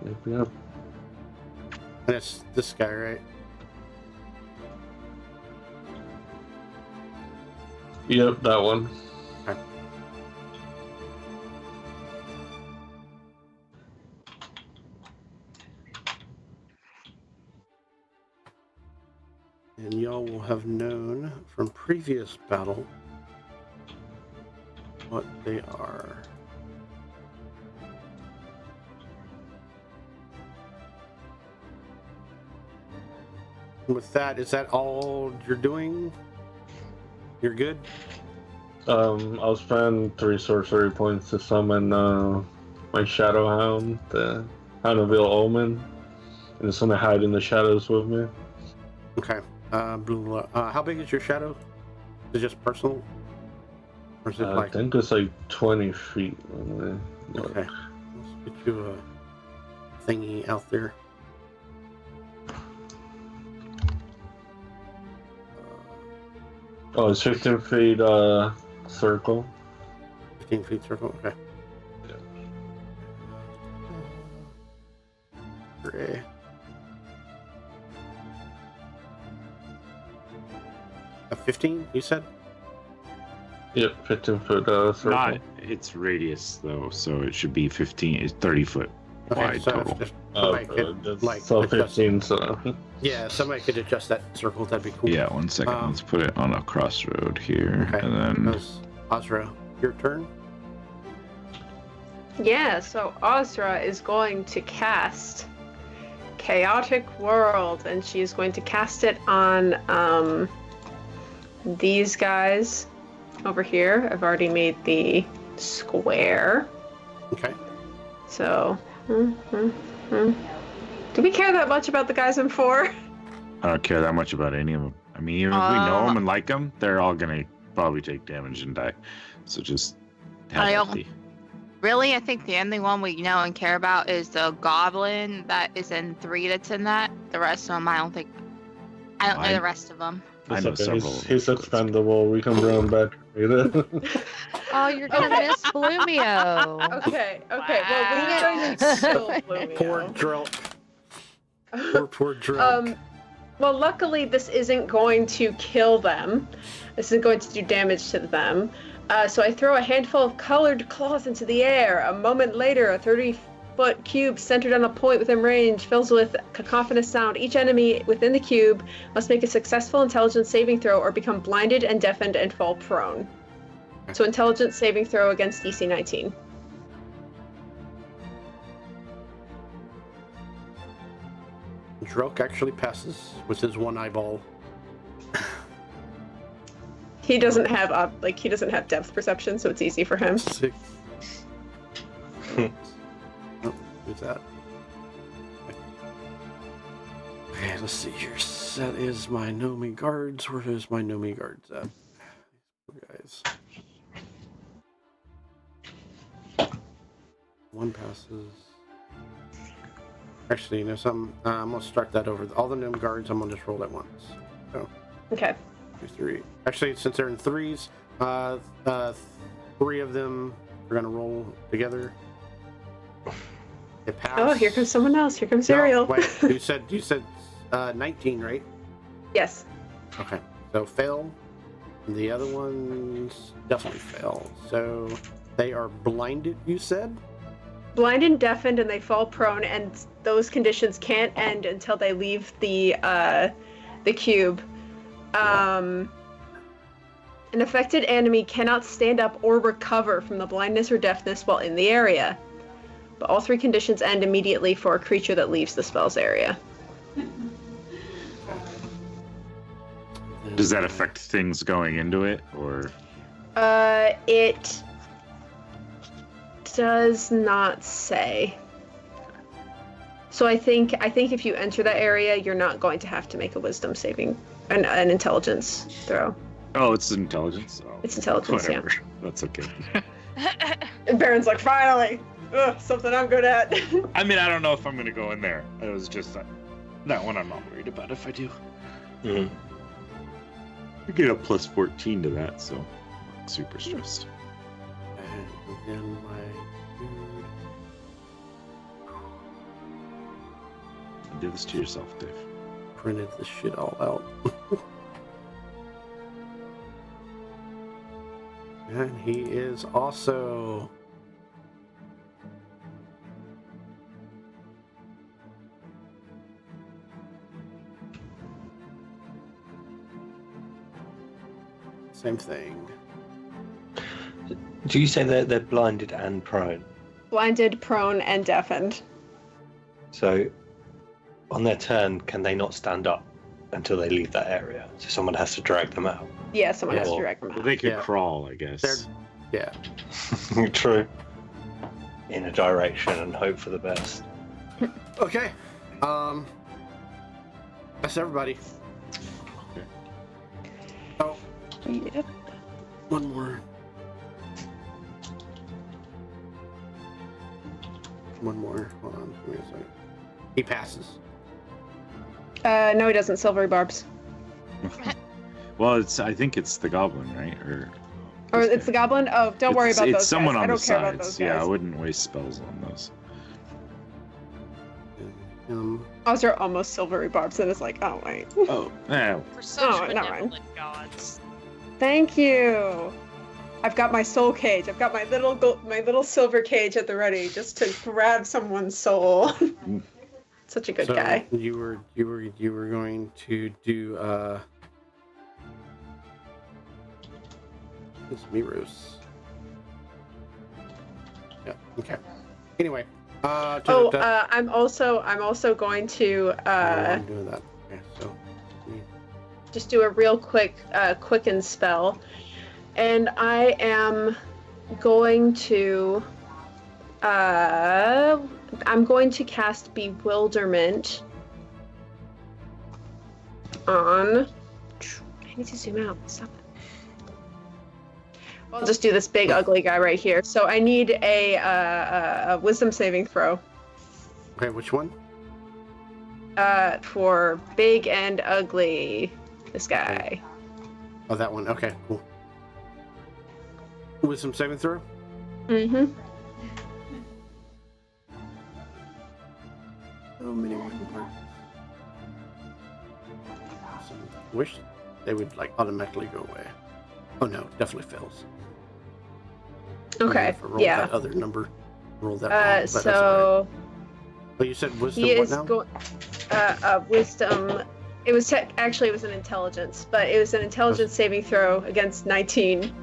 Yep. And that's this guy, right? Yep, that one. Okay. And y'all will have known from previous battle what they are. And with that, is that all you're doing? You're good? I'll spend 3 sorcery points to summon my Shadow Hound, the Hound of Ill Omen. And it's gonna hide in the shadows with me. Okay. How big is your shadow? Is it just personal? Or is it I think it's like 20 feet. Okay. Let's get you a thingy out there. Oh, it's 15 feet circle. 15 feet circle, okay. Yeah. Gray. A 15, you said? Yep, 15 foot circle. Not its radius though, so it should be 15. It's 30 foot wide so total. if somebody could, so adjust- 15, so. Yeah, somebody could adjust that circle, that'd be cool. Yeah, 1 second. Let's put it on a crossroad here, Okay. and then Goes Azra, your turn. Yeah, so Azra is going to cast Chaotic World, and she's going to cast it on these guys over here. I've already made the square. Okay. So, do we care that much about the guys in 4? I don't care that much about any of them. I mean, even if we know them and like them, they're all gonna probably take damage and die. So just have I it don't- be. Really, I think the only one we know and care about is the goblin that is in 3 that's in that. The rest of them, I don't know the rest of them. I know It's okay. several. He's expendable. We can bring him back later. Oh, you're gonna miss Bloomio. Okay, well, we're going to kill Bloomio. Poor Drunk. Poor Drunk. Well, luckily this isn't going to kill them. This isn't going to do damage to them. So I throw a handful of colored cloth into the air. A moment later, a 30-foot cube centered on a point within range fills with cacophonous sound. Each enemy within the cube must make a successful intelligence saving throw or become blinded and deafened and fall prone. So intelligence saving throw against DC 19. Drunk actually passes with his one eyeball. He doesn't have he doesn't have depth perception, so it's easy for him. 6. Oh, who's that? Okay, let's see here. That is my gnome guards. Where is my gnome guards at? Guys. One passes. Actually, you know something? I'm gonna start that over. All the gnome guards, I'm gonna just roll at once. So, Okay. 2, 3. Actually, since they're in threes, 3 of them are gonna roll together. They pass. Oh, here comes someone else. Here comes No, Iriel. wait, you said 19, right? Yes. Okay, so fail. The other ones definitely fail. So they are blinded, you said? Blind and deafened, and they fall prone, and those conditions can't end until they leave the cube. An affected enemy cannot stand up or recover from the blindness or deafness while in the area. But all 3 conditions end immediately for a creature that leaves the spell's area. Does that affect things going into it, or? It does not say. So I think if you enter that area, you're not going to have to make a wisdom saving, an intelligence throw. Oh, it's intelligence. Oh, It's intelligence, whatever. That's okay. And Baron's like, finally! Ugh, something I'm good at. I mean, I don't know if I'm gonna go in there. It was just that one I'm not worried about if I do. Mm. I get a plus 14 to that, so I'm not super stressed. And then my dude. You do this to yourself, Dave. Printed the shit all out. And he is also same thing. Do you say that they're blinded and prone? Blinded, prone, and deafened. So, on their turn, can they not stand up until they leave that area? So someone has to drag them out. Yeah, someone has to Well, direct them Well, out. they could Yeah. crawl, I guess. Yeah. True. In a direction and hope for the best. Okay. That's everybody. Oh, Yep. one more. One more. Hold on. Give me a second. He passes. No, he doesn't. Silvery barbs. Well, I think it's the goblin, right? Or it's the goblin? Oh, don't worry about it's those someone guys. on I don't the care sides. about those Yeah, I guys. wouldn't waste spells on those. Those are almost silvery barbs, and it's like, oh, wait. Oh, yeah. For such Oh, never benevolent gods. Thank you. I've got my soul cage. I've got my little silver cage at the ready, just to grab someone's soul. Such a good guy. You were going to do it's Miros. Yeah, okay. Anyway. I'm also going to I'm doing that. Okay, so just do a real quick quicken spell, and I am going to cast Bewilderment on. I need to zoom out. Stop it. I'll just do this big ugly guy right here. So I need a wisdom saving throw. okay, which one? For big and ugly. This guy. Oh, that one. Okay, cool. Wisdom saving throw? Mm-hmm. So many working parts. Awesome. Wish they would like automatically go away. Oh no, definitely fails. Okay. If I roll Yeah. that other number. Roll that. Wrong, but that's all right. So But you said wisdom. he What is now? going. Wisdom. It was actually it was an intelligence, but it was an intelligence saving throw against 19.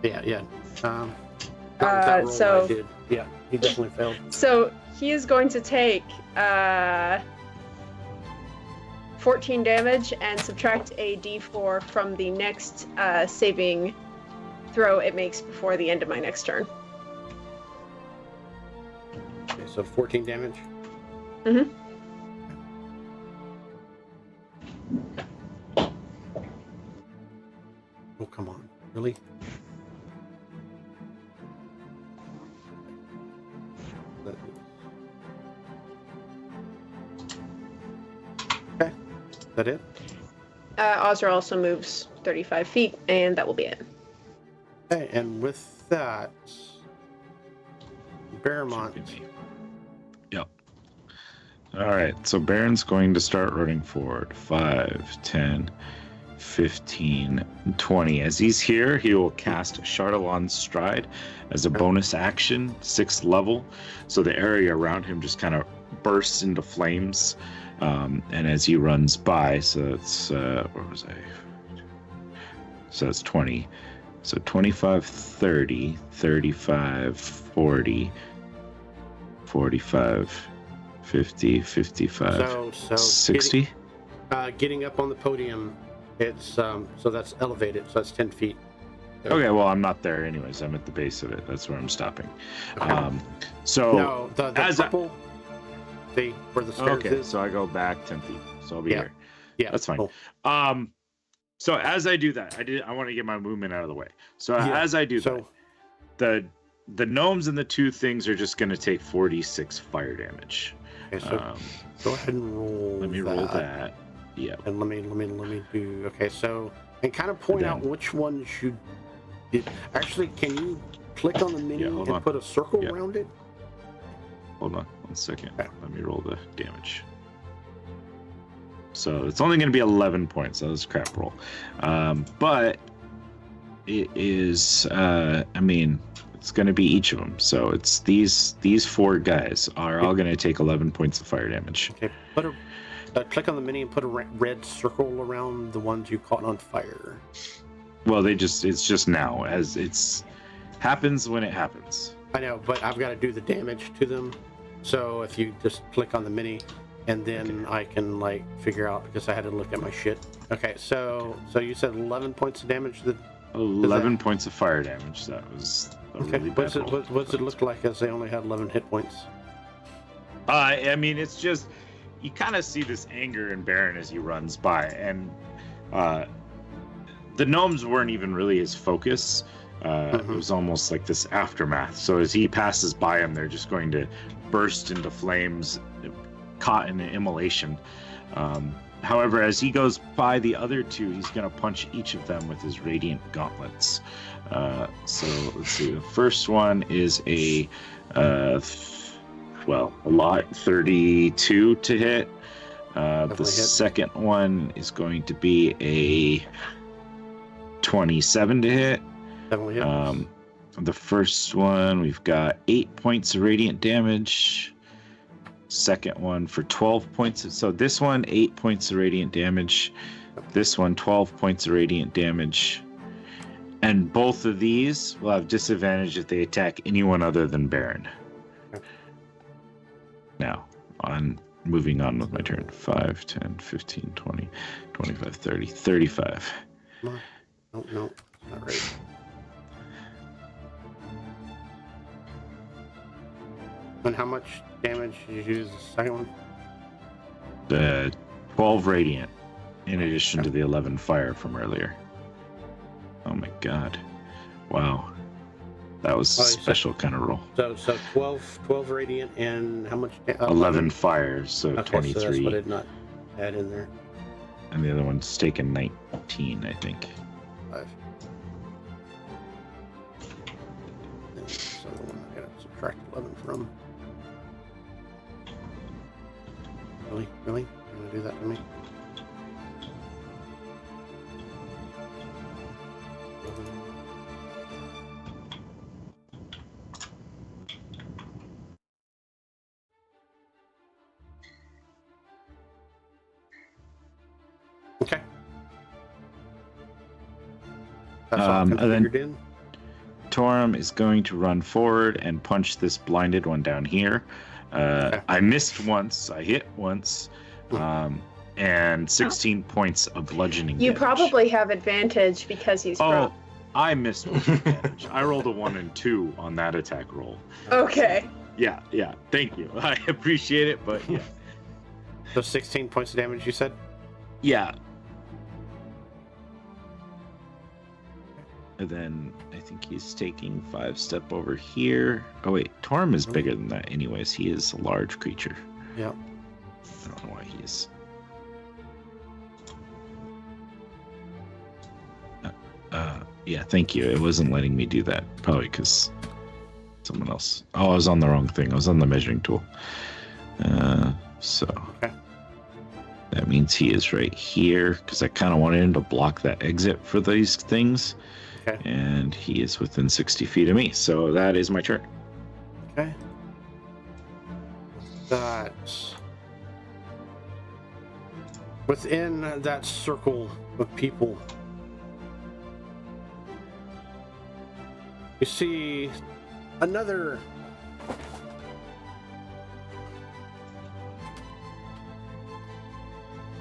Yeah. That roll so- I did. Yeah, he definitely failed. So he is going to take 14 damage and subtract a d4 from the next saving throw it makes before the end of my next turn. Okay, so 14 damage. Mhm. Really? Okay. Is that it? Ozra also moves 35 feet, and that will be it. Okay, and with that, Baramont. Yep. All right, so Baron's going to start running forward. 5, 10, 15, 20. As he's here, he will cast Chardalon's Stride as a bonus action, 6th level. So the area around him just kind of bursts into flames. And as he runs by, so it's, where was I? So it's 20. So 25, 30, 35, 40, 45, 50, 55, So 60. Getting up on the podium, it's so that's elevated, so that's 10 feet. Okay, well, I'm not there anyways. I'm at the base of it. That's where I'm stopping. So No, the purple. See where the stairs okay, is? so I go back 10 feet. So I'll be here. Yeah, That's fine. cool. So as I do that, I want to get my movement out of the way. So as I do that, the gnomes and the two things are just going to take 46 fire damage. Okay, so go ahead and roll. Let me roll that. Yeah. And let me do. Okay, so and kind of point out which ones you did. Actually, can you click on the menu and put a circle around it? Hold on 1 second. Okay. Let me roll the damage. So it's only going to be 11 points. That was a crap roll. But it is, it's going to be each of them. So it's these 4 guys are all going to take 11 points of fire damage. Okay, click on the menu and put a red circle around the ones you caught on fire. Well, it's just now, as it's happens when it happens. I know, but I've got to do the damage to them. So if you just click on the mini, and then I can figure out, because I had to look at my shit. Okay, so you said 11 points of damage. 11 points of fire damage. That was a really bad roll. What does it look like as they only had 11 hit points? It's just you kind of see this anger in Baron as he runs by, and the gnomes weren't even really his focus. It was almost like this aftermath. So as he passes by him, they're just going to burst into flames, caught in an immolation. However, as he goes by the other two, he's going to punch each of them with his radiant gauntlets. So let's see. The first one is a 32 to hit. The second one is going to be a 27 to hit. The first one, we've got 8 points of radiant damage. Second one for 12 points. So this one, 8 points of radiant damage. This one, 12 points of radiant damage. And both of these will have disadvantage if they attack anyone other than Baron. Now, moving on with my turn. 5, 10, 15, 20, 25, 30, 35. No, not right. And how much damage did you use the second one? The 12 radiant, in addition to the 11 fire from earlier. Oh my god. Wow. That was a special kind of roll. So 12 radiant and how much? 11 fire, so 23. So that's what I did not add in there. And the other one's taken 19, I think. 5. So the one I gotta subtract 11 from. Really? You're gonna do that to me? Okay. That's all And then configured in. Torum is going to run forward and punch this blinded one down here. I missed once, I hit once, and 16 points of bludgeoning You damage. probably have advantage because he's prone. I missed one damage. I rolled a 1 and 2 on that attack roll. Okay. Yeah, thank you. I appreciate it, but yeah. So 16 points of damage, you said? Yeah. And then I think he's taking 5 step over here. Oh wait, Torm is bigger than that anyways. He is a large creature. Yep. I don't know why he is. Yeah, thank you. It wasn't letting me do that. Probably because someone else. Oh, I was on the wrong thing. I was on the measuring tool. So Okay. that means he is right here because I kind of wanted him to block that exit for these things. Okay. And he is within 60 feet of me. So that is my turn. Okay. That within that circle of people, you see another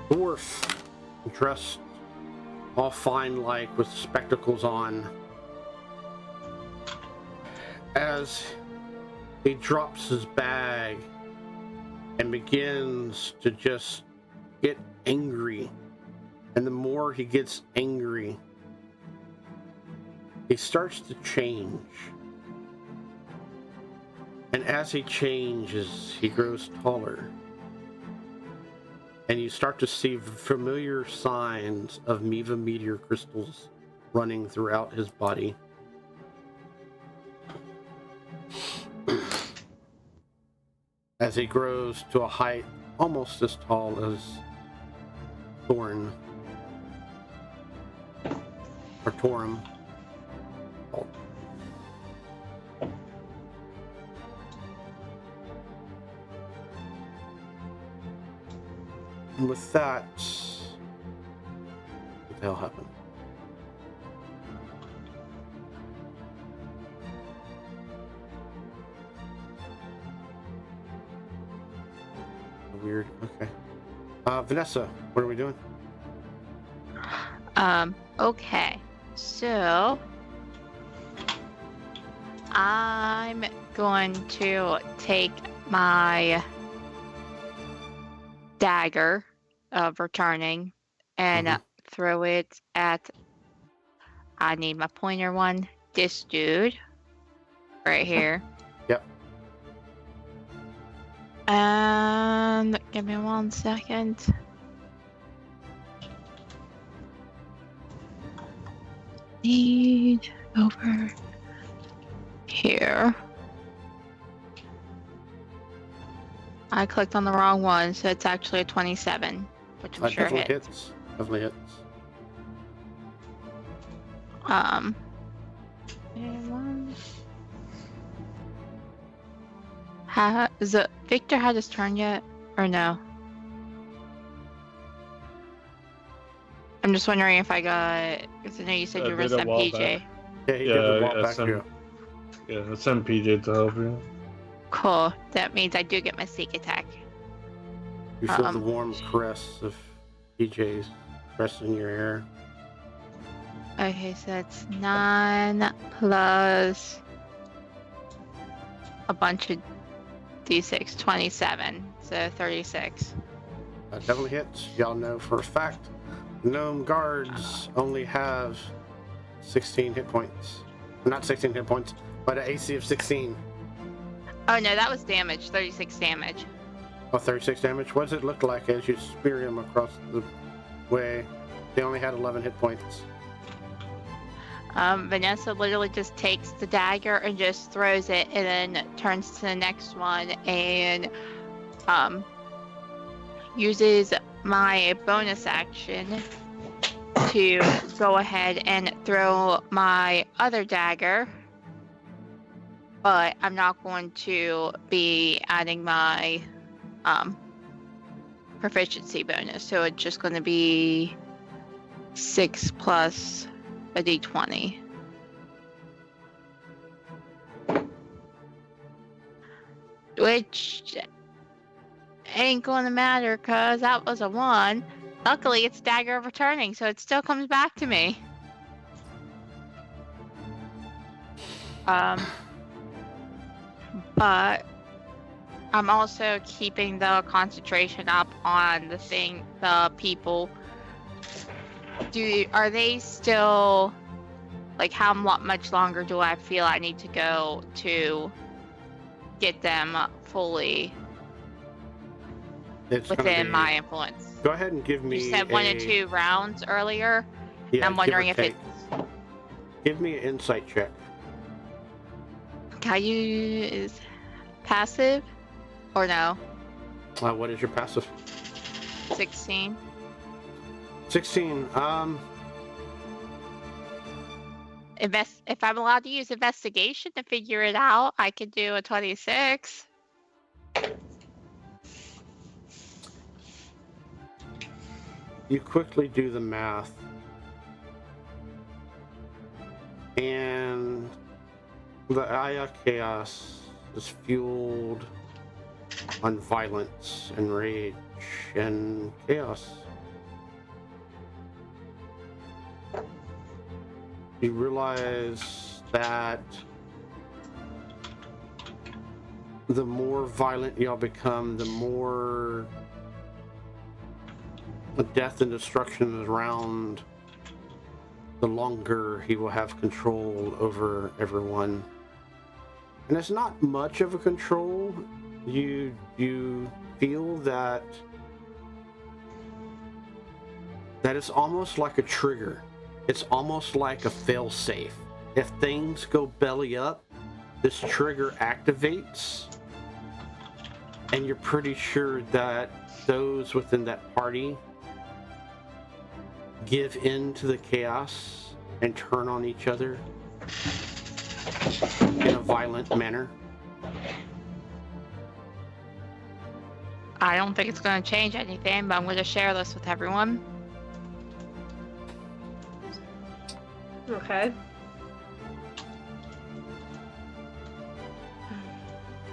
dwarf dressed all fine like with spectacles on, as he drops his bag and begins to just get angry. And the more he gets angry, he starts to change. And as he changes, he grows taller. And you start to see familiar signs of Miva meteor crystals running throughout his body. As he grows to a height almost as tall as Thorn. Or Torum. Oh. And with that, what the hell happened? Weird. Okay. Vanessa, what are we doing? Okay. So I'm going to take my dagger of returning and throw it at, I need my pointer one, this dude right here. Yep. And give me 1 second. Need over here. I clicked on the wrong one, so it's actually a 27, which I'm sure Definitely hits. hits. Definitely hits. And one. Is it Victor had his turn yet, or no? I'm just wondering if I got. Because I know you said you were did a while PJ. back. Yeah, he gives a walk back to send, you. yeah, send PJ to help you. Cool. That means I do get my sneak attack. You feel the warm caress of PJ's caressing your hair. Okay, so that's 9 plus a bunch of d6, 27, so 36. That definitely hits. Y'all know for a fact, gnome guards only have 16 hit points. Not 16 hit points, but an AC of 16. Oh no, that was damage, 36 damage. Oh, 36 damage? What does it look like as you spear him across the way? They only had 11 hit points. Vanessa literally just takes the dagger and just throws it, and then turns to the next one and uses my bonus action to go ahead and throw my other dagger, but I'm not going to be adding my proficiency bonus, so it's just going to be 6 plus a d20. Which ain't going to matter because that was a 1. Luckily, it's dagger of returning, so it still comes back to me. But I'm also keeping the concentration up on the people. Are they still Like, how much longer do I feel I need to go to get them fully It's gonna within be- my influence? Go ahead and give me. You said 1 to 2 rounds earlier. Yeah, I'm wondering give or if take. Give me an insight check. Can I use passive or no? What is your passive? 16. 16. If I'm allowed to use investigation to figure it out, I could do a 26. You quickly do the math. And the Aya chaos is fueled on violence and rage and chaos. You realize that the more violent y'all become, the more death and destruction is around, the longer he will have control over everyone. And it's not much of a control. You feel that it's almost like a trigger. It's almost like a fail-safe. If things go belly up, this trigger activates, and you're pretty sure that those within that party give in to the chaos and turn on each other in a violent manner. I don't think it's going to change anything, but I'm going to share this with everyone. Okay.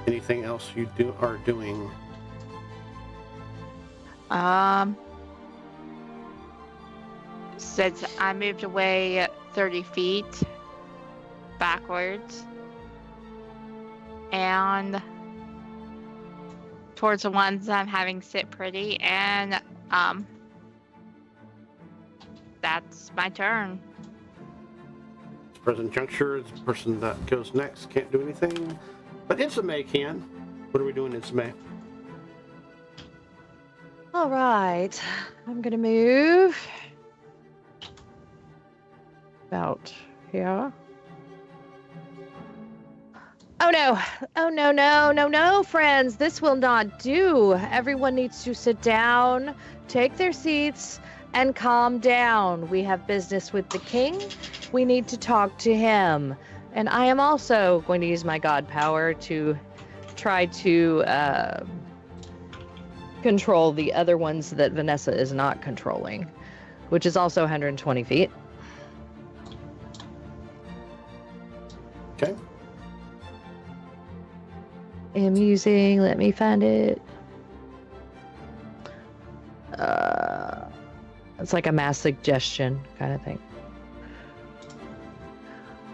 Anything else you are doing? Since I moved away 30 feet backwards and towards the ones I'm having sit pretty, and that's my turn. Present juncture, the person that goes next can't do anything, but Insame can. What are we doing, Insame? All right, I'm gonna move about here. Oh no! Oh no, no, no, no, friends! This will not do. Everyone needs to sit down, take their seats, and calm down. We have business with the king. We need to talk to him. And I am also going to use my god power to try to control the other ones that Vanessa is not controlling, which is also 120 feet. Okay. I'm using, let me find it. It's like a mass suggestion kind of thing.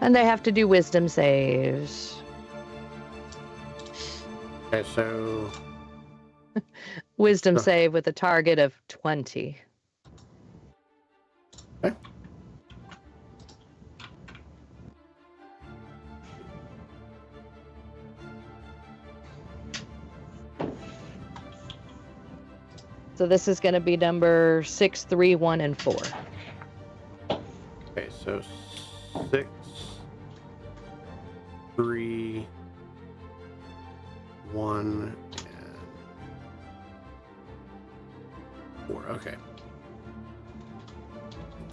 And they have to do wisdom saves. Okay, so Wisdom save with a target of 20. okay. So this is going to be number 6, 3, 1, and 4. Okay, so 6, 3, 1, and 4. Okay.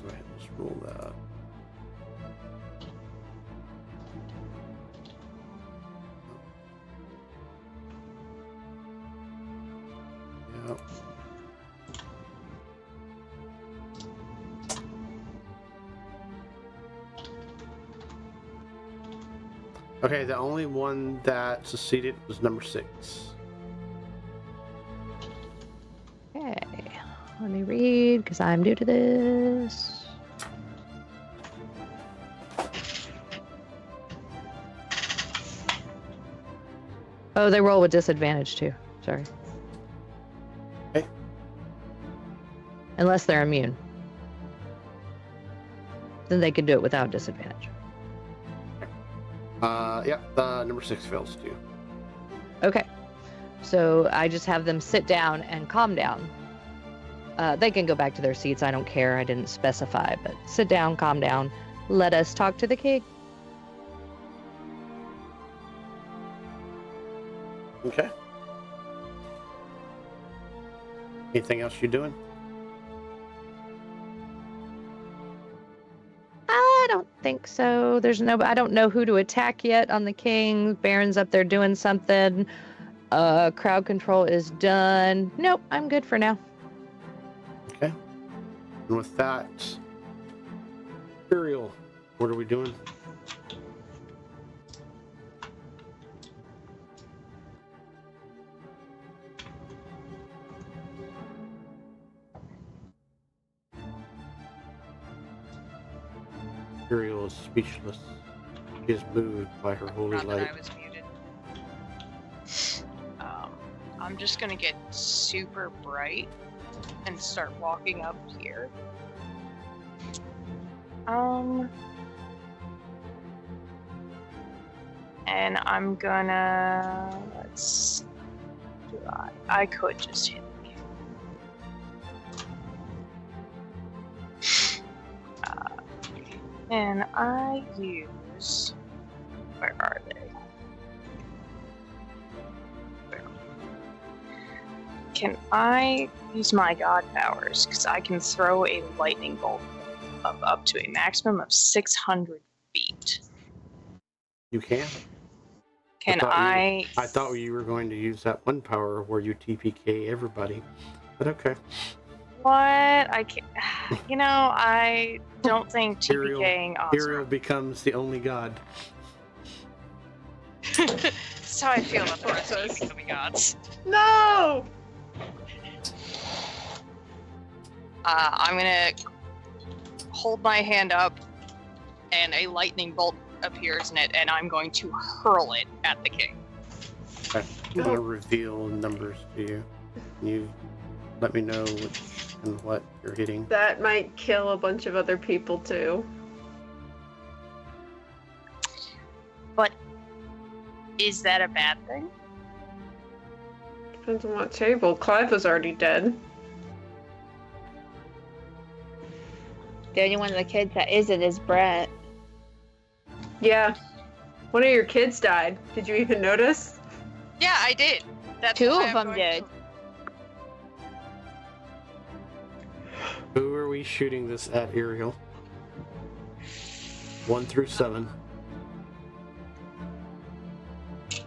Go ahead, let's roll that. Yep. Okay, the only one that succeeded was number 6. Okay, let me read because I'm new to this. Oh, they roll with disadvantage too. Sorry. Okay. Unless they're immune. then they can do it without disadvantage. Yeah, the number 6 fails too. Okay. So I just have them sit down and calm down. They can go back to their seats. I don't care. I didn't specify, but sit down, calm down. Let us talk to the king. Okay. Anything else you're doing? I don't think so. I don't know who to attack yet on the king. Baron's up there doing something. Crowd control is done. Nope, I'm good for now. Okay. And with that, Iriel, what are we doing? Iriel is speechless. She is moved by her holy Not light. that I was muted. I'm just gonna get super bright and start walking up here. And I'm gonna, I could just hit the king. And I use, where are they? Can I use my god powers? Because I can throw a lightning bolt of up to a maximum of 600 feet. You can. Can I thought you were going to use that one power where you TPK everybody, but okay. What? I can't. You know, I don't think TPKing Iriel becomes the only god. That's how I feel about the rest of the gods. No! I'm gonna hold my hand up, and a lightning bolt appears in it, and I'm going to hurl it at the king. Okay. I'm going to reveal numbers to you. You let me know which and what you're hitting. That might kill a bunch of other people too. But is that a bad thing? Depends on what table. Clive was already dead. The only one of the kids that isn't is Brett. Yeah. One of your kids died. Did you even notice? Yeah, I did. That's Two why of I'm them going did. Who are we shooting this at, Iriel? 1 through 7. This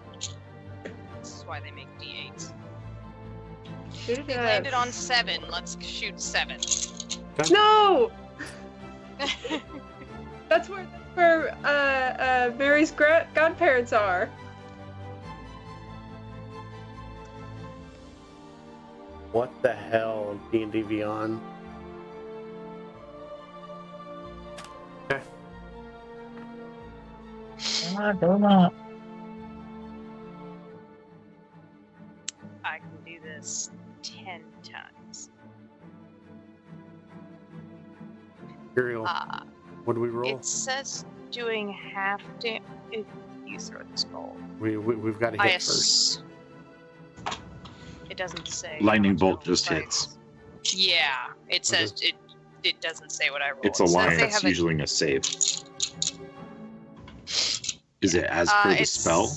is why they make D8s. Shoot it We at... landed on 7. Let's shoot 7. No! That's where Mary's godparents are. What the hell, D&D Beyond? Okay. I can do this 10 times. Iriel, what do we roll? It says doing half damage if you throw this bolt. We've got to hit first. It doesn't say. Lightning how much bolt just roll. hits. Yeah, it says it doesn't say what I roll. It's a It says line they that's have usually a save. Is it as per the it's- spell?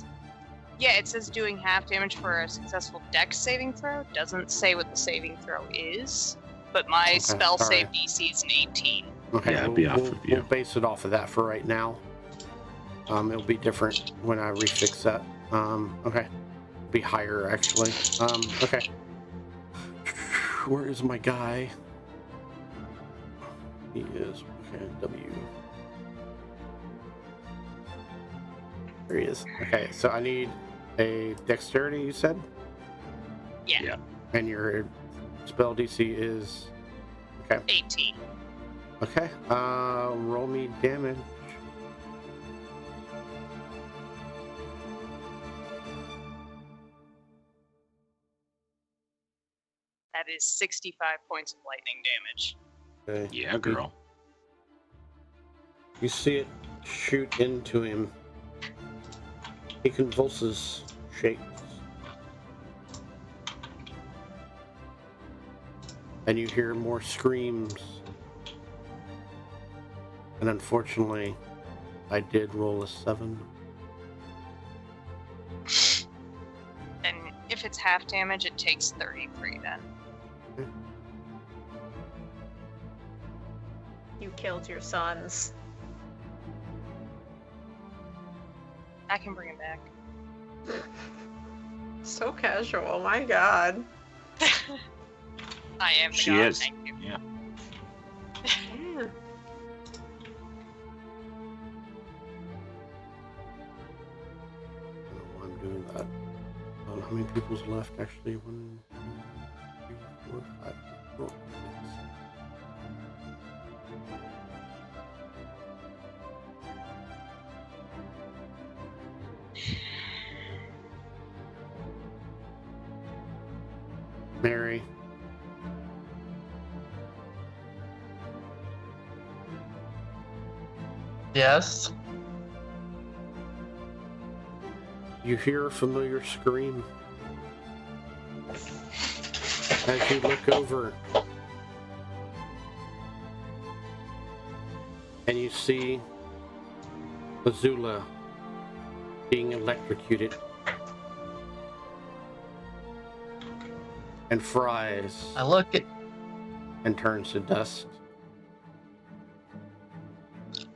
Yeah, it says doing half damage for a successful dex saving throw. Doesn't say what the saving throw is, but my spell all save right. DC is an 18. Okay, Yeah, it'd be off of you. We'll base it off of that for right now. It'll be different when I refix that. Okay. Be higher, actually. Okay. Where is my guy? He is, okay, W. There he is. Okay, so I need a dexterity, you said? Yeah. Yeah. And your spell DC is... Okay. 18. Okay, roll me damage. That is 65 points of lightning damage. Okay. Yeah, girl. You see it shoot into him. He convulses, shakes. And you hear more screams. And unfortunately, I did roll a 7. And if it's half damage, it takes 33 then. You killed your sons. I can bring him back. So casual, my god. I am the She god, is. thank you. Yeah. Yeah. I don't know why I'm doing that. I don't know how many people's left, actually. 1, 2, 3, 4, 5, 6. Mary. Yes. You hear a familiar scream. As you look over and you see Azula being electrocuted and fries I look at and turns to dust.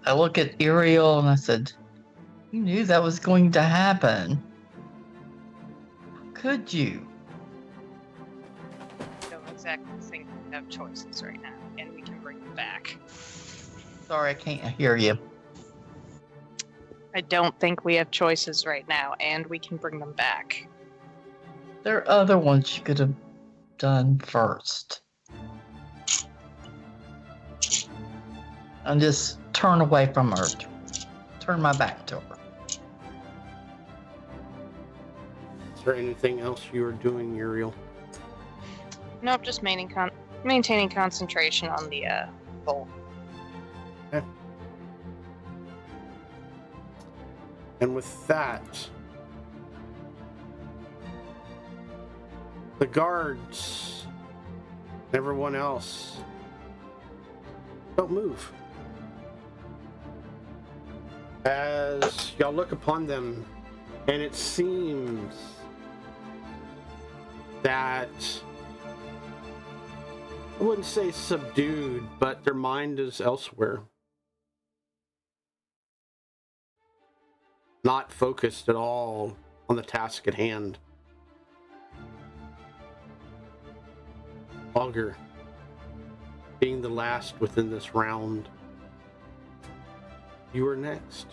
Iriel and I said, "You knew that was going to happen. How could you?" I don't exactly think we have choices right now, and we can bring them back. Sorry, I can't hear you. I don't think we have choices right now, and we can bring them back. There are other ones you could have done first. And just turn away from her. Turn my back to her. Is there anything else you are doing, Uriel? Nope, just maintaining concentration on the bolt. Okay. And with that, the guards, everyone else, don't move. As y'all look upon them, and it seems that, I wouldn't say subdued, but their mind is elsewhere. Not focused at all on the task at hand. Augur, being the last within this round, you are next.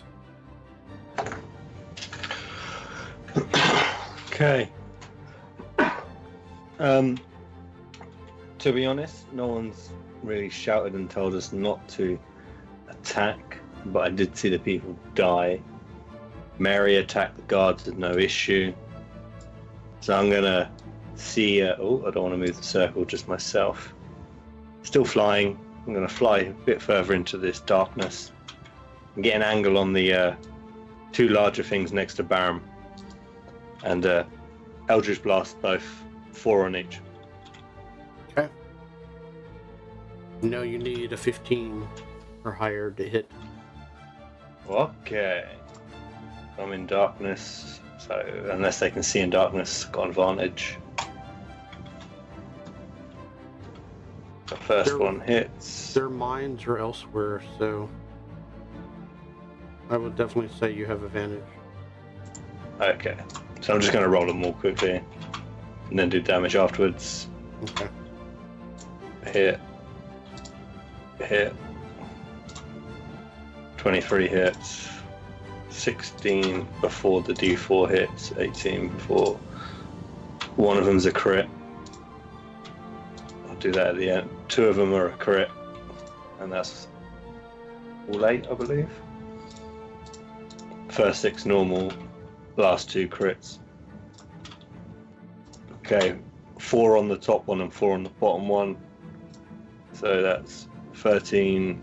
Okay. To be honest, no one's really shouted and told us not to attack, but I did see the people die. Mary attacked the guards with no issue. So I'm gonna see, I don't want to move the circle, just myself. Still flying. I'm gonna fly a bit further into this darkness and get an angle on the two larger things next to Barum. And Eldritch Blast both, 4 on each. Okay. No, you need a 15 or higher to hit. Okay. I'm in darkness, so unless they can see in darkness, got advantage. The first one hits. Their minds are elsewhere, so I would definitely say you have advantage. Okay. So I'm just going to roll them more quickly and then do damage afterwards. Okay. Hit. Hit. 23 hits. 16 before the D4 hits. 18 before. One of them's a crit. I'll do that at the end. 2 of them are a crit. And that's all 8, I believe. First 6 normal. Last 2 crits. Okay, 4 on the top one and 4 on the bottom one. So that's 13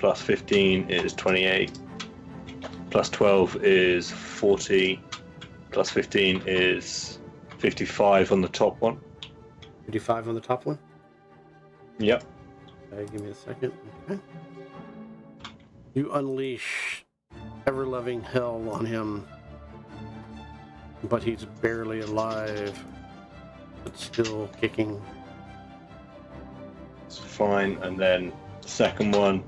plus 15 is 28. Plus 12 is 40. Plus 15 is 55 on the top one. 55 on the top one? Yep. Okay, give me a second. Okay. You unleash ever-loving hell on him, but he's barely alive, but still kicking. It's fine. And then second one,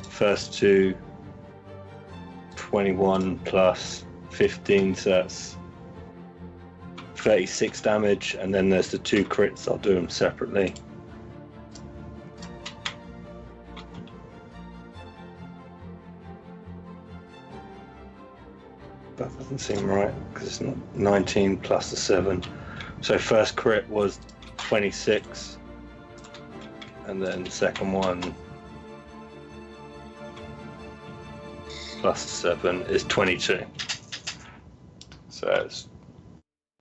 first two, 21 plus 15, so that's 36 damage. And then there's the 2 crits. I'll do them separately. That doesn't seem right because it's not 19 plus the 7. So first crit was 26, and then the second one plus the 7 is 22. So it's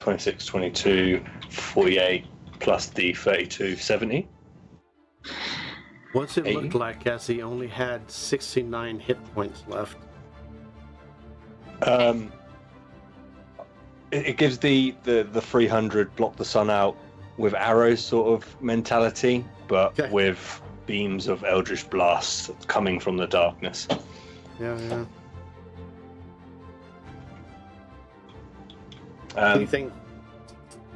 26, 22, 48 plus the 32, 70. Once it 80. looked like as he only had 69 hit points left. It gives the 300 block the sun out with arrows sort of mentality, but Okay. with beams of eldritch blast coming from the darkness. Yeah. Um, Anything?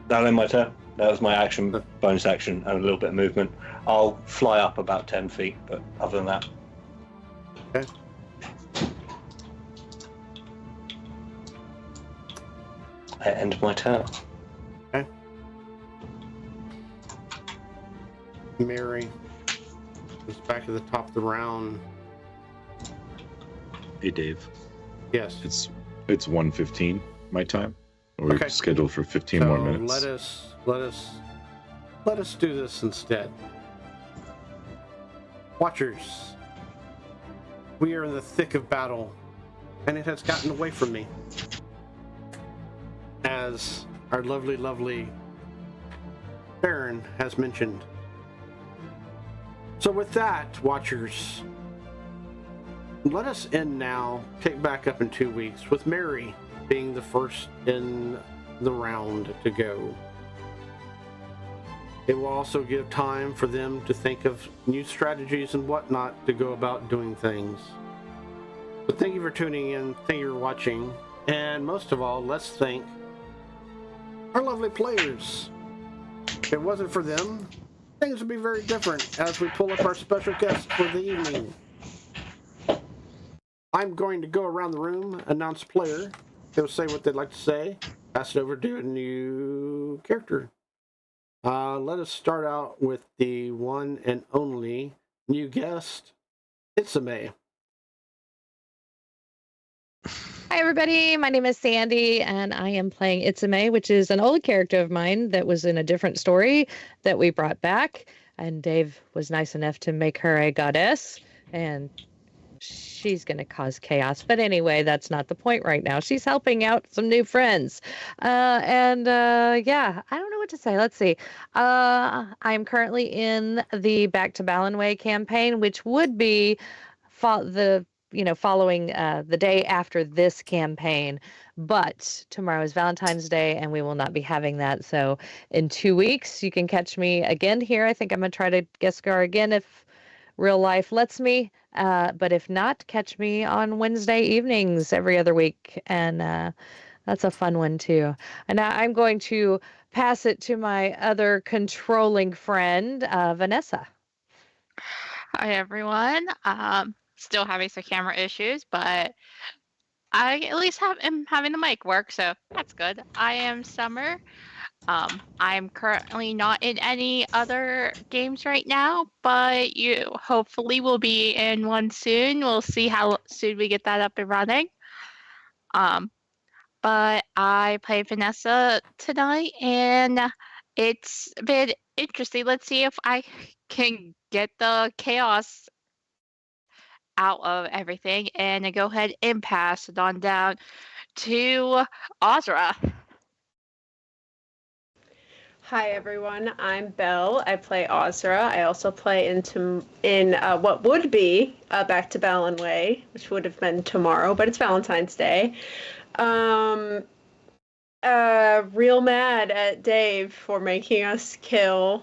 That in my turn. That was my action, bonus action, and a little bit of movement. I'll fly up about 10 feet, but other than that. Okay. I end my turn. Okay. Mary is back at the top of the round. Hey, Dave. Yes. It's 1:15 my time. We're Okay. scheduled for 15 So more minutes. let us do this instead. Watchers, we are in the thick of battle, and it has gotten away from me. As our lovely Baron has mentioned. So with that, watchers, let us end now, pick back up in 2 weeks, with Mary being the first in the round to go. It will also give time for them to think of new strategies and whatnot to go about doing things. But thank you for tuning in, thank you for watching, and most of all, let's thank our lovely players. If it wasn't for them, things would be very different as we pull up our special guest for the evening. I'm going to go around the room, announce player. They'll say what they'd like to say, pass it over to a new character. Let us start out with the one and only new guest, Itsame. Hi, everybody. My name is Sandy, and I am playing Itsame, which is an old character of mine that was in a different story that we brought back. And Dave was nice enough to make her a goddess, and she's going to cause chaos. But anyway, that's not the point right now. She's helping out some new friends. Yeah, I don't know what to say. Let's see. I'm currently in the Back to Ballinway campaign, which would be following the day after this campaign. But tomorrow is Valentine's Day, and we will not be having that. So in 2 weeks, you can catch me again here. I think I'm going to try to guest star again if real life lets me. But if not, catch me on Wednesday evenings every other week. And that's a fun one, too. And now I'm going to pass it to my other controlling friend, Vanessa. Hi everyone. Still having some camera issues, but I at least am having the mic work, so that's good. I am Summer. I'm currently not in any other games right now, but you hopefully will be in one soon. We'll see how soon we get that up and running. But I play Vanessa tonight, and it's been interesting. Let's see if I can get the chaos out of everything, and I go ahead and pass it on down to Ozra. Hi everyone, I'm Belle. I play Ozra. I also play in what would be Back to Balan Way, which would have been tomorrow, but it's Valentine's Day. Real mad at Dave for making us kill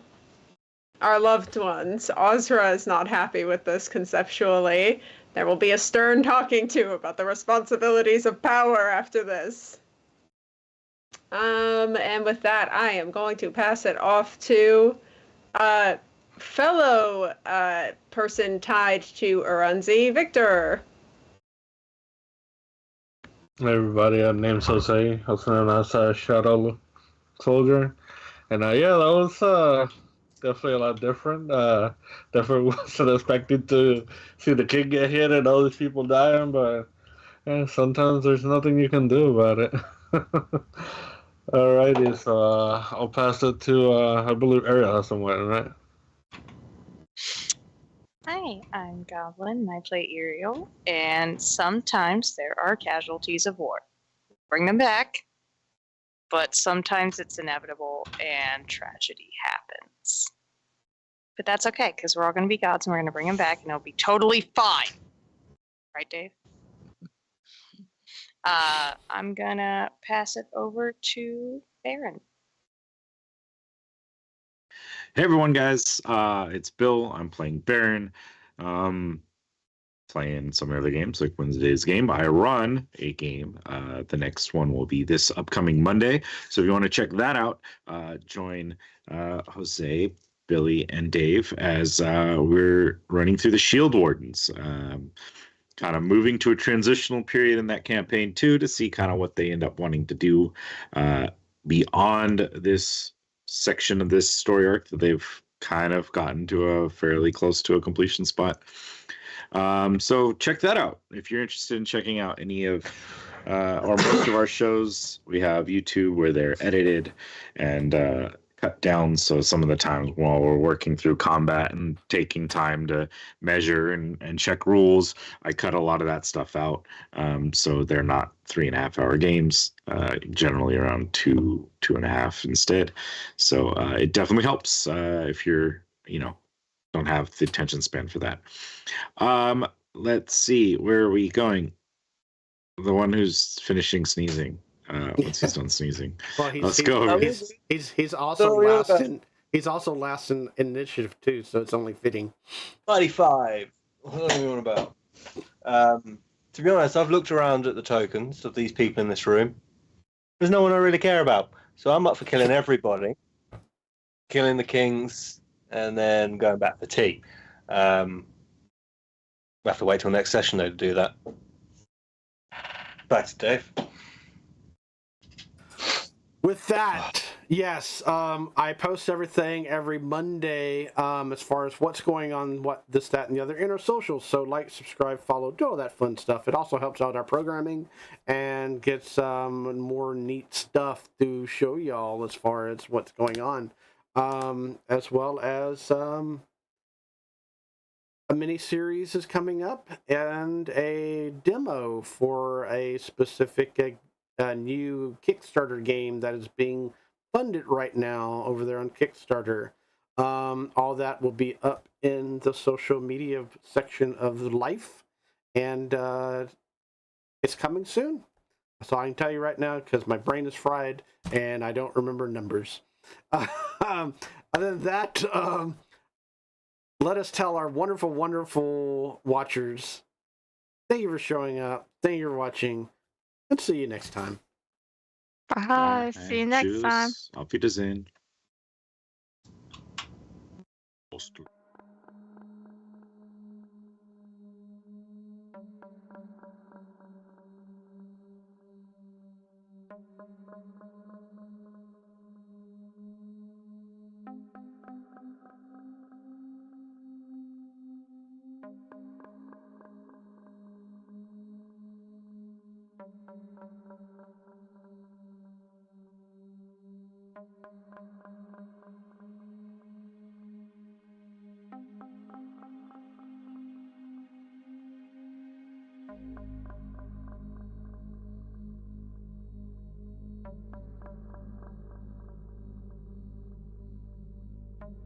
our loved ones. Ozra is not happy with this conceptually. There will be a stern talking to about the responsibilities of power after this. And with that, I am going to pass it off to fellow person tied to Urunzi, Victor. Hey everybody, name's Jose, also known as Shadow Soldier. And yeah, that was definitely a lot different. Definitely wasn't expecting to see the kid get hit and all these people dying, but yeah, sometimes there's nothing you can do about it. Alrighty, so I'll pass it to, I believe Iriel has someone, right? Hi, I'm Goblin, and I play Iriel, and sometimes there are casualties of war. Bring them back, but sometimes it's inevitable and tragedy happens. But that's okay, because we're all going to be gods, and we're going to bring them back, and it'll be totally fine. Right, Dave? I'm going to pass it over to Baron. Hey everyone, guys. It's Bill. I'm playing Baron. Playing some other games like Wednesday's game. I run a game. The next one will be this upcoming Monday. So if you want to check that out, join Jose, Billy, and Dave as we're running through the Shield Wardens. Kind of moving to a transitional period in that campaign too, to see kind of what they end up wanting to do beyond this section of this story arc that they've kind of gotten to a fairly close to a completion spot. So check that out if you're interested in checking out any of or most of our shows. We have YouTube where they're edited and cut down, so some of the times while we're working through combat and taking time to measure and check rules, I cut a lot of that stuff out, so they're not 3.5-hour games, generally around 2.5 instead. So it definitely helps if you're don't have the attention span for that. Let's see, where are we going? The one who's finishing sneezing. Once he's done sneezing, Well, let's go over. he's also last in initiative too, so it's only fitting. 95. What are you on about? To be honest, I've looked around at the tokens of these people in this room. There's no one I really care about, so I'm up for killing everybody, killing the kings, and then going back for tea. We have to wait till next session though to do that. Back to Dave. With that, yes, I post everything every Monday as far as what's going on, what this, that, and the other in our socials. So like, subscribe, follow, do all that fun stuff. It also helps out our programming and gets more neat stuff to show y'all as far as what's going on, as well as a mini-series is coming up and a demo for a specific new Kickstarter game that is being funded right now over there on Kickstarter. All that will be up in the social media section of Life, and it's coming soon. So I can tell you right now because my brain is fried and I don't remember numbers. Other than that, let us tell our wonderful, wonderful watchers, thank you for showing up, thank you for watching, and see you next time. Bye. See you next time. Auf Wiedersehen.